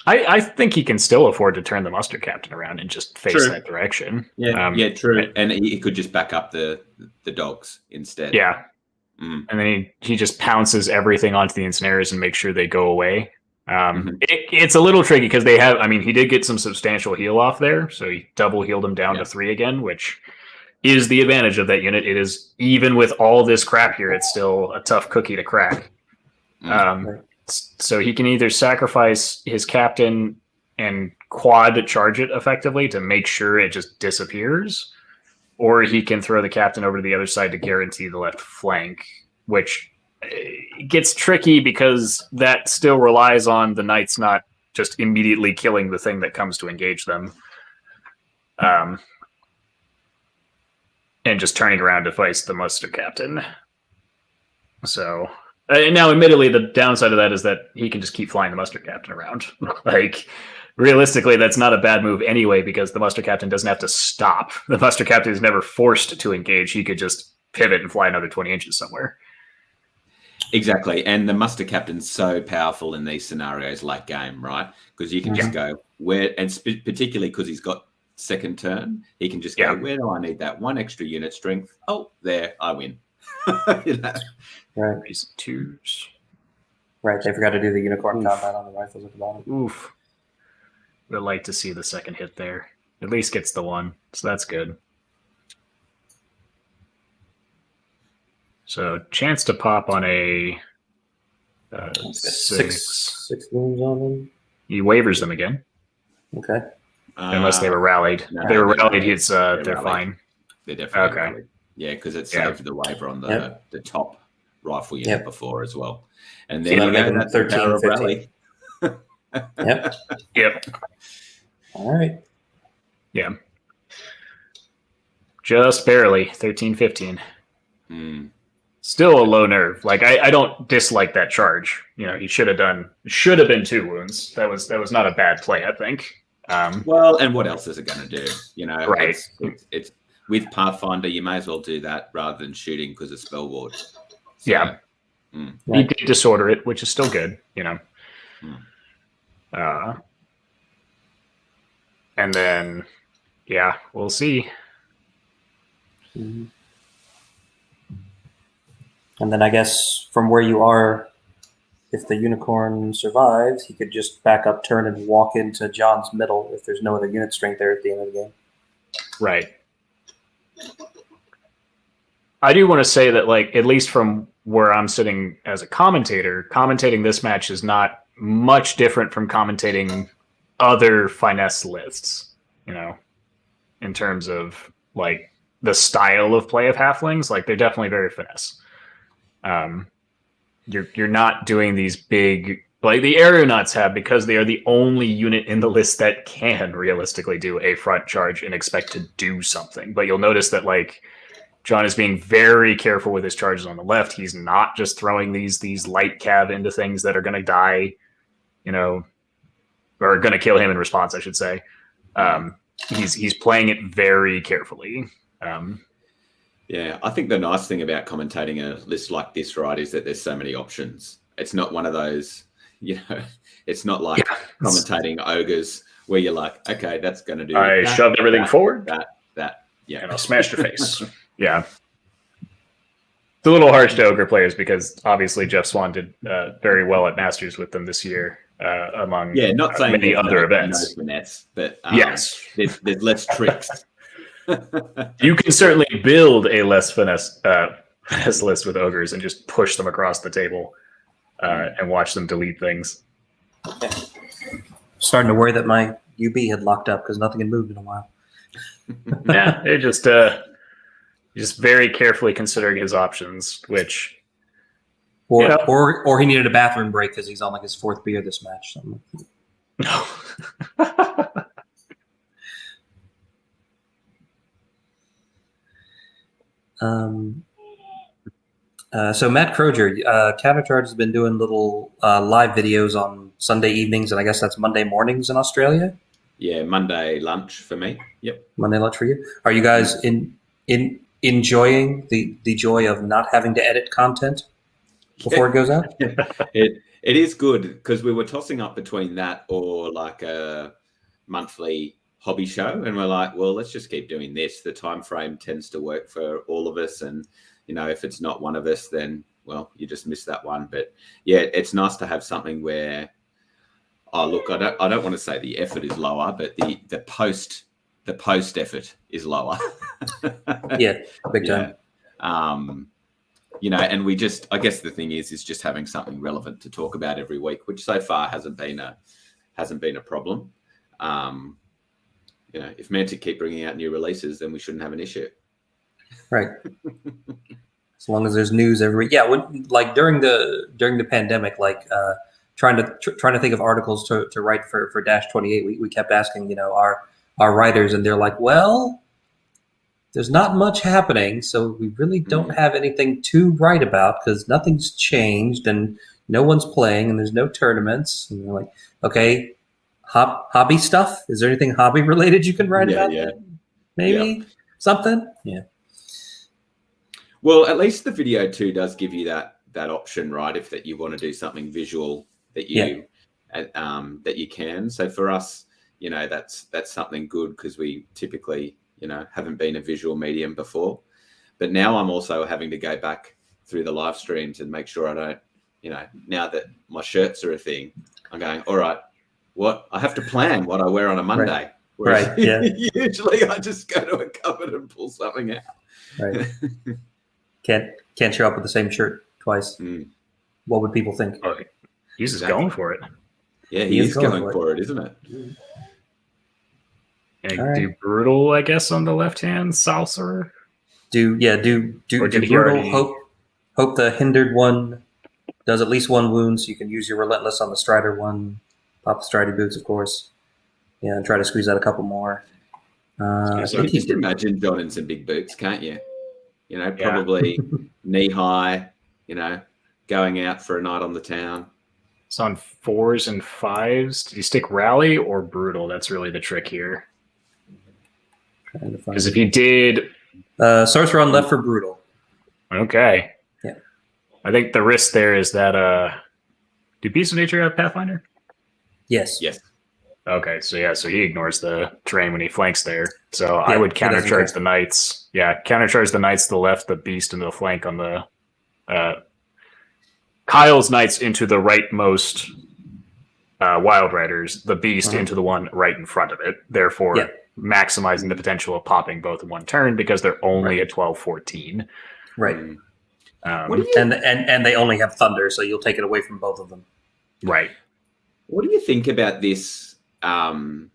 I think he can still afford to turn the muster captain around and just face that direction. Yeah, true. And he could just back up the dogs instead. Yeah. And then he just pounces everything onto the ensnarers and makes sure they go away. It's a little tricky because he did get some substantial heal off there, so he double healed him down to 3 again, which is the advantage of that unit. It is, even with all this crap here, it's still a tough cookie to crack. So he can either sacrifice his captain and quad charge it effectively to make sure it just disappears, or he can throw the captain over to the other side to guarantee the left flank, which gets tricky because that still relies on the knights not just immediately killing the thing that comes to engage them. And just turning around to face the muster captain. So, now admittedly, the downside of that is that he can just keep flying the muster captain around. Realistically, that's not a bad move anyway, because the muster captain doesn't have to stop. The muster captain is never forced to engage. He could just pivot and fly another 20 inches somewhere. Exactly. And the muster captain's so powerful in these scenarios like game, right? Because you can just go where, and particularly because he's got second turn, he can just go, where do I need that 1 extra unit strength? Oh, there, I win. Right. These 2s. Right. They forgot to do the unicorn combat on the rifles at the bottom. Oof. Would like to see the second hit there. At least gets the 1, so that's good. So chance to pop on a 6. 6 wounds on them. He wavers them again. Okay. Unless they were rallied. No, they were rallied. rallied. They're fine. They're definitely Okay. rallied. Yeah, because it saved the waiver on the top rifle unit before as well. And then So that that's the 13, power of 15. rally. Yep. All right. Yeah. Just barely. 13, 15. Still a low nerve. Like, I don't dislike that charge. He should have been 2 wounds. That was not a bad play, I think. Well, and what else is it going to do? Right. It's with Pathfinder, you may as well do that rather than shooting because of spell ward. So, Yeah. He did disorder it, which is still good, and then, we'll see. And then I guess from where you are, if the unicorn survives, he could just back up, turn, and walk into John's middle if there's no other unit strength there at the end of the game. Right. I do want to say that, at least from where I'm sitting as a commentating this match is not much different from commentating other finesse lists, in terms of, the style of play of halflings. They're definitely very finesse. You're not doing these big, the aeronauts have, because they are the only unit in the list that can realistically do a front charge and expect to do something. But you'll notice that John is being very careful with his charges on the left. He's not just throwing these light cav into things that are going to die, or going to kill him in response, I should say. He's playing it very carefully. Yeah, I think the nice thing about commentating a list like this, right, is that there's so many options. It's not one of those, it's not like commentating ogres where you're like, okay, that's going to do. I shoved everything forward. Yeah, and I'll smash your face. Yeah. It's a little harsh to ogre players because obviously Jeff Swan did very well at Masters with them this year, among not saying many other events. No finesse, but yes, there's less tricks. You can certainly build a less finesse list with ogres and just push them across the table and watch them delete things. Starting to worry that my UB had locked up because nothing had moved in a while. Yeah, it just very carefully considering his options, which or he needed a bathroom break because he's on like his 4th beer this match. No. So Matt Croger, Countercharge has been doing little live videos on Sunday evenings, and I guess that's Monday mornings in Australia. Yeah, Monday lunch for me. Yep. Monday lunch for you. Are you guys enjoying the joy of not having to edit content before it goes out? It is good because we were tossing up between that or like a monthly hobby show, and we're like, well, let's just keep doing this. The time frame tends to work for all of us, and if it's not one of us, then well, you just miss that one. But yeah, it's nice to have something where, I don't want to say the effort is lower, but the post effort is lower. Yeah, big time. And we just, I guess the thing is just having something relevant to talk about every week, which so far hasn't been a problem. If Mantic keep bringing out new releases, then we shouldn't have an issue. Right. As long as there's news every week. Yeah, like during the pandemic, like trying to think of articles to write for Dash 28, we kept asking, our writers, and they're like, well, there's not much happening, so we really don't have anything to write about because nothing's changed and no one's playing and there's no tournaments. And we're like, okay, hobby stuff? Is there anything hobby related you can write about? Yeah. Maybe something? Yeah. Well, at least the video too does give you that option, right? If that you want to do something visual that you can. So for us, that's something good because we typically, haven't been a visual medium before. But now I'm also having to go back through the live streams and make sure I don't, now that my shirts are a thing, I'm going, all right, I have to plan what I wear on a Monday. Right. Yeah. Usually I just go to a cupboard and pull something out. Right. Can't show up with the same shirt twice. What would people think? Oh, he's just going for it. Yeah, he is going for it, isn't it? And do brutal, I guess, on the left hand, Saucer. Do brutal. Hope the hindered one does at least one wound, so you can use your relentless on the Strider one. Pop the Stridey boots, of course. Yeah, and try to squeeze out a couple more. So you can imagine John in some big boots, can't you? Probably knee high. Going out for a night on the town. It's on 4s and 5s. Did you stick rally or brutal? That's really the trick here. Because if you did, Sorcerer on left for brutal. Okay. Yeah. I think the risk there is that do Beasts of Nature have Pathfinder? Yes. Okay, so he ignores the terrain when he flanks there. So I would countercharge the knights. Yeah, countercharge the knights to the left, the beast into the flank on the Kyle's knights into the rightmost wild riders, the beast into the one right in front of it. Therefore, maximizing the potential of popping both in one turn because they're only at 12-14. Right. And they only have thunder, so you'll take it away from both of them. Right. What do you think about this in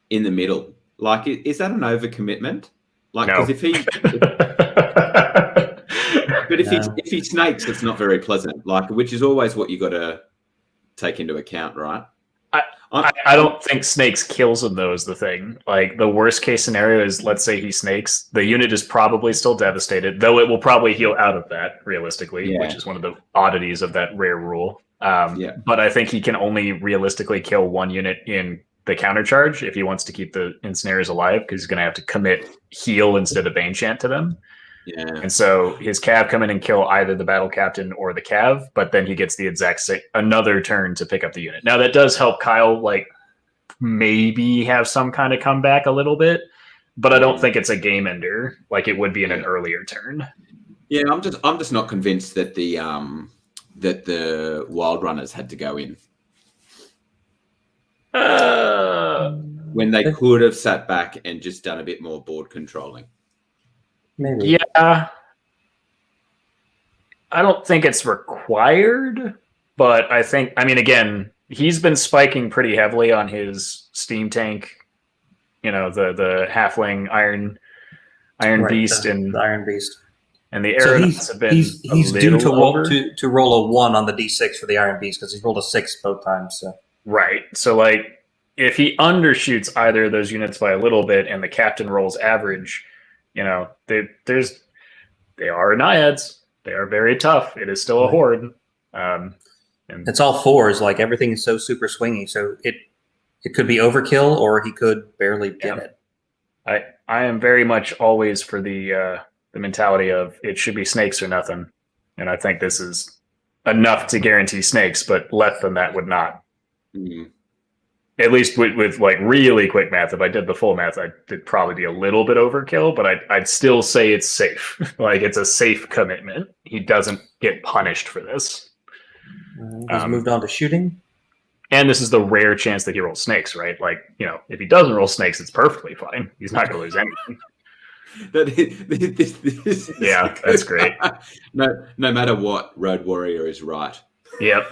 the middle? Like, is that an overcommitment? Like, because if he snakes, it's not very pleasant. Like, which is always what you got to take into account, right? I don't think snakes kills him, though, is the thing. Like, the worst case scenario is, let's say he snakes. The unit is probably still devastated, though it will probably heal out of that, realistically, which is one of the oddities of that rare rule. But I think he can only realistically kill one unit in the countercharge if he wants to keep the Ensnares alive, because he's going to have to commit heal instead of Banechant to them. Yeah. And so his Cav come in and kill either the battle captain or the Cav, but then he gets the exact same another turn to pick up the unit. Now that does help Kyle like maybe have some kind of comeback a little bit, but I don't think it's a game ender like it would be in an earlier turn. Yeah, I'm just not convinced that the Wild Runners had to go in. When they could have sat back and just done a bit more board controlling. Maybe. Yeah. I don't think it's required, but I mean, again, he's been spiking pretty heavily on his steam tank, the halfling iron beast and the Iron Beast. And the So aeronauts have been he's due to to roll a 1 on the d6 for the Iron Beast because he's rolled a 6 both times. So. Right. So like if he undershoots either of those units by a little bit and the captain rolls average, they are naiads. They are very tough. It is still a horde. And it's all 4s. Like everything is so super swingy. So it could be overkill or he could barely get it. I am very much always for the mentality of it should be snakes or nothing. And I think this is enough to guarantee snakes, but less than that would not. Mm-hmm. At least with like really quick math, if I did the full math, it'd probably be a little bit overkill, but I'd still say it's safe. Like it's a safe commitment. He doesn't get punished for this. He's moved on to shooting. And this is the rare chance that he rolls snakes, right? Like, if he doesn't roll snakes, it's perfectly fine. He's not going to lose anything. This Yeah, that's great. No matter what, Road Warrior is right. Yep.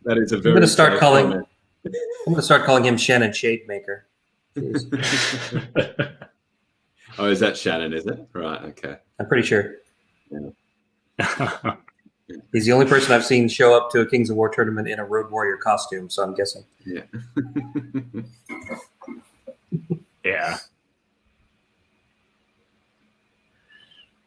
That is a very. I'm going to start calling him Shannon Shademaker. Oh, is that Shannon? Is it right? Okay. I'm pretty sure. Yeah. He's the only person I've seen show up to a Kings of War tournament in a Road Warrior costume, so I'm guessing. Yeah. Yeah.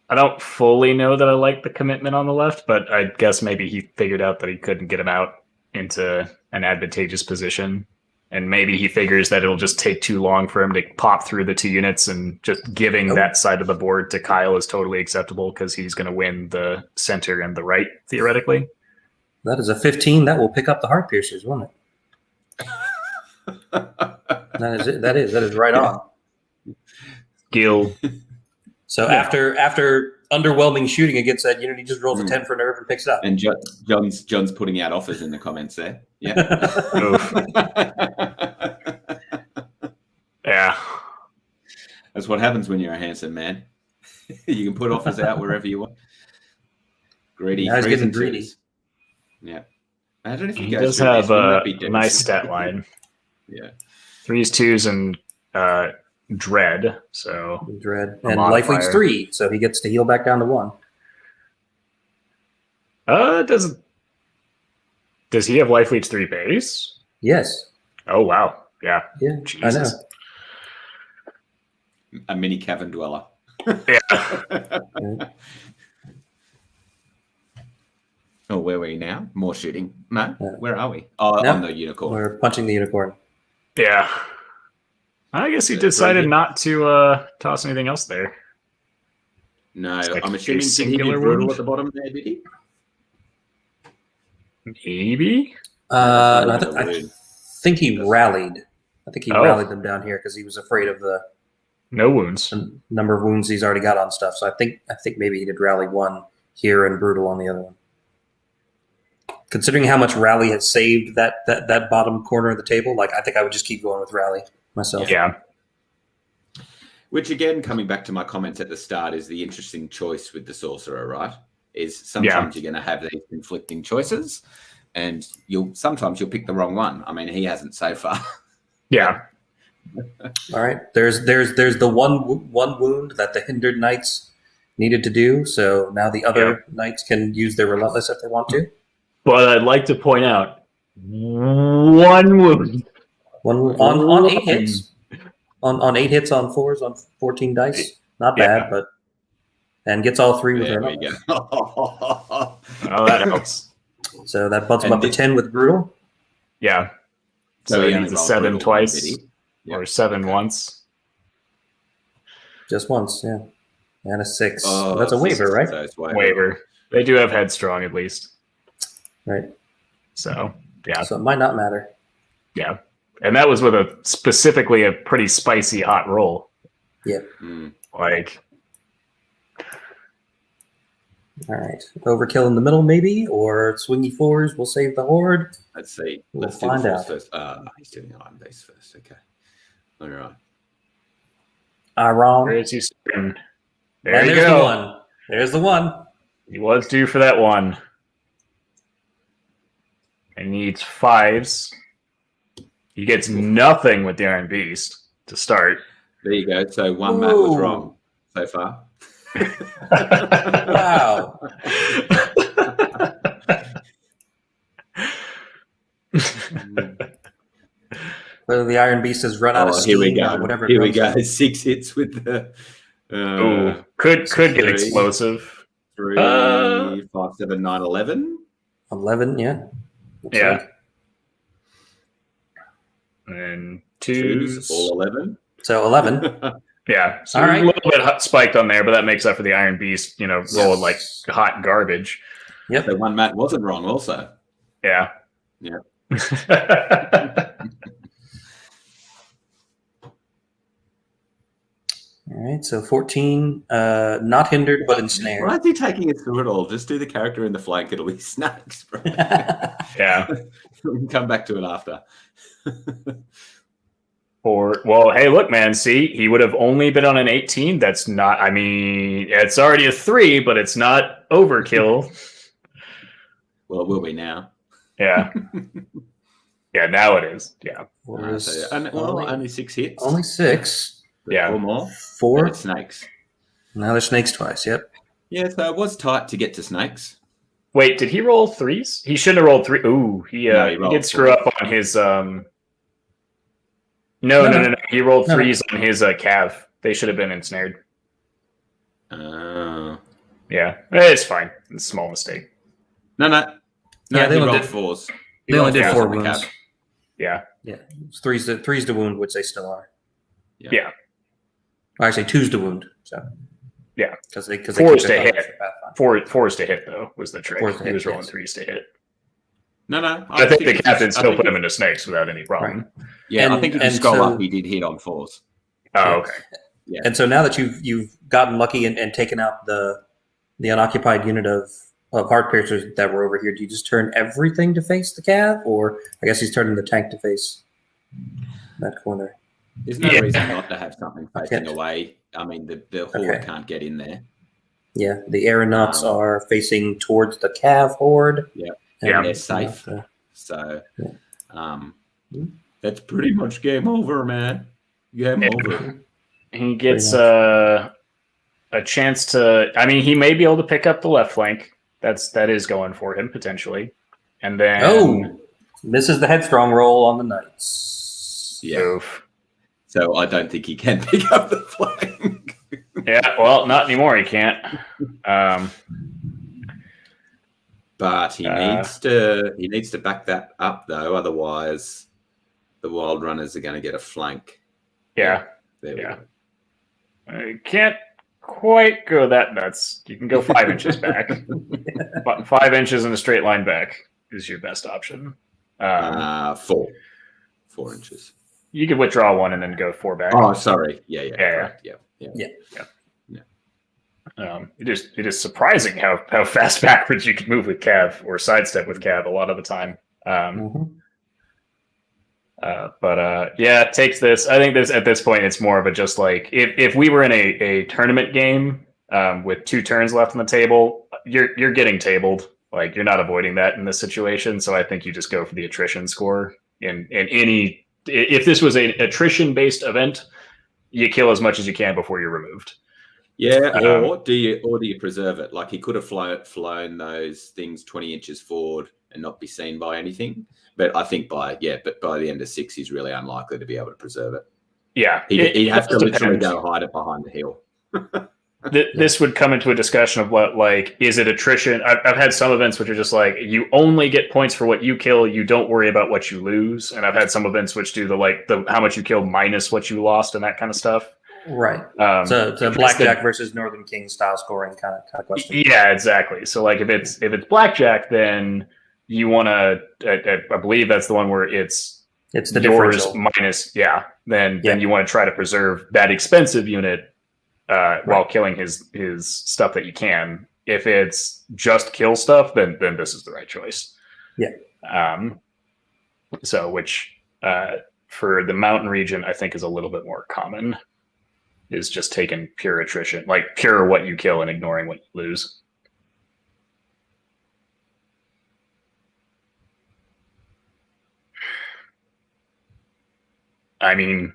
I don't fully know that I like the commitment on the left, but I guess maybe he figured out that he couldn't get him out into an advantageous position. And maybe he figures that it'll just take too long for him to pop through the 2 units, and just giving that side of the board to Kyle is totally acceptable because he's going to win the center and the right, theoretically. That is a 15. That will pick up the Heart Piercers, won't it? That is it. That is right on. Gil. So after underwhelming shooting against that unit, he just rolls a 10 for nerve and picks it up. And John's putting out offers in the comments there. Yeah. Yeah. That's what happens when you're a handsome man. You can put offers out wherever you want. Greedy. Now he's getting greedy. Yeah. I don't know if he does have a nice stat line. Yeah. 3s, 2s, and Dread. So Dread. And life leads 3, so he gets to heal back down to 1. Does he have life leads 3 base? Yes. Oh wow. Yeah. Yeah. Jesus. I know. A mini cavern dweller. Yeah. Oh, where are we now? More shooting? No. Yeah. Where are we? Oh, No. on the unicorn. We're punching the unicorn. Yeah. I guess he decided not to toss anything else there. No, like I'm a assuming did he do singular brutal wound? at the bottom there, did he? Maybe. No, I think he rallied. I think he rallied them down here because he was afraid of the No wounds. number of wounds he's already got on stuff. So I think maybe he did rally 1 here and brutal on the other one. Considering how much rally has saved that bottom corner of the table, like I think I would just keep going with rally myself. Yeah. Which again, coming back to my comments at the start, is the interesting choice with the sorcerer, right? Is sometimes you're going to have these conflicting choices, and sometimes you'll pick the wrong one. I mean, he hasn't so far. Yeah. All right. There's the one wound that the hindered knights needed to do. So now the other knights can use their relentless if they want to. But I'd like to point out one wound. On 8 hits. On 8 hits on 4s on 14 dice. Not bad, but and gets all 3 with There her. we go. Oh, that helps. So that bumps him And up to 10 with brutal. Yeah. So So he he only needs a rolled 7 brutal, twice, did he? Yep. or 7 Okay. once. Just once, yeah. And a 6. Oh, That's a waiver, right? So it's Waiver. They do have headstrong at least. Right. So yeah, So it might not matter. yeah. And that was with specifically a pretty spicy hot roll. Mm. Like, All right. Overkill in the middle, maybe, or swingy 4s will save the horde. Let's see. We'll Let's do find the out. force first. He's doing the iron base first. Okay. All right. Iron. where is he sitting? There And you there's go. the one. There's the one. He was due for that one. And needs 5s. He gets nothing with the Iron Beast to start. There you go. So one Matt was wrong so far. Wow. Whether the Iron Beast has run out of steam here we go. or whatever. Here we it go. runs out. 6 hits with the. Ooh, could get 3, explosive. 3, 5, 7, 9, 11. 11, yeah. Looks Yeah. like. And 2s, 2s. all 11. So 11. Yeah. So All right. a little bit spiked on there, but that makes up for the Iron Beast, rolling like hot garbage. Yep. So one Matt wasn't wrong also. Yeah. Yeah. All right. So 14, not hindered, but ensnared. Why is he taking us through it all? Just do the character in the flank. It'll be snacks, bro. Yeah. We can come back to it after. Well, hey, look, man. See, he would have only been on an 18. That's not. I mean, it's already a 3, but it's not overkill. Well, it will be now. Yeah. Yeah. Now it is. Yeah. Only 6 hits. Only 6. Yeah. 4 more. 4. It's snakes. Now there's snakes twice. Yep. Yeah, so it was tight to get to snakes. Wait, did he roll 3s? He shouldn't have rolled 3. Ooh, he rolled did screw 4. up on his. No. He rolled 3s on his cav. They should have been ensnared. Oh. Yeah, it's fine. It's a small mistake. No. Yeah, they he only rolled did- 4s. They only did Yeah, 4 on the wounds. cap. Yeah. Yeah. It's threes to wound, which they still are. Yeah. Or actually, 2's to wound. So. Yeah. Because they 4's keep to their hit. thunder for Pathfinder. 4s to hit though was the trick. 4s to He was hit, rolling yes. 3s to hit. No. I think the it's captain just- I still think put him into snakes without any problem. Yeah, I And- think if you and scroll so- up, he did hit on 4s. Oh, okay. Yeah. And so now that you've gotten lucky and taken out the unoccupied unit of heart piercers that were over here, do you just turn everything to face the cav, or I guess he's turning the tank to face that corner? There's no Yeah. reason not to have something facing Okay. away. I mean, the horde Okay. can't get in there. Yeah, the aeronauts Um, are facing towards the cav horde. Yeah. And Yeah. They're safe. not, So Yeah. that's pretty much game over, man. Game Yeah. over. He gets Pretty a chance to. I mean, he may be able to pick up the left flank. That is going for him potentially, and then misses the headstrong roll on the knights. Yeah. oof. So I don't think he can pick up the flank. Yeah, well, not anymore. He can't. But he needs to back that up though, otherwise the wild runners are going to get a flank. Yeah, There we Yeah. go. you can't quite go that nuts. You can go 5 inches back, but 5 inches in a straight line back is your best option. 4 inches. You could withdraw 1 and then go 4 back. Oh, sorry. Yeah. Yeah. Correct. Yeah. It is surprising how fast backwards you can move with Cav or sidestep with Cav a lot of the time. Mhm. It takes this. I think at this point it's more of a just like if we were in a tournament game with 2 turns left on the table, you're getting tabled. Like you're not avoiding that in this situation. So I think you just go for the attrition score. In any, if this was an attrition based event, you kill as much as you can before you're removed. Yeah, or do you preserve it? Like he could have flown those things 20 inches forward and not be seen by anything. But I think by the end of 6, he's really unlikely to be able to preserve it. Yeah, He'd have to literally depend. go hide it behind the hill. This would come into a discussion of what, like, is it attrition? I've had some events which are just like, you only get points for what you kill, you don't worry about what you lose. And I've had some events which do the how much you kill minus what you lost and that kind of stuff. Right. So it's a if blackjack versus Northern King style scoring kind of question. Yeah, exactly. So like if it's blackjack, then you want to. I believe that's the one where it's the yours differential. minus. Yeah. Then you want to try to preserve that expensive unit while killing his stuff that you can. If it's just kill stuff, then this is the right choice. Yeah. So which for the mountain region, I think is a little bit more common. Is just taking pure attrition, like pure what you kill and ignoring what you lose. I mean,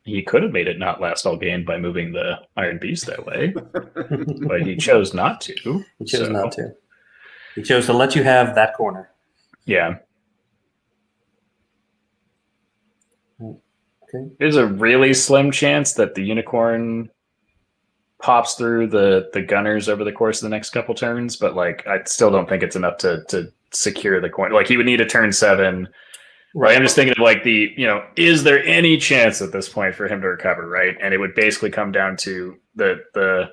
he could have made it not last all game by moving the Iron Beast that way, but he chose not to. He chose not to. He chose to let you have that corner. Yeah. Okay. There's a really slim chance that the unicorn pops through the gunners over the course of the next couple turns, but like I still don't think it's enough to secure the coin. Like he would need a turn 7. Right. I'm just thinking of like is there any chance at this point for him to recover, right? And it would basically come down to the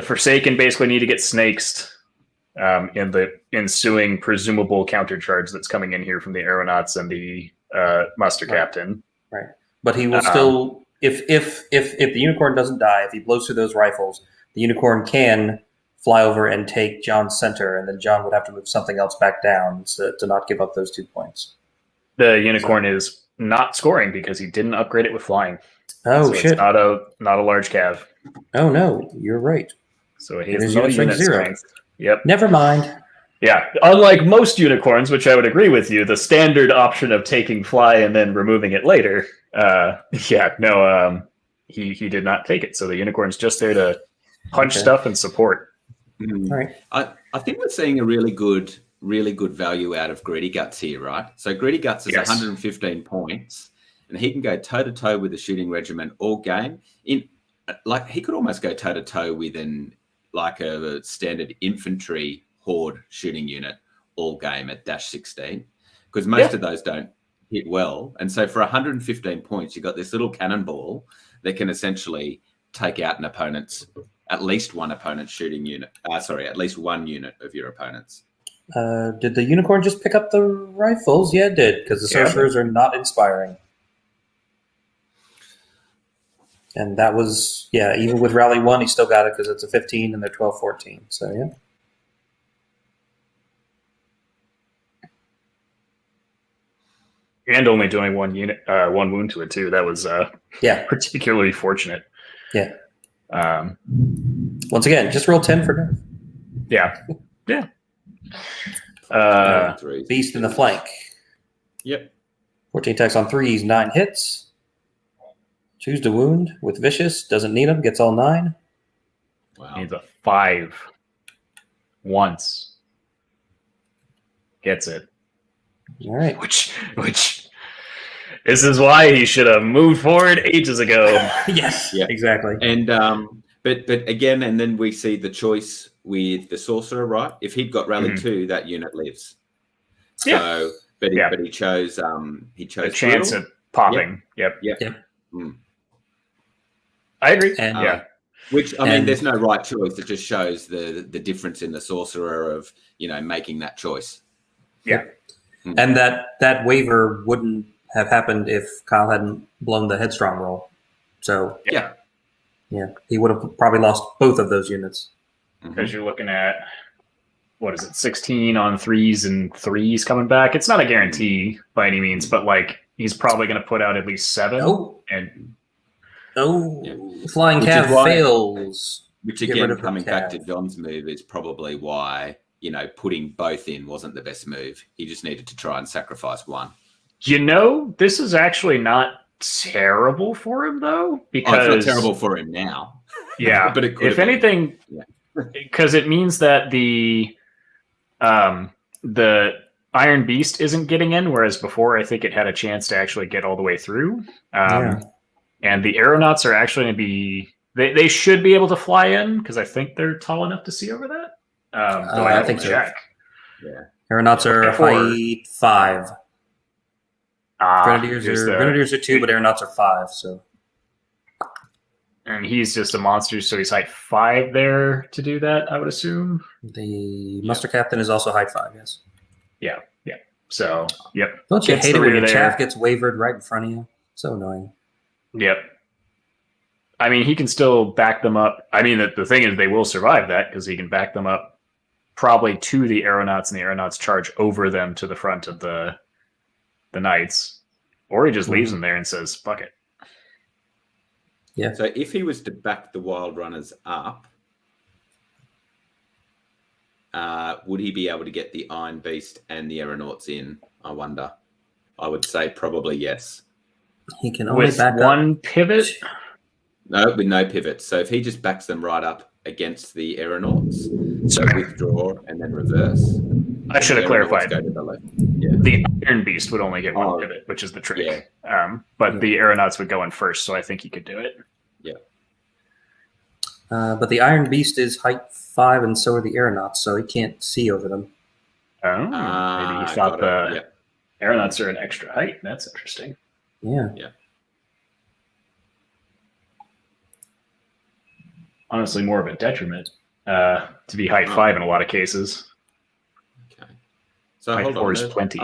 Forsaken basically need to get snakes in the ensuing presumable countercharge that's coming in here from the aeronauts and the muster captain. Right. But he will still, if the unicorn doesn't die, if he blows through those rifles, the unicorn can fly over and take John's center, and then John would have to move something else back down to not give up those 2 points. The unicorn is not scoring because he didn't upgrade it with flying. Oh, so shit. It's not a large cav. Oh, no. You're right. So he has no unit strength. Yep. Never mind. Yeah. Unlike most unicorns, which I would agree with you, the standard option of taking fly and then removing it later. He did not take it. So the unicorn's just there to punch stuff and support. Mm. All right. I think we're seeing a really good value out of Greedy Guts here, right? So Greedy Guts is 115 points, and he can go toe to toe with the shooting regiment all game. He could almost go toe to toe with a standard infantry horde shooting unit all game at -16, because most of those don't hit well. And so for 115 points, you've got this little cannonball that can essentially take out at least one opponent's shooting unit. At least one unit of your opponent's. Did the unicorn just pick up the rifles? Yeah, it did, because the sorcerers are not inspiring. And that was, even with Rally 1, he still got it because it's a 15 and they're 12-14. So, yeah. And only doing one wound to it, too. That was particularly fortunate. Yeah. Once again, just roll 10 for nerf. Yeah. Yeah. Beast in the flank. Yep. 14 attacks on 3s, 9 hits. Choose to wound with Vicious. Doesn't need them. Gets all 9. Wow. Needs a 5. Once. Gets it. All right. Which this is why he should have moved forward ages ago. Yes. Yeah. Exactly. And but again, and then we see the choice with the sorcerer, right? If he'd got rally 2, that unit lives. So, but he chose a chance at popping. Yep. Mm. I agree. And, which I mean, there's no right choice. It just shows the difference in the sorcerer of making that choice. Yeah. And that waiver wouldn't have happened if Kyle hadn't blown the headstrong roll. So yeah, he would have probably lost both of those units. Because you're looking at 16 on 3s and 3s coming back. It's not a guarantee by any means, but he's probably going to put out at least 7. Flying Cav fails. Which again, coming back to John's move, is probably why putting both in wasn't the best move. He just needed to try and sacrifice one. This is actually not terrible for him though, because it's not terrible for him now. Yeah, but it could if anything, because it means that the The Iron Beast isn't getting in, whereas before I think it had a chance to actually get all the way through. Yeah. And the aeronauts are actually going to be. They should be able to fly in because I think they're tall enough to see over that. Though I I have think to so. check. Yeah. Aeronauts are Four. height 5. Grenadiers here's are 2, but aeronauts are 5. So and he's just a monster, so he's height 5 there to do that. I would assume. the muster captain is also height 5. Yes. Yeah. So yep. Don't you Gets hate the it when rear your there. chaff gets wavered right in front of you? So annoying. Yep. I mean, he can still back them up. I mean, the thing is, they will survive that because he can back them up probably to the aeronauts, and the aeronauts charge over them to the front of the knights, or he just leaves them there and says, "Fuck it." Yeah. So if he was to back the wild runners up, would he be able to get the Iron Beast and the aeronauts in? I wonder. I would say probably yes. He can only With back one up. pivot. No, with no pivot. So if he just backs them right up against the aeronauts, so withdraw and then reverse. I should have The aeronauts clarified. Go to the left. The Iron Beast would only get one Oh, pivot, which is the trick. yeah. But the aeronauts would go in first, so I think he could do it. But the Iron Beast is height 5, and so are the aeronauts, so he can't see over them. Oh, maybe he thought the aeronauts are an extra height. That's interesting. Yeah. Honestly, more of a detriment to be height 5 in a lot of cases. Okay. So Height hold 4 on. is plenty.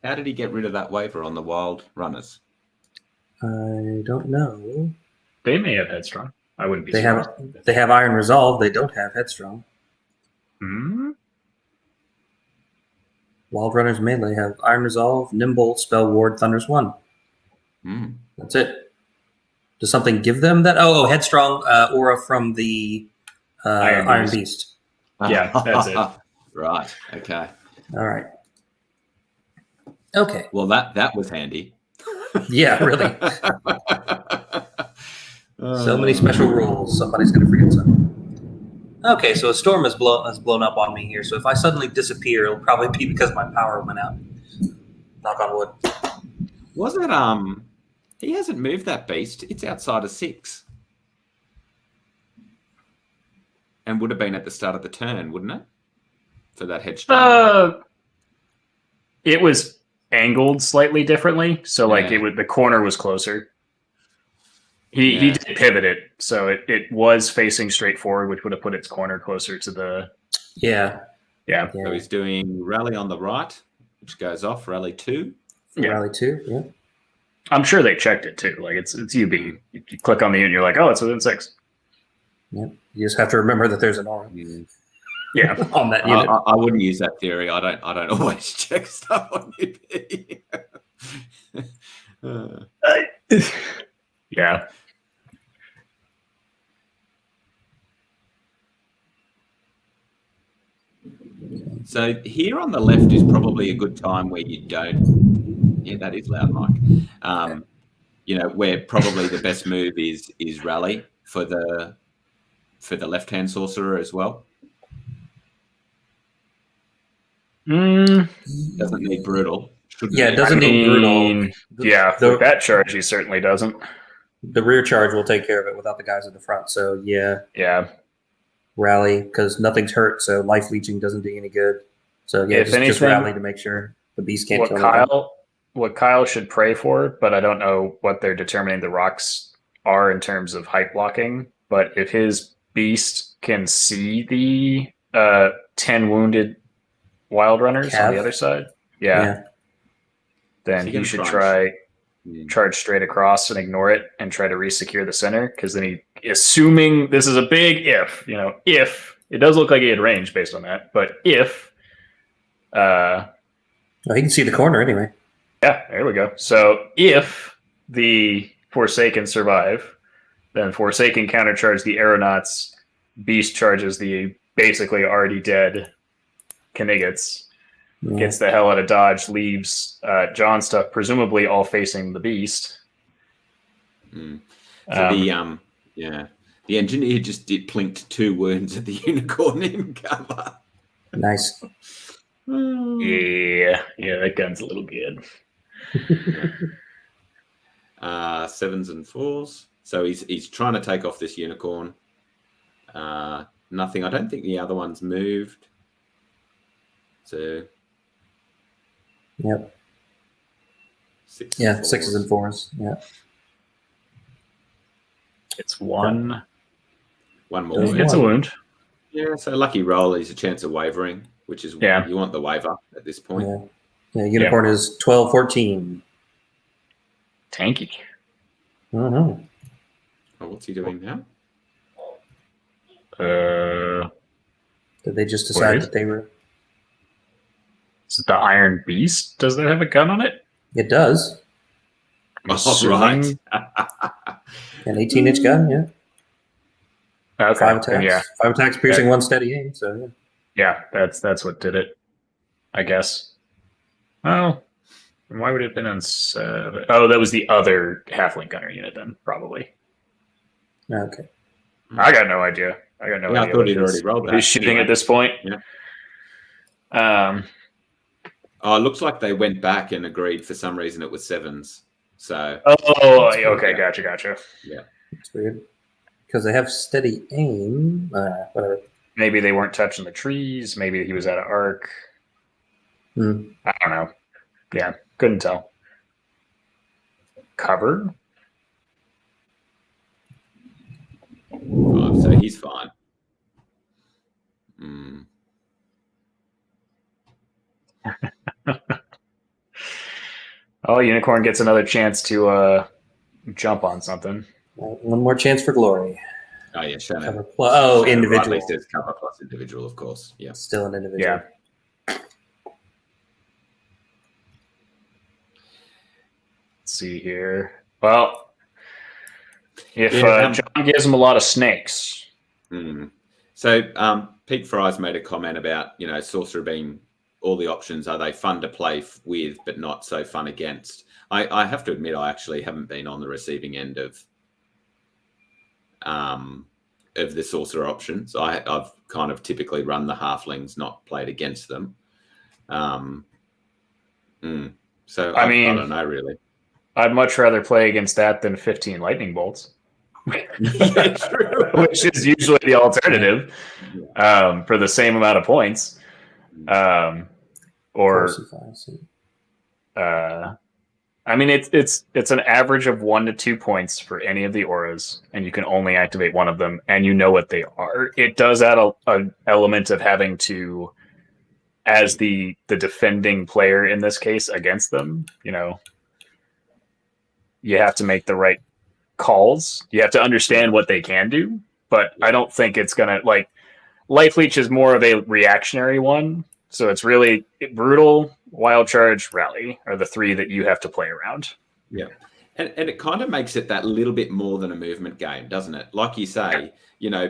How did he get rid of that waiver on the wild runners? I don't know. They may have headstrong. I wouldn't be They surprised. have Iron Resolve. They don't have Headstrong. Hmm? Wild Runners melee have Iron Resolve, Nimble, Spell Ward, Thunder's 1. Hmm. That's it. Does something give them that? Oh, Headstrong aura from the Iron Beast. Yeah, that's it. Right. Okay. All right. Okay. Well, that was handy. Yeah, really. So many special rules. Somebody's going to forget something. Okay, so a storm has blown up on me here. So if I suddenly disappear, it'll probably be because my power went out. Knock on wood. Was it? He hasn't moved that beast. It's outside of 6, and would have been at the start of the turn, wouldn't it? For that headstrong. It was angled slightly differently, so like the corner was closer. He did pivot it, so it was facing straight forward, which would have put its corner closer to the. Yeah. So he's doing rally on the right, which goes off rally 2. Rally 2. Yeah. I'm sure they checked it too. Like it's UB. You click on the unit, you're like, oh, it's within 6. Yep. You just have to remember that there's an aura. Yeah. On that unit. I wouldn't use that theory. I don't always check stuff on UP. Yeah. So here on the left is probably a good time where you don't. Yeah, that is loud, Mike. Where probably the best move is rally for the left-hand sorcerer as well. Doesn't need brutal. It doesn't need brutal. Yeah, with that charge, he certainly doesn't. The rear charge will take care of it without the guys at the front. So yeah. Rally, because nothing's hurt, so life leeching doesn't do you any good. So just rally to make sure the beast can't kill anything. What Kyle should pray for, but I don't know what they're determining the rocks are in terms of height blocking. But if his beast can see the 10 wounded wild runners on the other side, then he should try charge straight across and ignore it and try to resecure the center, because then assuming this is a big if it does look like he had range based on that, but if he can see the corner anyway. Yeah, there we go. So if the Forsaken survive, then Forsaken countercharge the aeronauts, beast charges the basically already dead Kniggets, gets the hell out of dodge, leaves John stuff, presumably all facing the beast. So the engineer just plinked 2 wounds at the unicorn in cover. Nice. Yeah, that gun's a little good. Sevens and fours. So he's trying to take off this unicorn. Nothing. I don't think the other one's moved. So Yep. Sixes and fours. Yeah. It's one. One more. There's It's a wound. Yeah, so lucky roll is a chance of wavering, which is you want the waver at this point. Yeah, unicorn is 12, 14. Tanky. Mm-hmm. Oh, what's he doing now? Did they just decide that they were? Is it the Iron Beast? Does that have a gun on it? It does. Right. An 18-inch gun, yeah. Okay. 5 attacks. Yeah. 5 attacks, piercing, 1 steady aim. So yeah, that's what did it, I guess. Oh, why would it have been on 7? Oh, that was the other halfling gunner unit then, probably. Okay. I got no idea. I thought he'd already rolled that. He's shooting at this point. Yeah. Oh, it looks like they went back and agreed for some reason it was 7s. So. Oh, okay, gotcha. Yeah. It's weird. Because they have steady aim. Whatever. Maybe they weren't touching the trees. Maybe he was out of arc. I don't know. Yeah, couldn't tell. Cover? Oh, so he's fine. Oh, Unicorn gets another chance to jump on something. One more chance for glory. Oh, yeah, Shannon. Individual. Rightly says cover plus individual, of course. Yeah. Still an individual. Yeah. Let's see here. Well, if John gives him a lot of snakes. So Pete Fry's made a comment about, Sorcerer being all the options. Are they fun to play with but not so fun against? I have to admit I actually haven't been on the receiving end of the Sorcerer options. I've kind of typically run the halflings, not played against them. So I don't know really. I'd much rather play against that than 15 lightning bolts. Yeah, true. Which is usually the alternative for the same amount of points. It's an average of 1 to 2 points for any of the auras, and you can only activate one of them, and you know what they are. It does add an element of having to, as the defending player in this case against them, you have to make the right calls. You have to understand what they can do, but I don't think it's gonna Life Leech is more of a reactionary one, so it's really brutal, wild charge, rally are the 3 that you have to play around. Yeah, and it kind of makes it that little bit more than a movement game, doesn't it? Like you say,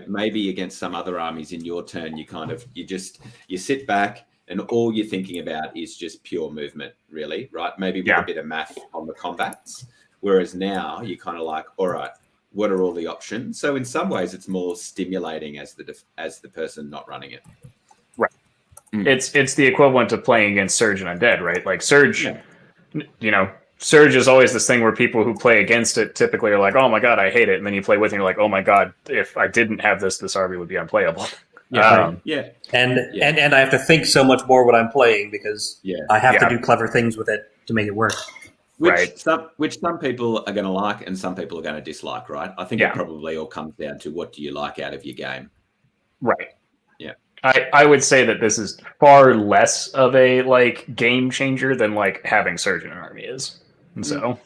maybe against some other armies in your turn, you sit back and all you're thinking about is just pure movement, really, right? Maybe with a bit of math on the combats. Whereas now you're kind of like, all right, what are all the options? So in some ways, it's more stimulating as the person not running it. Right. It's the equivalent of playing against Surge and Undead, right? Like Surge, Surge is always this thing where people who play against it typically are like, oh my god, I hate it, and then you play with it, and you're like, oh my god, if I didn't have this army would be unplayable. And I have to think so much more when I'm playing because I have to do clever things with it to make it work. Which some people are going to like and some people are going to dislike, right? I think it probably all comes down to what do you like out of your game. Right. Yeah. I would say that this is far less of a game changer than having Surge in an army is. And so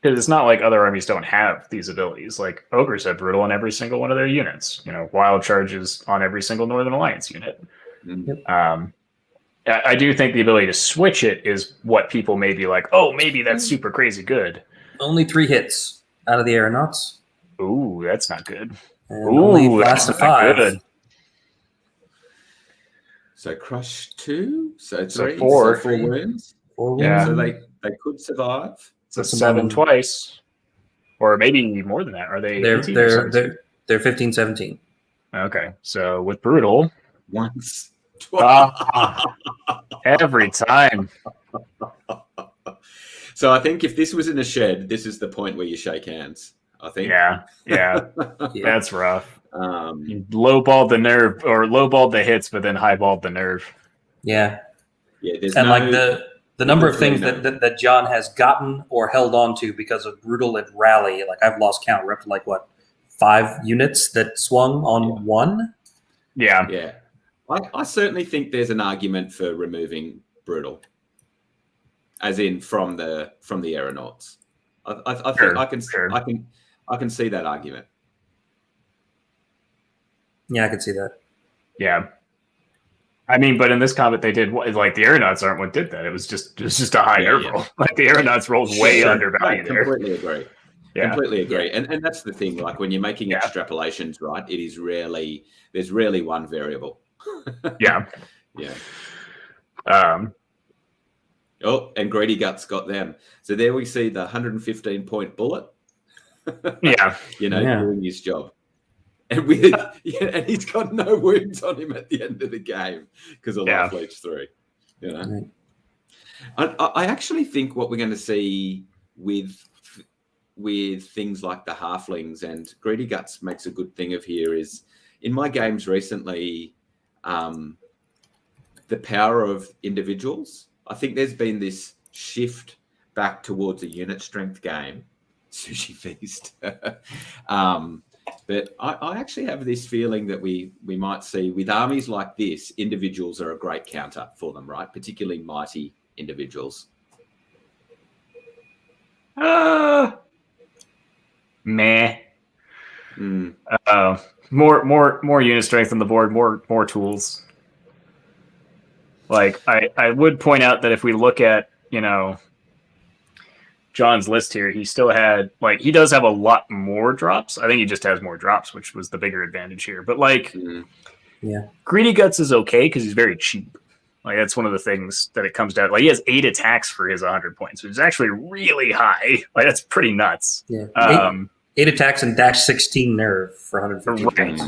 because it's not like other armies don't have these abilities. Like Ogres have Brutal on every single one of their units. Wild Charges on every single Northern Alliance unit. I do think the ability to switch it is what people may be like, oh, maybe that's super crazy good. Only 3 hits out of the aeronauts. Ooh, that's not good. Only last to 5. Good. So Crush 2, so 3, 4. So 4 wounds. 4 wounds. Yeah. So they could survive. So 7 twice. Or maybe more than that. Are they? They're 18 or they're 17? they're 15, 17. Okay, so with brutal, Once. every time. So I think if this was in a shed, this is the point where you shake hands. I think. Yeah, Yeah. that's rough. Um, You lowballed the nerve, or lowballed the hits, but then highballed the nerve. Yeah. yeah, there's And no, like the number of there's things really that John has gotten or held on to because of brutal and rally, like I've lost count. We're up to like what, 5 units that swung on one? Yeah, Yeah, I certainly think there's an argument for removing brutal, as in from the aeronauts. I think Sure, I can sure. I can see that argument. Yeah, I can see that. yeah. I mean, but in this combat, they did like the aeronauts aren't what did that. It was just a high nerve roll. Like the aeronauts rolled way Sure. undervalued there. Completely agree. Yeah. Completely agree. And that's the thing. Like when you're making extrapolations, right? It is there's rarely one variable. Yeah. Yeah. Oh, and Greedy Guts got them. So there we see the 115-point bullet. Yeah. Doing his job. And and he's got no wounds on him at the end of the game because of Life Leech 3. Right. I actually think what we're going to see with things like the halflings, and Greedy Guts makes a good thing of here, is in my games recently, the power of individuals. I think there's been this shift back towards a unit strength game, Sushi Feast. But I actually have this feeling that we might see with armies like this, individuals are a great counter for them, right? Particularly mighty individuals. Meh. Mm. More unit strength on the board, more tools. Like I would point out that if we look at, John's list here, he still had he does have a lot more drops. I think he just has more drops, which was the bigger advantage here. But Greedy Guts is okay because he's very cheap. Like that's one of the things that it comes down to. Like he has 8 attacks for his 100 points, which is actually really high. Like that's pretty nuts. Yeah. 8 attacks and dash 16 nerve for 150 points.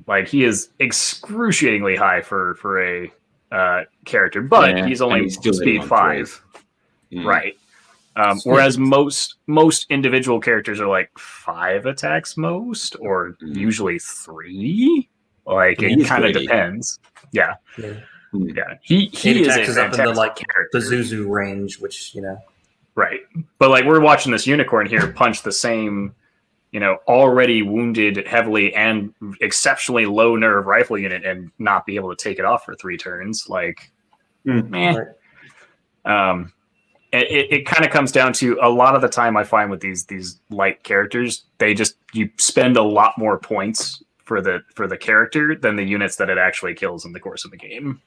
Like he is excruciatingly high for a character, but he's only speed 5. Right. Whereas most individual characters are like 5 attacks most, or usually 3. Like it kind of depends. Yeah. He 8 is attacks is up in the character. the Zuzu range, which Right. But we're watching this unicorn here punch the same, already wounded heavily and exceptionally low nerve rifle unit and not be able to take it off for 3 turns. Meh. Right. It kind of comes down to a lot of the time I find with these light characters, you spend a lot more points for the character than the units that it actually kills in the course of the game.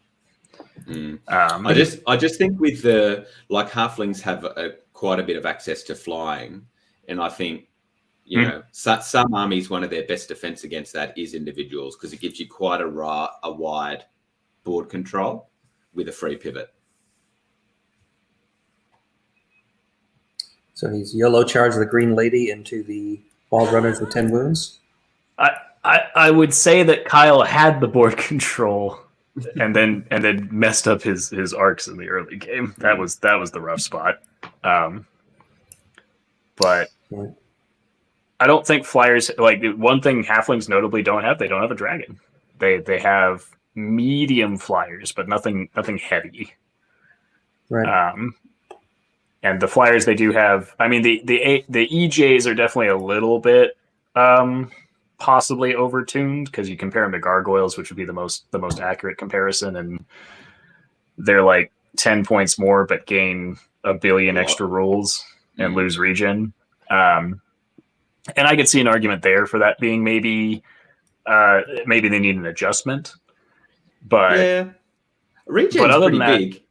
I just think with the halflings have quite a bit of access to flying, and I think some armies, one of their best defense against that is individuals, because it gives you quite a wide board control with a free pivot. So he's YOLO charged the green lady into the wild runners with 10 wounds. I would say that Kyle had the board control and then messed up his arcs in the early game. That was the rough spot. But I don't think flyers, one thing halflings notably don't have, they don't have a dragon. They have medium flyers, but nothing heavy. Right. And the flyers they do have, I mean, the EJs are definitely a little bit possibly overtuned, because you compare them to gargoyles, which would be the most accurate comparison, and they're 10 points more, but gain a billion extra rules and lose regen. And I could see an argument there for that being maybe they need an adjustment. But regen's pretty big.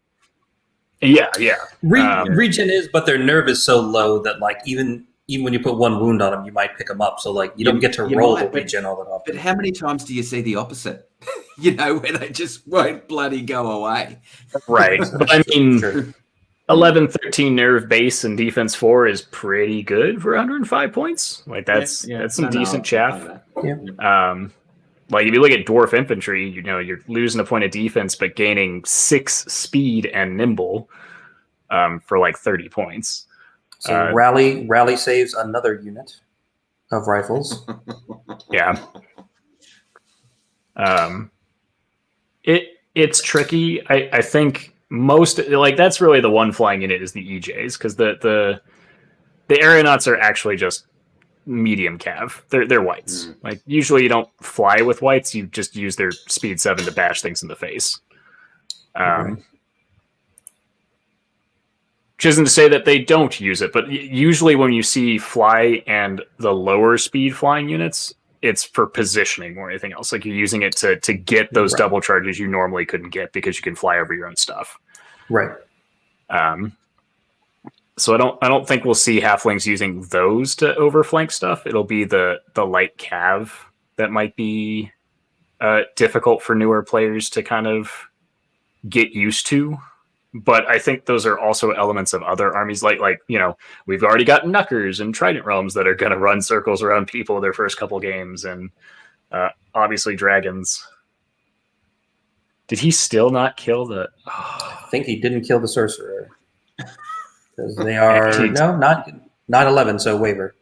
Yeah. Regen is, but their nerve is so low that even when you put 1 wound on them, you might pick them up. So you don't get to roll the regen all that often. But how many times do you see the opposite? Where they just won't bloody go away. Right. But I mean, 11, 13 nerve base and defense 4 is pretty good for 105 points. Like that's some decent chaff. Like if you look at dwarf infantry, you're losing a point of defense but gaining 6 speed and nimble for like 30 points. So rally saves another unit of rifles. Yeah. It's tricky. I think most that's really the one flying unit is the EJs, because the aeronauts are actually just medium cav. They're whites. Like usually you don't fly with whites, you just use their speed 7 to bash things in the face. Which isn't to say that they don't use it, but usually when you see fly and the lower speed flying units, it's for positioning more than anything else. Like you're using it to get those double charges you normally couldn't get because you can fly over your own stuff. Right. So I don't think we'll see halflings using those to overflank stuff. It'll be the light cav that might be difficult for newer players to kind of get used to. But I think those are also elements of other armies. Like we've already got Knuckers and Trident Realms that are going to run circles around people their first couple games, and obviously dragons. Did he still not kill the? I think he didn't kill the sorcerer because they are not 11. So waiver.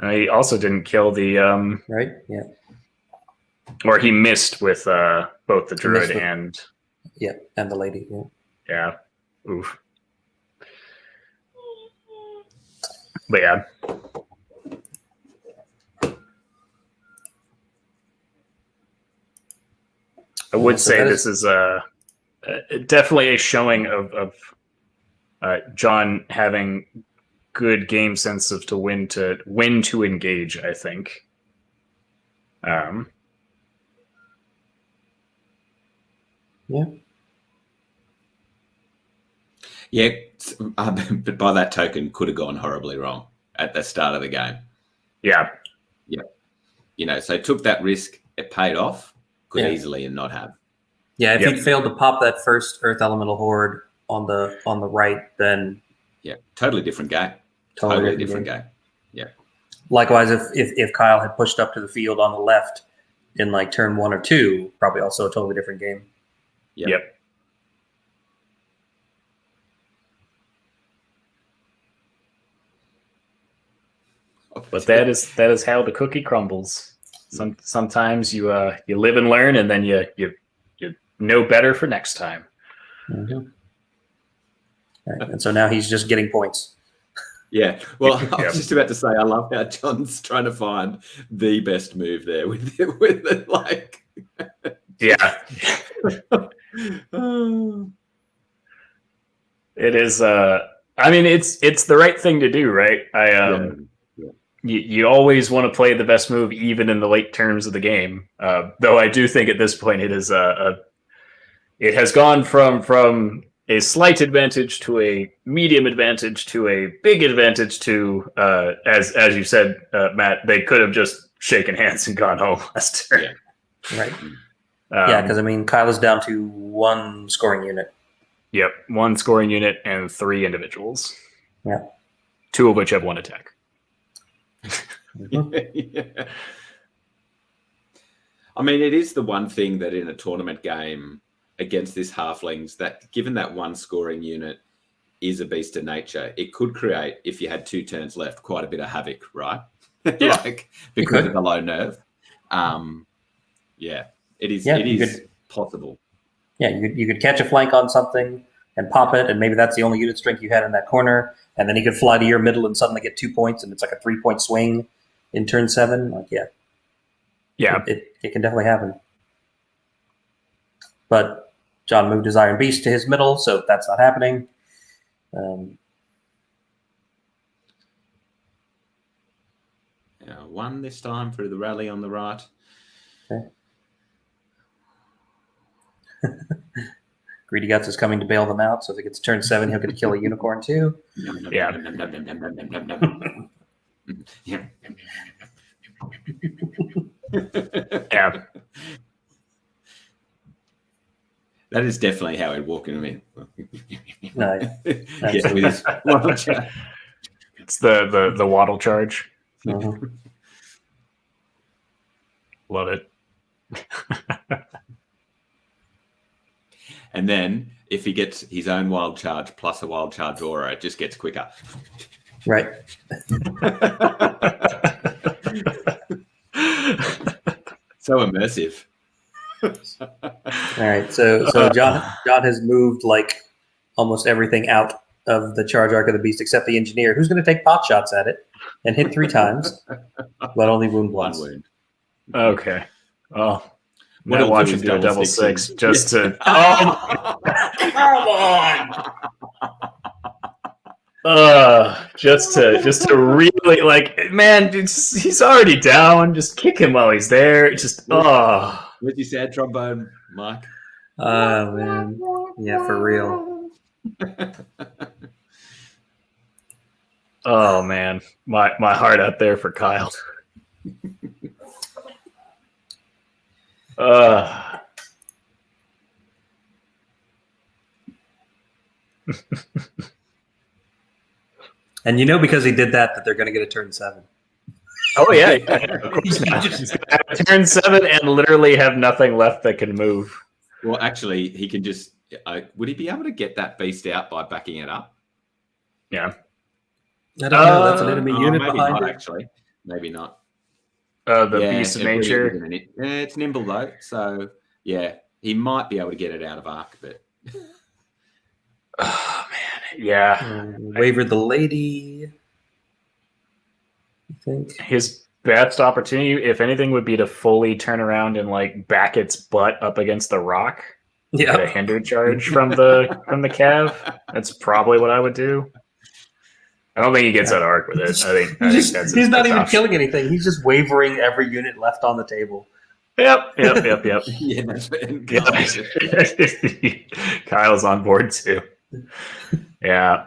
He also didn't kill the right. Yeah. Or he missed with both the druid and the lady. Yeah. Yeah. Oof. But yeah. I would say this is definitely a showing of John having good game sense of when to engage, I think. Yeah. Yeah, but by that token, could have gone horribly wrong at the start of the game. Yeah. Yeah. So took that risk, it paid off, could easily and not have. Yeah, if he'd failed to pop that first Earth Elemental Horde on the right, then... Yeah, totally different game. Totally different game. Yeah. Likewise, if Kyle had pushed up to the field on the left in like turn 1 or 2, probably also a totally different game. Yep. But that is how the cookie crumbles. Sometimes you live and learn, and then you know better for next time. Mm-hmm. Right. And so now he's just getting points. Yeah. Well, I was just about to say, I love how John's trying to find the best move there with it like. Yeah. It is. I mean, it's the right thing to do, right? You always want to play the best move, even in the late terms of the game. Though I do think at this point it is it has gone from a slight advantage to a medium advantage to a big advantage to as you said, Matt, they could have just shaken hands and gone home last turn. Yeah. Right. Because I mean, Kyle is down to 1 scoring unit. Yep, 1 scoring unit and 3 individuals. Yeah, 2 of which have 1 attack. Yeah. I mean, it is the one thing that in a tournament game against this halflings, that given that 1 scoring unit is a beast of nature, it could create, if you had 2 turns left, quite a bit of havoc, right? Yeah. Because of the low nerve. It is possible. Yeah, you could catch a flank on something and pop it, and maybe that's the only unit strength you had in that corner, and then he could fly to your middle and suddenly get 2 points, and it's like a 3-point swing in turn 7. Like, it can definitely happen. But John moved his Iron Beast to his middle, so that's not happening. 1 this time through the rally on the right. Okay. Greedy Guts is coming to bail them out, so if it gets turn 7, he'll get to kill a unicorn too. Yeah. Yeah. That is definitely how he'd walk in. Nice. Yeah, with his wild charge. It's the waddle charge. Mhm. Love it. And then if he gets his own wild charge plus a wild charge aura, it just gets quicker. Right. So immersive. All right. So John has moved like almost everything out of the charge arc of the beast except the engineer, who's going to take pot shots at it and hit 3 times, but only wound One once. wound. Okay. Oh, What now he'll watch do him is do a double double six six just to. Oh, Come on! Just to really like, man, he's already down. Just kick him while he's there. Just Where's your sad trombone, Mike? Oh man, yeah, for real. oh man, my heart out there for Kyle. And you know, because he did that they're going to get a turn 7. Oh yeah, of course not. He's gonna have turn 7 and literally have nothing left that can move. Well, actually, he can just. Would he be able to get that beast out by backing it up? Yeah. I don't know. That's an enemy unit maybe behind not, it. actually. Maybe not. The Yeah, beast of it really nature. isn't it's nimble though, so yeah, he might be able to get it out of arc, but Oh man, yeah. Wavered the lady. I think. His best opportunity, if anything, would be to fully turn around and like back its butt up against the rock. Get a Yeah. hinder charge from the cav. That's probably what I would do. I don't think he gets that arc with it. I think that's He's not that's even option. killing anything. He's just wavering every unit left on the table. Yep. yeah, that's Yep. Kyle's on board too. Yeah.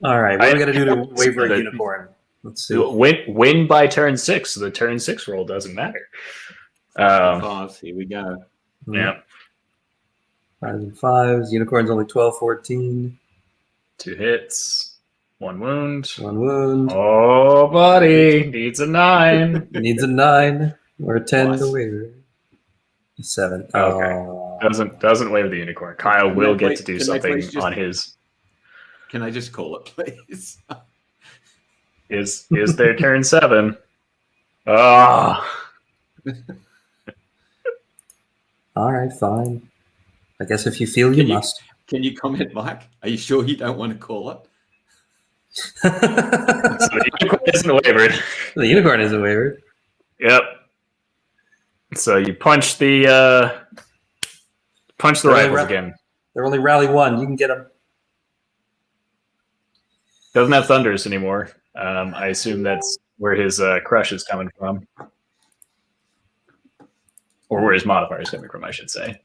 All right, what are we going to do to waver a the- unicorn? Let's see. Win by turn 6. So the turn 6 roll doesn't matter. fives. Here we go. Yeah. 5s and 5s. Unicorn's only 12, 14. 2 hits. 1 wound. 1 wound. Oh, buddy. Needs a 9. Needs a 9 or a 10 Nice. to waver. A 7. Okay. Oh. Doesn't waive the unicorn. Kyle will get to do Can they something please just- on his. Can I just call it, please? Is their turn 7? Ah. All right, fine. I guess if you feel you Can you- must. Can you comment, Mike? Are you sure you don't want to call it? So the unicorn isn't wavered. The unicorn isn't wavered. Yep. So you punch the Right, rifles right. again. They're only rally 1. You can get them. Doesn't have thunders anymore. I assume that's where his crush is coming from, or where his modifier is coming from, I should say.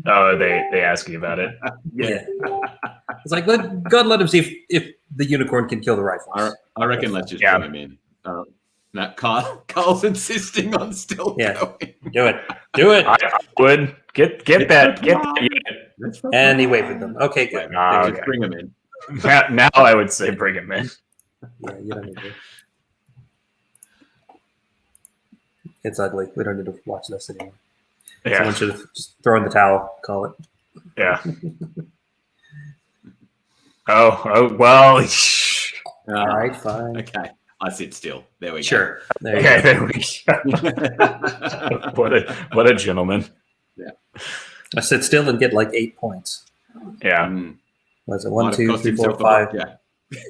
Oh, they ask you about it. Yeah. It's like, go ahead and let him see if the unicorn can kill the rifles. I reckon let's just Yeah. bring him in. No, Carl's insisting on still Yeah. going. Do it. Do it. I would get that unit. That's fine. And he wavered them. Okay, good. Ah, Just okay. bring him in. Now I would say bring him in. Yeah, you don't need to. It's ugly. We don't need to watch this anymore. Yeah, Someone should have just thrown the towel. Call it. yeah. Oh well. All right, fine. Okay. I sit still. There we go. Sure. There you Okay, go. there we go. What a gentleman. I sit still and get like 8 points. Yeah, Was it Might 1, have 2, cost 3, 4, himself a 5? buck, yeah.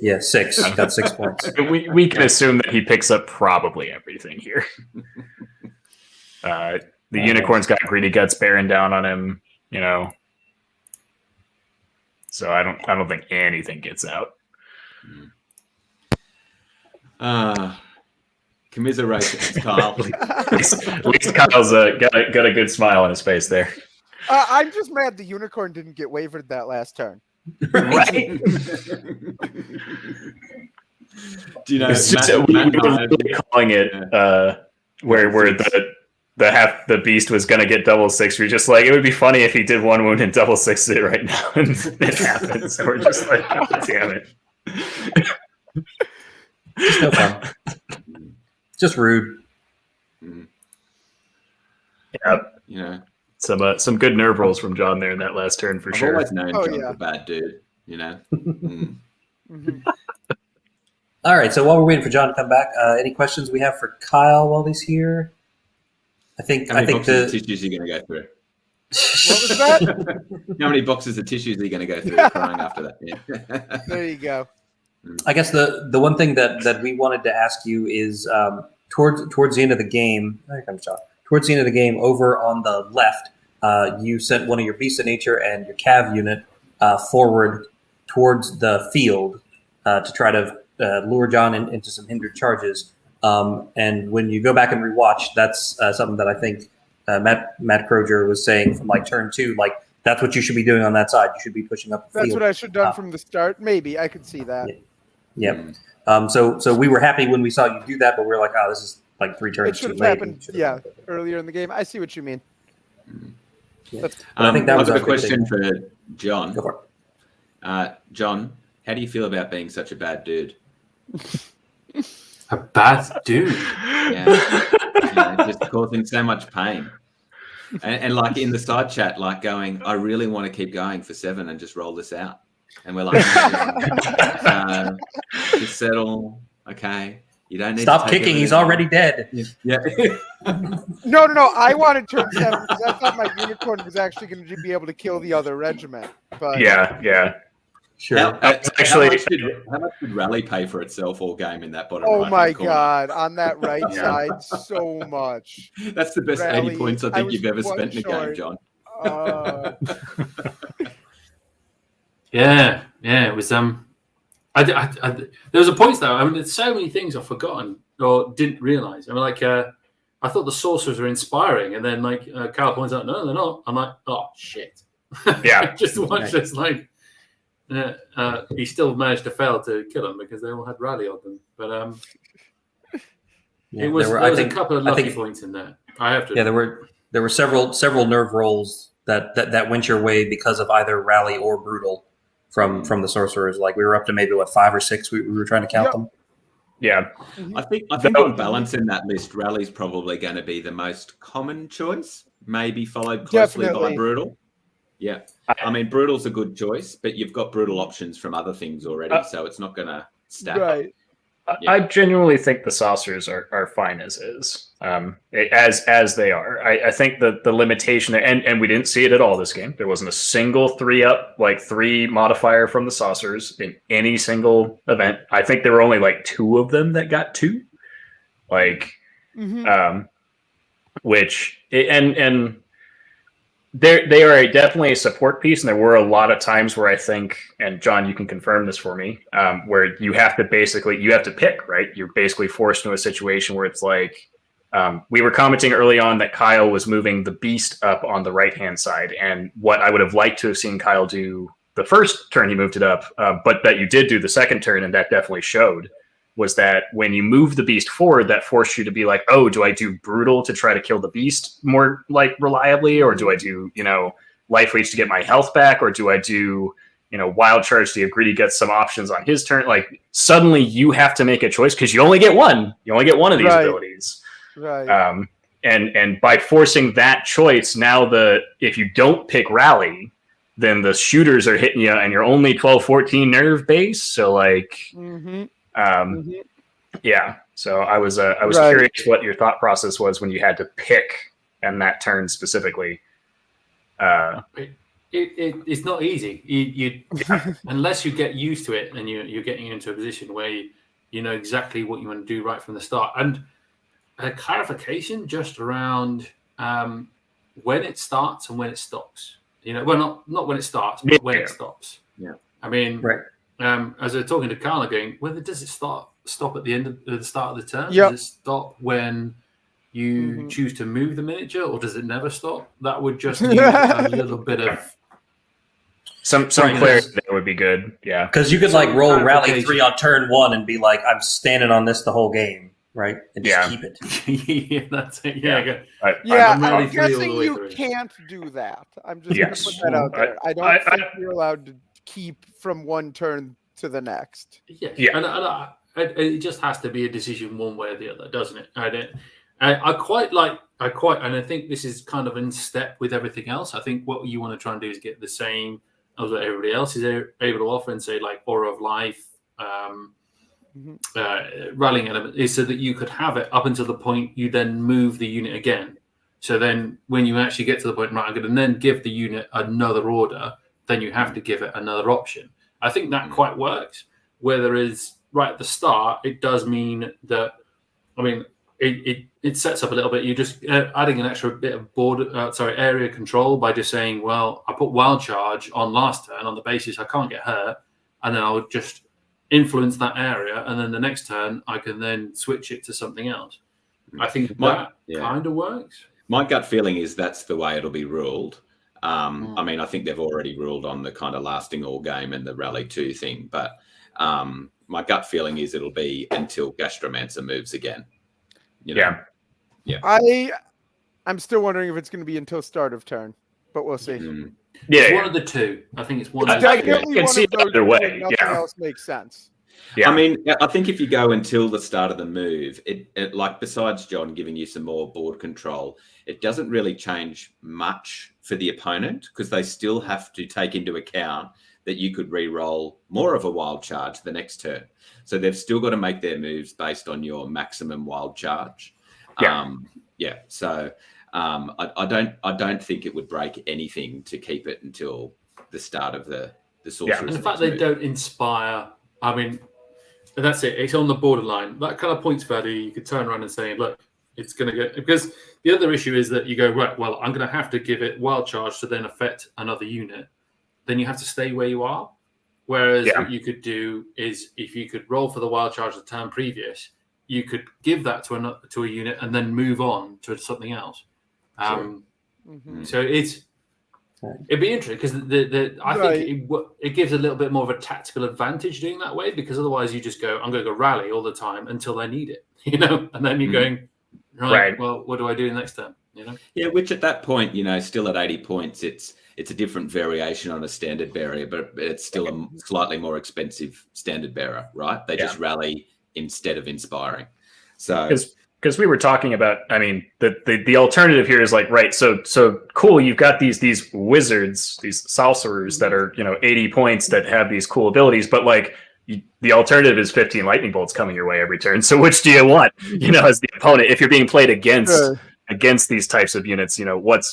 Yeah, 6. Got 6 points. we can assume that he picks up probably everything here. The unicorn's got greedy guts bearing down on him, you know. So I don't think anything gets out. Commiserations, Carl. At least Kyle's got a good smile on his face there. I'm just mad the unicorn didn't get wavered that last turn. Right? Do you know, It's just, Matt we were and I- really calling it where the beast was gonna get double six. We're just like, it would be funny if he did one wound and double six it right now, and it happens. So we're just like, oh, damn it. It's no fun. Just rude. Yeah, You know, some good nerve rolls from John there in that last turn for I've sure. always known Oh, John's yeah. a bad dude. You know. Mm. Mhm. All right. So while we're waiting for John to come back, any questions we have for Kyle while he's here? I think How many boxes of the tissues are you going to go through? What was that? How many boxes of tissues are you going to go through crying after that? Yeah. There you go. I guess the one thing that we wanted to ask you is towards the end of the game. There comes John. Towards the end of the game, over on the left, you sent one of your Beast of Nature and your Cav unit forward towards the field to try to lure John into some hindered charges. And when you go back and rewatch, that's something that I think Matt Croger was saying from like turn 2. Like that's what you should be doing on that side. You should be pushing up the That's field. what I should have done from the start. Maybe I could see that. Yeah. So we were happy when we saw you do that, but we were like, oh, this is like 3 It turns should too have late. happened, yeah, earlier in the game. I see what you mean. I think that was I've got our a big question thing. for John. Go for it. John, how do you feel about being such a bad dude? A bad dude. Yeah, just causing so much pain. And like in the side chat, like going, I really want to keep going for 7 and just roll this out. And we're like, just settle. Okay. You don't need Stop to take kicking. He's everything. already dead. Yeah. No. I wanted turn 7 because I thought my unicorn was actually going to be able to kill the other regiment. But Yeah. Sure. How Actually- much did Rally pay for itself all game in that bottom oh right my corner? god, on that right Yeah. side, so much. That's the best Rally, 80 points I I think was you've ever one spent in a game, short. John. Yeah, it was there was a point though. I mean, there's so many things I've forgotten or didn't realize. I mean, like I thought the sorcerers were inspiring, and then like Carl points out, no, they're not. I'm like, oh shit. Yeah. Just watch this. Like, he still managed to fail to kill them because they all had rally on them. But Yeah, it was there were, there I was think, a couple of I lucky think- points in there. I have to. Yeah, there were several nerve rolls that went your way because of either rally or brutal from the sorcerers. Like we were up to maybe 5 or 6. We were trying to count Yep. them. Yeah. I think on balance in that list, Rally's probably going to be the most common choice, maybe followed closely by Definitely. Brutal. Yeah. I mean, Brutal's a good choice, but you've got Brutal options from other things already, so it's not going to stack. Right. Yeah. I genuinely think the saucers are fine as is, as they are. I think that the limitation, and we didn't see it at all this game. There wasn't a single 3-up, like 3 modifier from the saucers in any single event. I think there were only like 2 of them that got 2, like, Mhm. which and they are definitely a support piece, and there were a lot of times where I think, and John, you can confirm this for me, where you have to pick, right? You're basically forced into a situation where it's like, we were commenting early on that Kyle was moving the beast up on the right-hand side, and what I would have liked to have seen Kyle do the first turn he moved it up, but that you did do the second turn, and that definitely showed, was that when you move the beast forward, that forced you to be like, oh, do I do brutal to try to kill the beast more like reliably, or do I do, life leech to get my health back, or do I do, wild charge to give Greedy gets some options on his turn? Like suddenly you have to make a choice because you only get one. You only get one of these Right. abilities. Right. And by forcing that choice, now if you don't pick rally, then the shooters are hitting you and you're only 12-14 nerve base. So like, Mhm. yeah. So I was Right. curious what your thought process was when you had to pick and that turn specifically. It's not easy. You unless you get used to it and you're getting into a position where you know exactly what you want to do right from the start. And a clarification just around when it starts and when it stops. Well, not when it starts, but when it stops. Yeah. I mean, Right. As they're talking to Carla, going, whether does it stop at the end of the start of the turn? Yep. Does it stop when you choose to move the miniature, or does it never stop? That would just need a little bit of Some Right. clarity there would be good. Yeah. Because you could like roll rally clarification. 3 on turn 1 and be like, I'm standing on this the whole game. right? And just Yeah. keep it. Yeah, that's it. Yeah, Yeah. Yeah, I'm ready I'm for you all guessing the way you through. can't do that. I'm just Yes. going to put that out there. I don't I- think you're allowed to keep from one turn to the next. Yes. Yeah. And it just has to be a decision one way or the other, doesn't it? I quite like, and I think this is kind of in step with everything else. I think what you want to try and do is get the same as what everybody else is able to offer, and say like Aura of Life, rallying element, is so that you could have it up until the point you then move the unit again. So then when you actually get to the point, right, I'm going to then give the unit another order, then you have to give it another option. I think that quite works. Where there is, right at the start, it does mean that, I mean, it sets up a little bit. You're just adding an extra bit of area control by just saying, well, I put Wild Charge on last turn on the basis I can't get hurt, and then I would just influence that area, and then the next turn I can then switch it to something else. I think that kind of works. My gut feeling is that's the way it'll be ruled. I mean, I think they've already ruled on the kind of lasting all game and the Rally 2 thing, but my gut feeling is it'll be until Gastromancer moves again. You know? Yeah. I'm still wondering if it's going to be until start of turn, but we'll see. It's one of the two. I think it's one of the two. Definitely one of those where nothing else makes sense. Yeah. I mean, I think if you go until the start of the move, it like besides John giving you some more board control, it doesn't really change much for the opponent because they still have to take into account that you could re-roll more of a wild charge the next turn. So they've still got to make their moves based on your maximum wild charge. So I don't think it would break anything to keep it until the start of the sorcerer's. And the fact they don't inspire, I mean, that's it. It's on the borderline. That kind of points value, you could turn around and say, look, it's going to get, because the other issue is that you go, right, well, I'm going to have to give it wild charge to then affect another unit. Then you have to stay where you are. Whereas what you could do is, if you could roll for the wild charge the turn previous, you could give that to a unit and then move on to something else. So it'd be interesting because I think it gives a little bit more of a tactical advantage doing that way, because otherwise you just go, I'm going to go rally all the time until they need it, and then you're going, right, well, what do I do next turn? Yeah, which at that point, still at 80 points, it's a different variation on a standard bearer, but it's still a slightly more expensive standard bearer, right? They just rally instead of inspiring. So because we were talking about, I mean, the alternative here is like, right, so cool, you've got these wizards, these sorcerers that are 80 points that have these cool abilities, but like the alternative is 15 lightning bolts coming your way every turn. So which do you want, as the opponent, if you're being played against these types of units, what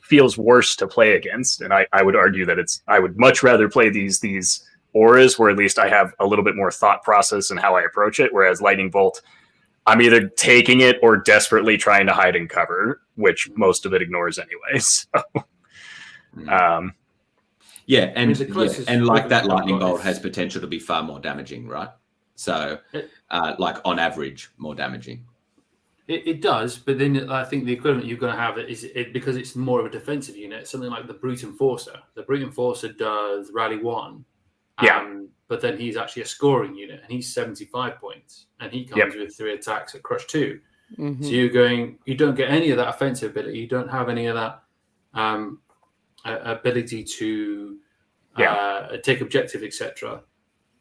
feels worse to play against? And I would argue that I would much rather play these auras where at least I have a little bit more thought process in how I approach it. Whereas lightning bolt, I'm either taking it or desperately trying to hide and cover, which most of it ignores anyway. So, and like that lightning bolt has potential to be far more damaging, right? So, like on average, more damaging. It does, but then I think the equivalent you've got to have is because it's more of a defensive unit. Something like the Brute Enforcer. The Brute Enforcer does rally 1, but then he's actually a scoring unit, and he's 75 points, and he comes with 3 attacks at Crush 2. So you don't get any of that offensive ability. You don't have any of that ability to take objective, etc.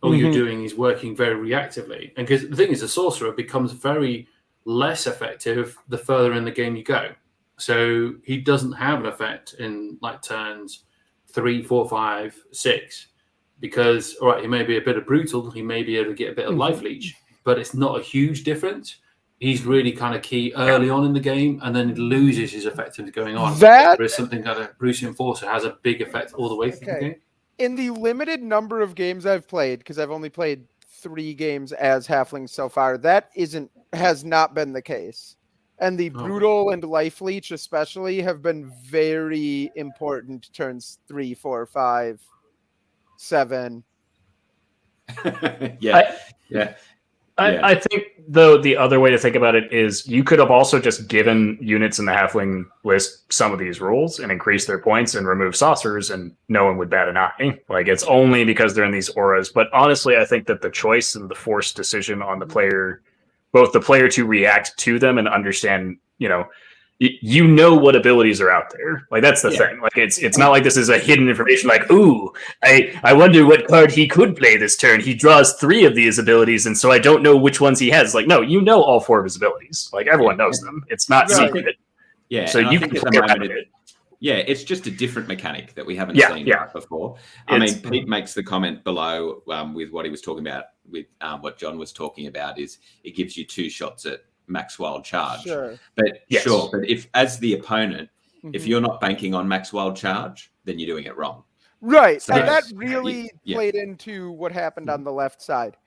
All you're doing is working very reactively, and because the thing is, the sorcerer becomes very less effective the further in the game you go. So he doesn't have an effect in like turns 3, 4, 5, 6, because he may be a bit of brutal, he may be able to get a bit of life leech, but it's not a huge difference. He's really kind of key early on in the game, and then it loses his effectiveness going on. There is something that a Brute Enforcer has a big effect all the way through the game. In the limited number of games I've played, because I've only played 3 games as Halfling so far, has not been the case. And the brutal and life leech especially have been very important turns 3, 4, 5, 7. I think, though, the other way to think about it is you could have also just given units in the Halfling list some of these rules and increase their points and remove sorcerers, and no one would bat an eye. Like, it's only because they're in these auras. But honestly, I think that the choice and the forced decision on the player both the player to react to them and understand, what abilities are out there. Like that's the thing. Like it's not like this is a hidden information. Like, ooh, I wonder what card he could play this turn. He draws 3 of these abilities, and so I don't know which ones he has. Like, no, all 4 of his abilities. Like everyone knows them. It's not secret. Yeah. So you can play around it. Yeah, it's just a different mechanic that we haven't seen before. I mean, Pete makes the comment below with what he was talking about, with what John was talking about, is it gives you 2 shots at max wild charge. Sure. But if as the opponent, if you're not banking on max wild charge, then you're doing it wrong. Right. So and that really played into what happened on the left side.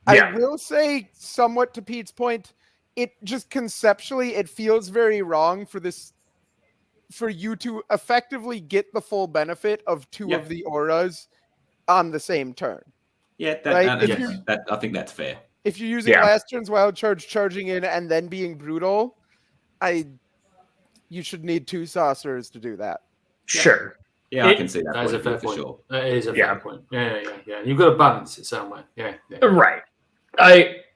I will say, somewhat to Pete's point, it just conceptually, it feels very wrong for you to effectively get the full benefit of 2 of the auras on the same turn. Yeah, I think that's fair. If you're using last turn's wild charge, charging in, and then being brutal, you should need 2 saucers to do that. Sure. Yeah, I can see that. That is a fair for point. Sure. That is a fair point. Yeah. You've got to balance it somewhere. Yeah. Right.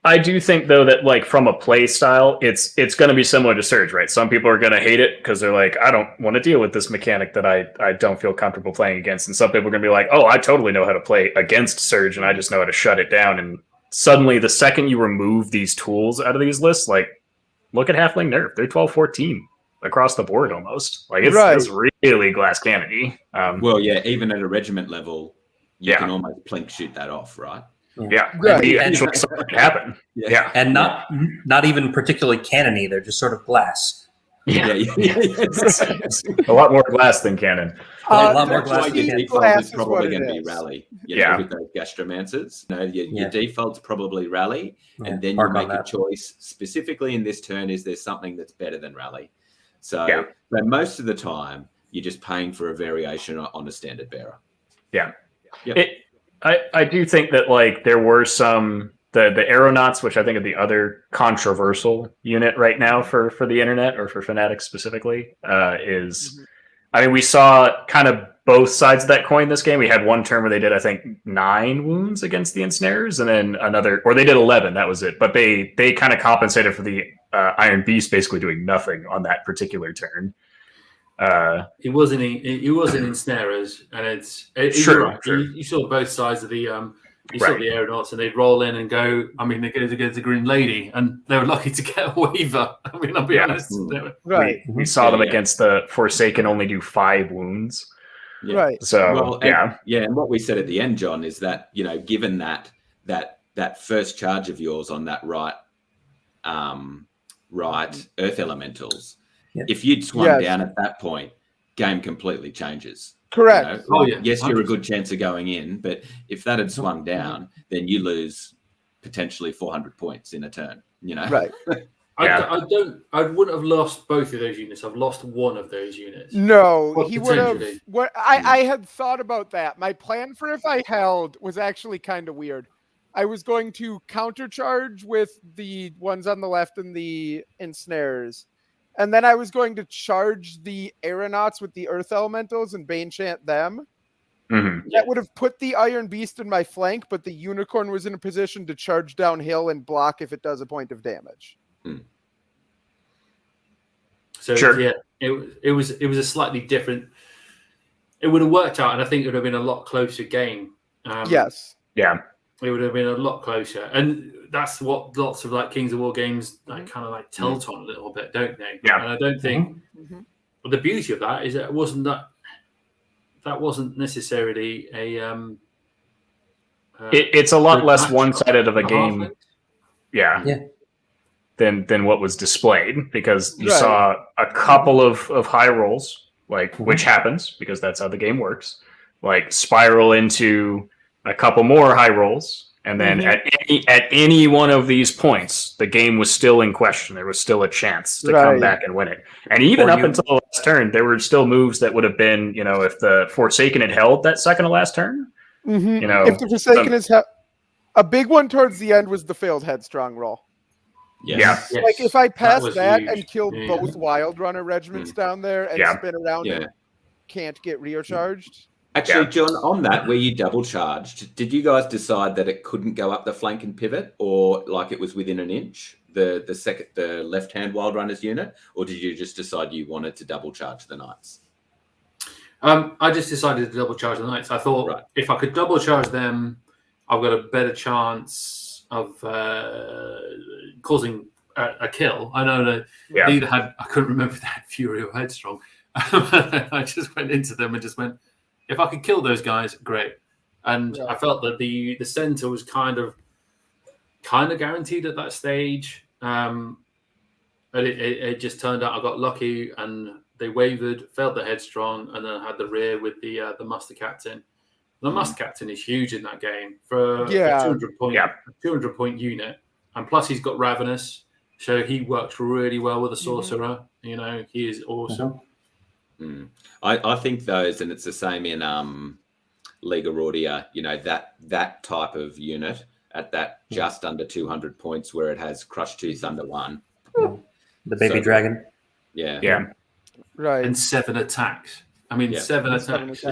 I do think though that like from a play style, it's going to be similar to Surge, right? Some people are going to hate it because they're like, I don't want to deal with this mechanic that I don't feel comfortable playing against. And some people are going to be like, oh, I totally know how to play against Surge and I just know how to shut it down. And suddenly the second you remove these tools out of these lists, like look at Halfling Nerf. They're 12-14 across the board almost. Like it's really glass cannon-y. Even at a regiment level, you can almost plink shoot that off, right? Yeah, eventually something can happen. Yeah, and not even particularly cannon-y. They're just sort of glass. Yeah. A lot more glass than cannon. A lot more glass than cannon. Default is probably going to be rally. With those gastromancers. Your default's probably rally, and then you make a choice. Specifically in this turn, is there something that's better than rally? So, but most of the time, you're just paying for a variation on a standard bearer. Yeah. Yep. I do think that like there were some the aeronauts, which I think are the other controversial unit right now for the internet or for Fanatics specifically, I mean, we saw kind of both sides of that coin this game. We had one turn where they did, I think, 9 wounds against the ensnarers, and then or they did 11. That was it. But they kind of compensated for the Iron Beast basically doing nothing on that particular turn. It wasn't ensnarers, and you saw both sides of the saw the aeronauts, and they'd roll in and go. I mean, they go against the Green Lady, and they were lucky to get a waiver. I mean, I'll be honest. We saw them against the Forsaken only do 5 wounds. Yeah. Right. So and what we said at the end, John, is that given that first charge of yours on that right Earth Elementals. Yeah. If you'd swung down at that point, game completely changes. Correct. Yes, you're a good chance of going in, but if that had swung down, then you lose potentially 400 points in a turn. Right. I wouldn't have lost both of those units. I've lost one of those units. No, he would have. I had thought about that. My plan for if I held was actually kind of weird. I was going to countercharge with the ones on the left and the ensnarers. And then I was going to charge the aeronauts with the earth elementals and bane chant them. Mm-hmm. That would have put the Iron Beast in my flank, but the unicorn was in a position to charge downhill and block if it does a point of damage. So it was a slightly different. It would have worked out, and I think it would have been a lot closer game. Yes. Yeah. It would have been a lot closer, and that's what lots of like Kings of War games kind of tilt on a little bit, don't they? Yeah. And I don't think the beauty of that is that it wasn't necessarily a. It's a lot less one-sided of a game. Halfling. Yeah. Than what was displayed, because you saw a couple of high rolls, which happens because that's how the game works. Spiral into a couple more high rolls, and then at any one of these points, the game was still in question. There was still a chance to come back and win it. And even until the last turn, there were still moves that would have been, if the Forsaken had held that second to last turn. If the Forsaken is a big one towards the end was the failed headstrong roll. Yes. If I passed that huge. and killed both Wild Runner regiments down there and spin around and can't get recharged. Actually, John, on that, where you double charged, did you guys decide that it couldn't go up the flank and pivot, or it was within an inch? the left-hand Wild Runners unit, or did you just decide you wanted to double charge the Knights? I just decided to double charge the Knights. I thought if I could double charge them, I've got a better chance of causing a kill. I know that they either had, I couldn't remember if they had Fury or Headstrong. I just went into them and just went, if I could kill those guys, great. And I felt that the center was kind of guaranteed at that stage. But it just turned out I got lucky and they wavered, failed the Headstrong, and then I had the rear with the Muster Captain. The Muster Captain is huge in that game for a 200 point unit, and plus he's got Ravenous, so he works really well with a sorcerer. You know, he is awesome. I think those, and it's the same in Liga Rordia. You know, that type of unit at that just under 200 points, where it has Crush 2 Thunder 1, the baby dragon. Yeah. Right. And 7 attacks. I mean, 7 attacks.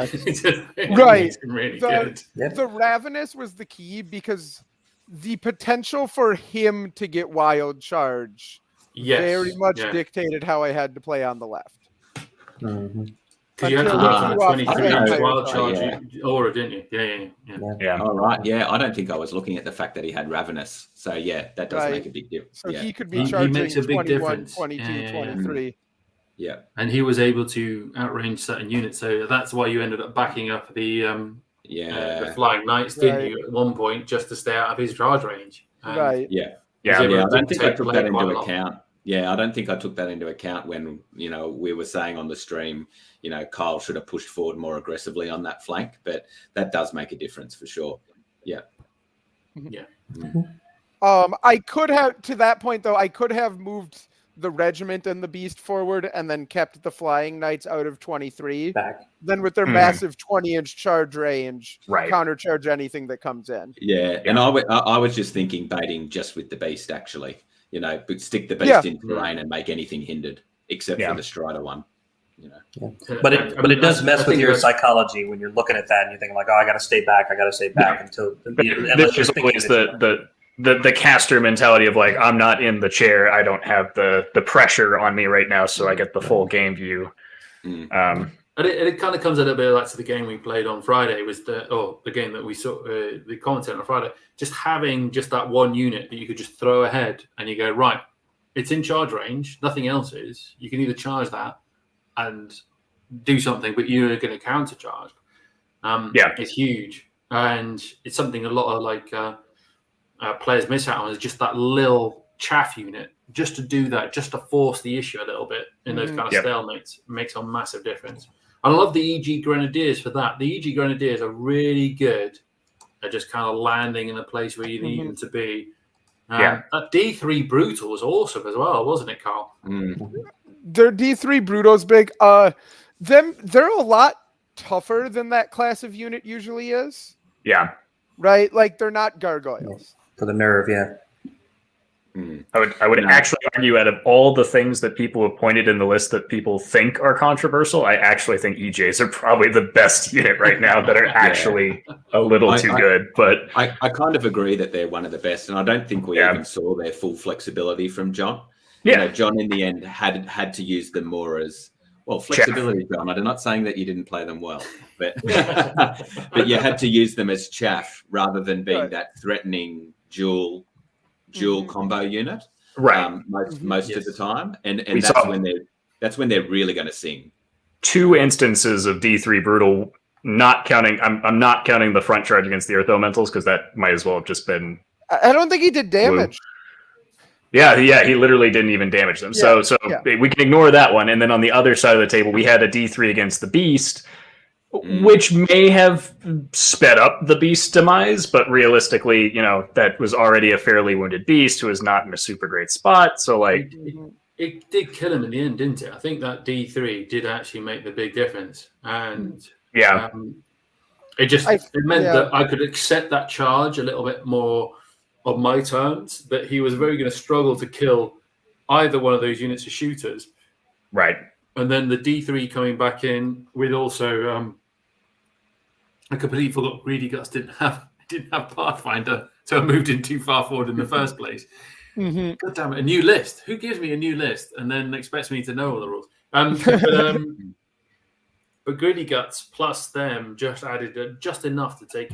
Right. Really good. The Ravenous was the key because the potential for him to get wild charge very much dictated how I had to play on the left. Because you had to look on the 23 wild charge aura, didn't you? Yeah. All right. Yeah, I don't think I was looking at the fact that he had Ravenous. So, that does make a big difference. So he could be charging he makes a big 21, difference. 22, 23. Yeah. And he was able to outrange certain units. So that's why you ended up backing up the Flying Knights, didn't you, at one point, just to stay out of his charge range. Right. I don't think I took that into account. Yeah, I don't think I took that into account when, we were saying on the stream, Kyle should have pushed forward more aggressively on that flank, but that does make a difference for sure. Yeah. Yeah. I could have, to that point though, I could have moved the regiment and the beast forward and then kept the Flying Knights out of 23. Back. Then with their massive 20-inch charge range, countercharge anything that comes in. Yeah, and I was just thinking baiting just with the beast, actually. But stick the beast in terrain and make anything hindered, except for the Strider one. But it does mess with your psychology when you're looking at that and you're thinking like, oh, I got to stay back until. There's always the caster mentality of like, I'm not in the chair, I don't have the pressure on me right now, so I get the full game view. And it kind of comes a little bit like to the game we played on Friday, was the game that we saw, the content on Friday, just having just that one unit that you could just throw ahead and you go, right, it's in charge range, nothing else is. You can either charge that and do something, but you're going to counter charge. It's huge. And it's something a lot of players miss out on, is just that little chaff unit, just to do that, just to force the issue a little bit in those kind of stalemates makes a massive difference. And I love the EG Grenadiers for that. The EG Grenadiers are really good at just kind of landing in the place where you need them to be. That D3 Brutal was awesome as well, wasn't it, Carl? Their D3 Brutal's big. They're a lot tougher than that class of unit usually is. Yeah. Right? Like, they're not gargoyles. For the nerve, I would actually argue, out of all the things that people have pointed in the list that people think are controversial, I actually think EJs are probably the best unit right now that are actually a little too good. But I kind of agree that they're one of the best, and I don't think we even saw their full flexibility from John. John in the end had to use them more as flexibility, John. I'm not saying that you didn't play them well, but but you had to use them as chaff rather than being that threatening dual combo unit, most of the time, and that's when they're really going to sing. 2 instances of D3 Brutal, not counting. I'm not counting the front charge against the Earth Elementals, because that might as well have just been. I don't think he did damage. Yeah, he literally didn't even damage them. So we can ignore that one. And then on the other side of the table, we had a D3 against the Beast, which may have sped up the Beast's demise, but realistically, that was already a fairly wounded Beast who was not in a super great spot. So, like, it did kill him in the end, didn't it? I think that D3 did actually make the big difference, and it meant that I could accept that charge a little bit more on my terms. That he was very going to struggle to kill either one of those units of shooters, right? And then the D3 coming back in with also, I completely forgot Greedy Guts didn't have Pathfinder, so I moved in too far forward in the first place. Mhm. God damn it, a new list. Who gives me a new list and then expects me to know all the rules? But Greedy Guts plus them just added just enough to take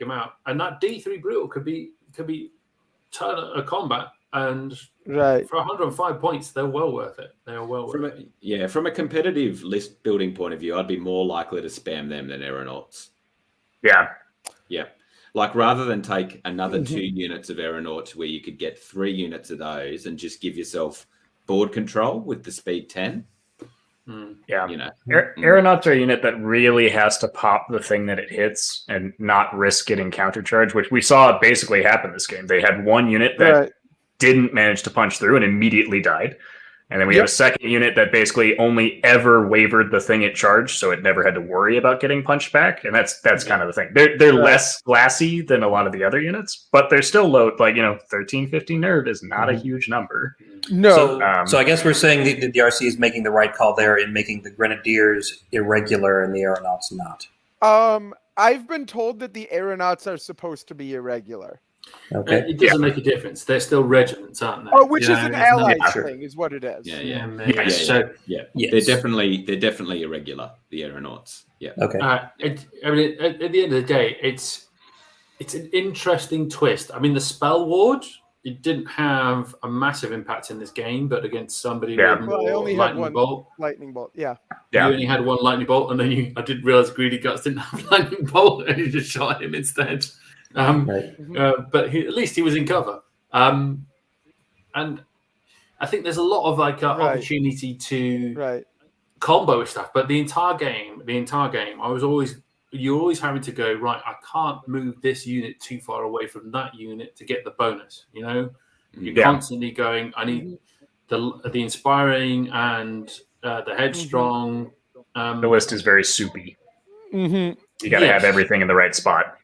him out, and that D3 brutal could be turn a combat, and Right. for 105 points, they're well worth it. They're well worth it. From a competitive list building point of view, I'd be more likely to spam them than aeronauts. Yeah. Yeah. Like rather than take another 2 units of aeronauts where you could get 3 units of those and just give yourself board control with the speed 10. Yeah. You know, Aeronauts are a unit that really has to pop the thing that it hits and not risk getting countercharged, which we saw basically happen this game. They had one unit that didn't manage to punch through and immediately died. And then we have a second unit that basically only ever wavered the thing it charged, so it never had to worry about getting punched back. And that's kind of the thing. They're less glassy than a lot of the other units, but they're still low. Like, 13, 15 nerve is not a huge number. No. So I guess we're saying the DRC is making the right call there in making the Grenadiers irregular and the Aeronauts not. I've been told that the Aeronauts are supposed to be irregular. Okay. It doesn't make a difference. They're still regiments, aren't they? Oh, which is an ally sure. thing, is what it is. Yeah. Yes. They're definitely irregular, the aeronauts. Yeah. Okay. At the end of the day, it's an interesting twist. I mean, the spell ward, it didn't have a massive impact in this game, but against somebody with more I only had lightning one bolt. lightning bolt. Yeah. You only had one lightning bolt, and then I didn't realize Greedy Guts didn't have lightning bolt, and you just shot him instead. But at least he was in cover. And I think there's a lot of opportunity to combo stuff. But the entire game, you're always having to go, right, I can't move this unit too far away from that unit to get the bonus. You're constantly going, I need the inspiring and the headstrong. The list is very soupy. You got to have everything in the right spot.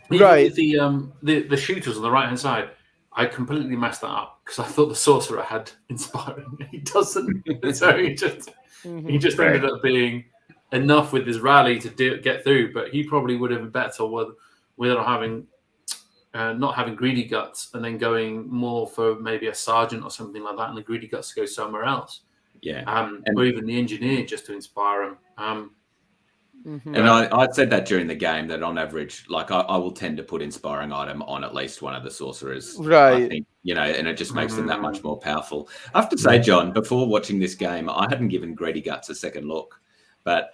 Right. The shooters on the right hand side, I completely messed that up because I thought the sorcerer had inspiring. He doesn't. So he just ended up being enough with his rally to get through. But he probably would have been better without having not having Greedy Guts and then going more for maybe a sergeant or something like that, and the Greedy Guts to go somewhere else. Yeah. Or even the engineer just to inspire him. And I said that during the game that on average, like I will tend to put inspiring item on at least one of the sorcerers. Right. I think, and it just makes them that much more powerful. I have to say, John, before watching this game, I hadn't given Greedy Guts a second look. But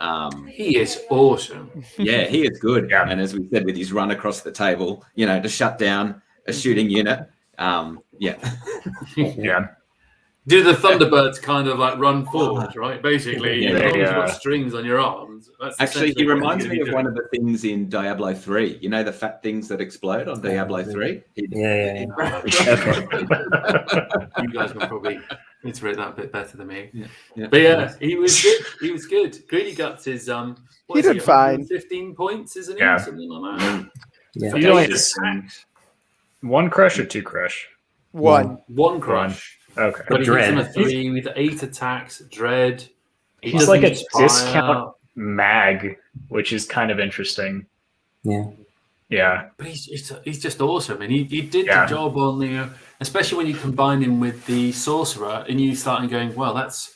he is awesome. Yeah, he is good. And as we said, with his run across the table, to shut down a shooting unit. Do the Thunderbirds kind of like run forward, right? Basically, you've got strings on your arms. That's actually, he reminds me of one of the things in Diablo 3. You know, the fat things that explode on Diablo 3? You guys will probably iterate that a bit better than me. But he was good. He was good. Greedy Guts is he did fine. 15 points, isn't he? Yeah. Something like that. Yeah. You only one crush or 2 crush? One crush. Okay. But he hits him a 3 with 8 attacks, dread. He's like a discount mag, which is kind of interesting. Yeah. But he's just awesome, and he did the job on the, especially when you combine him with the sorcerer, and you start going, well, that's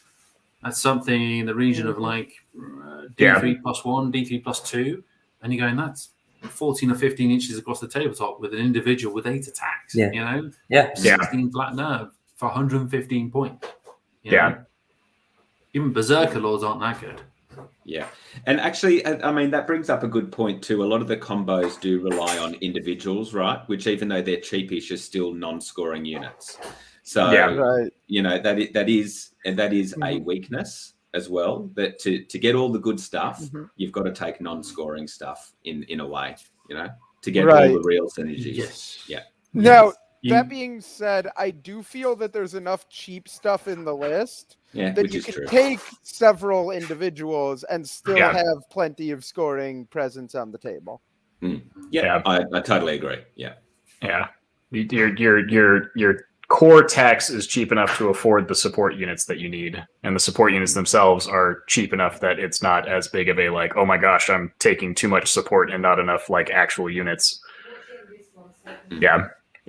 something in the region of like D3 plus 1, D3 plus 2, and you're going, that's 14 or 15 inches across the tabletop with an individual with 8 attacks. 16 flat nerve for 115 points. Even Berserker Lords aren't that good. Yeah. And actually, I mean, that brings up a good point too. A lot of the combos do rely on individuals, right? Which, even though they're cheapish, are still non-scoring units. So, that is a weakness as well. That to get all the good stuff, you've got to take non-scoring stuff in a way, to get all the real synergies. Yes. Yeah. Now, that being said, I do feel that there's enough cheap stuff in the list that you can take several individuals and still have plenty of scoring presence on the table. I totally agree. Yeah. Your core tax is cheap enough to afford the support units that you need, and the support units themselves are cheap enough that it's not as big of a like, oh my gosh, I'm taking too much support and not enough like actual units.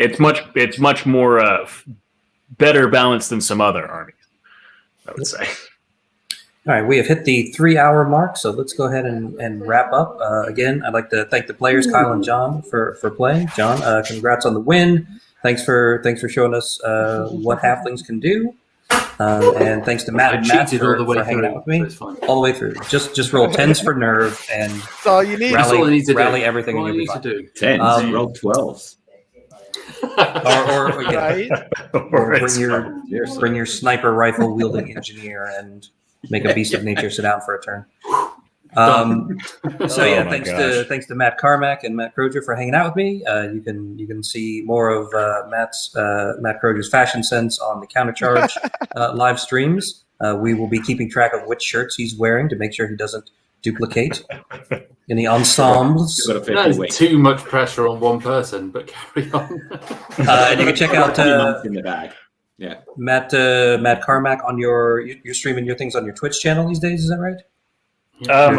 it's much more better balanced than some other armies, I would say. All right, we have hit the 3-hour mark, so let's go ahead and wrap up. Again, I'd like to thank the players, Kyle and John, for playing. John, congrats on the win. Thanks for showing us what halflings can do. And thanks to Matt and Matt for hanging out with me all the way through. Just roll 10s for nerve and That's all you need. rally everything in your fun. 10s, roll 12s. Or bring your sniper rifle wielding engineer and make a beast of nature sit down for a turn. So yeah, thanks to Matt Carmack and Matt Croger for hanging out with me. You can see more of Matt Croger's fashion sense on the Countercharge live streams. We will be keeping track of which shirts he's wearing to make sure he doesn't duplicate any ensembles. That's too much pressure on one person, but carry on. And you can check out in the bag. Yeah, Matt Carmack on you're streaming your things on your Twitch channel these days. Is that right? Yeah.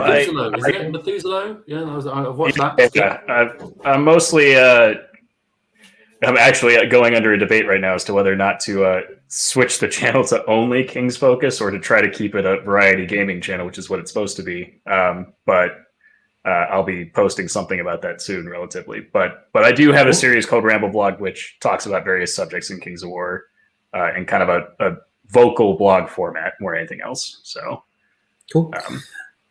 Methuselah? Yeah, I've watched that. Yeah, I'm mostly. I'm actually going under a debate right now as to whether or not to switch the channel to only King's Focus or to try to keep it a variety gaming channel, which is what it's supposed to be. But I'll be posting something about that soon, relatively. But I do have a series called Ramble Blog, which talks about various subjects in Kings of War in kind of a vocal blog format more than anything else. So cool.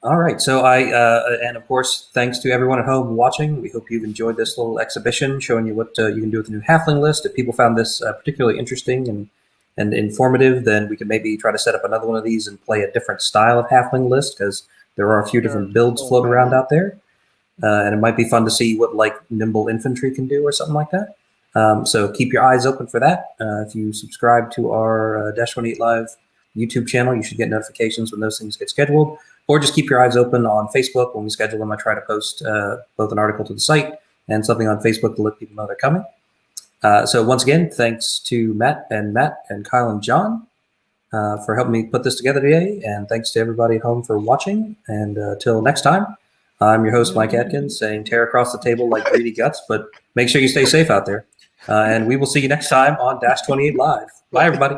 All right. So and of course, thanks to everyone at home watching. We hope you've enjoyed this little exhibition showing you what you can do with the new Halfling list. If people found this particularly interesting and informative, then we could maybe try to set up another one of these and play a different style of Halfling list, because there are a few different builds floating around out there. And it might be fun to see what like Nimble Infantry can do or something like that. So keep your eyes open for that. If you subscribe to our Dash 28 Live YouTube channel, you should get notifications when those things get scheduled. Or just keep your eyes open on Facebook. When we schedule them, I try to post both an article to the site and something on Facebook to let people know they're coming. So once again, thanks to Matt and Kyle and John for helping me put this together today. And thanks to everybody at home for watching. And till next time, I'm your host, Mike Atkins, saying tear across the table like greedy guts, but make sure you stay safe out there. And we will see you next time on Dash 28 Live. Bye, everybody.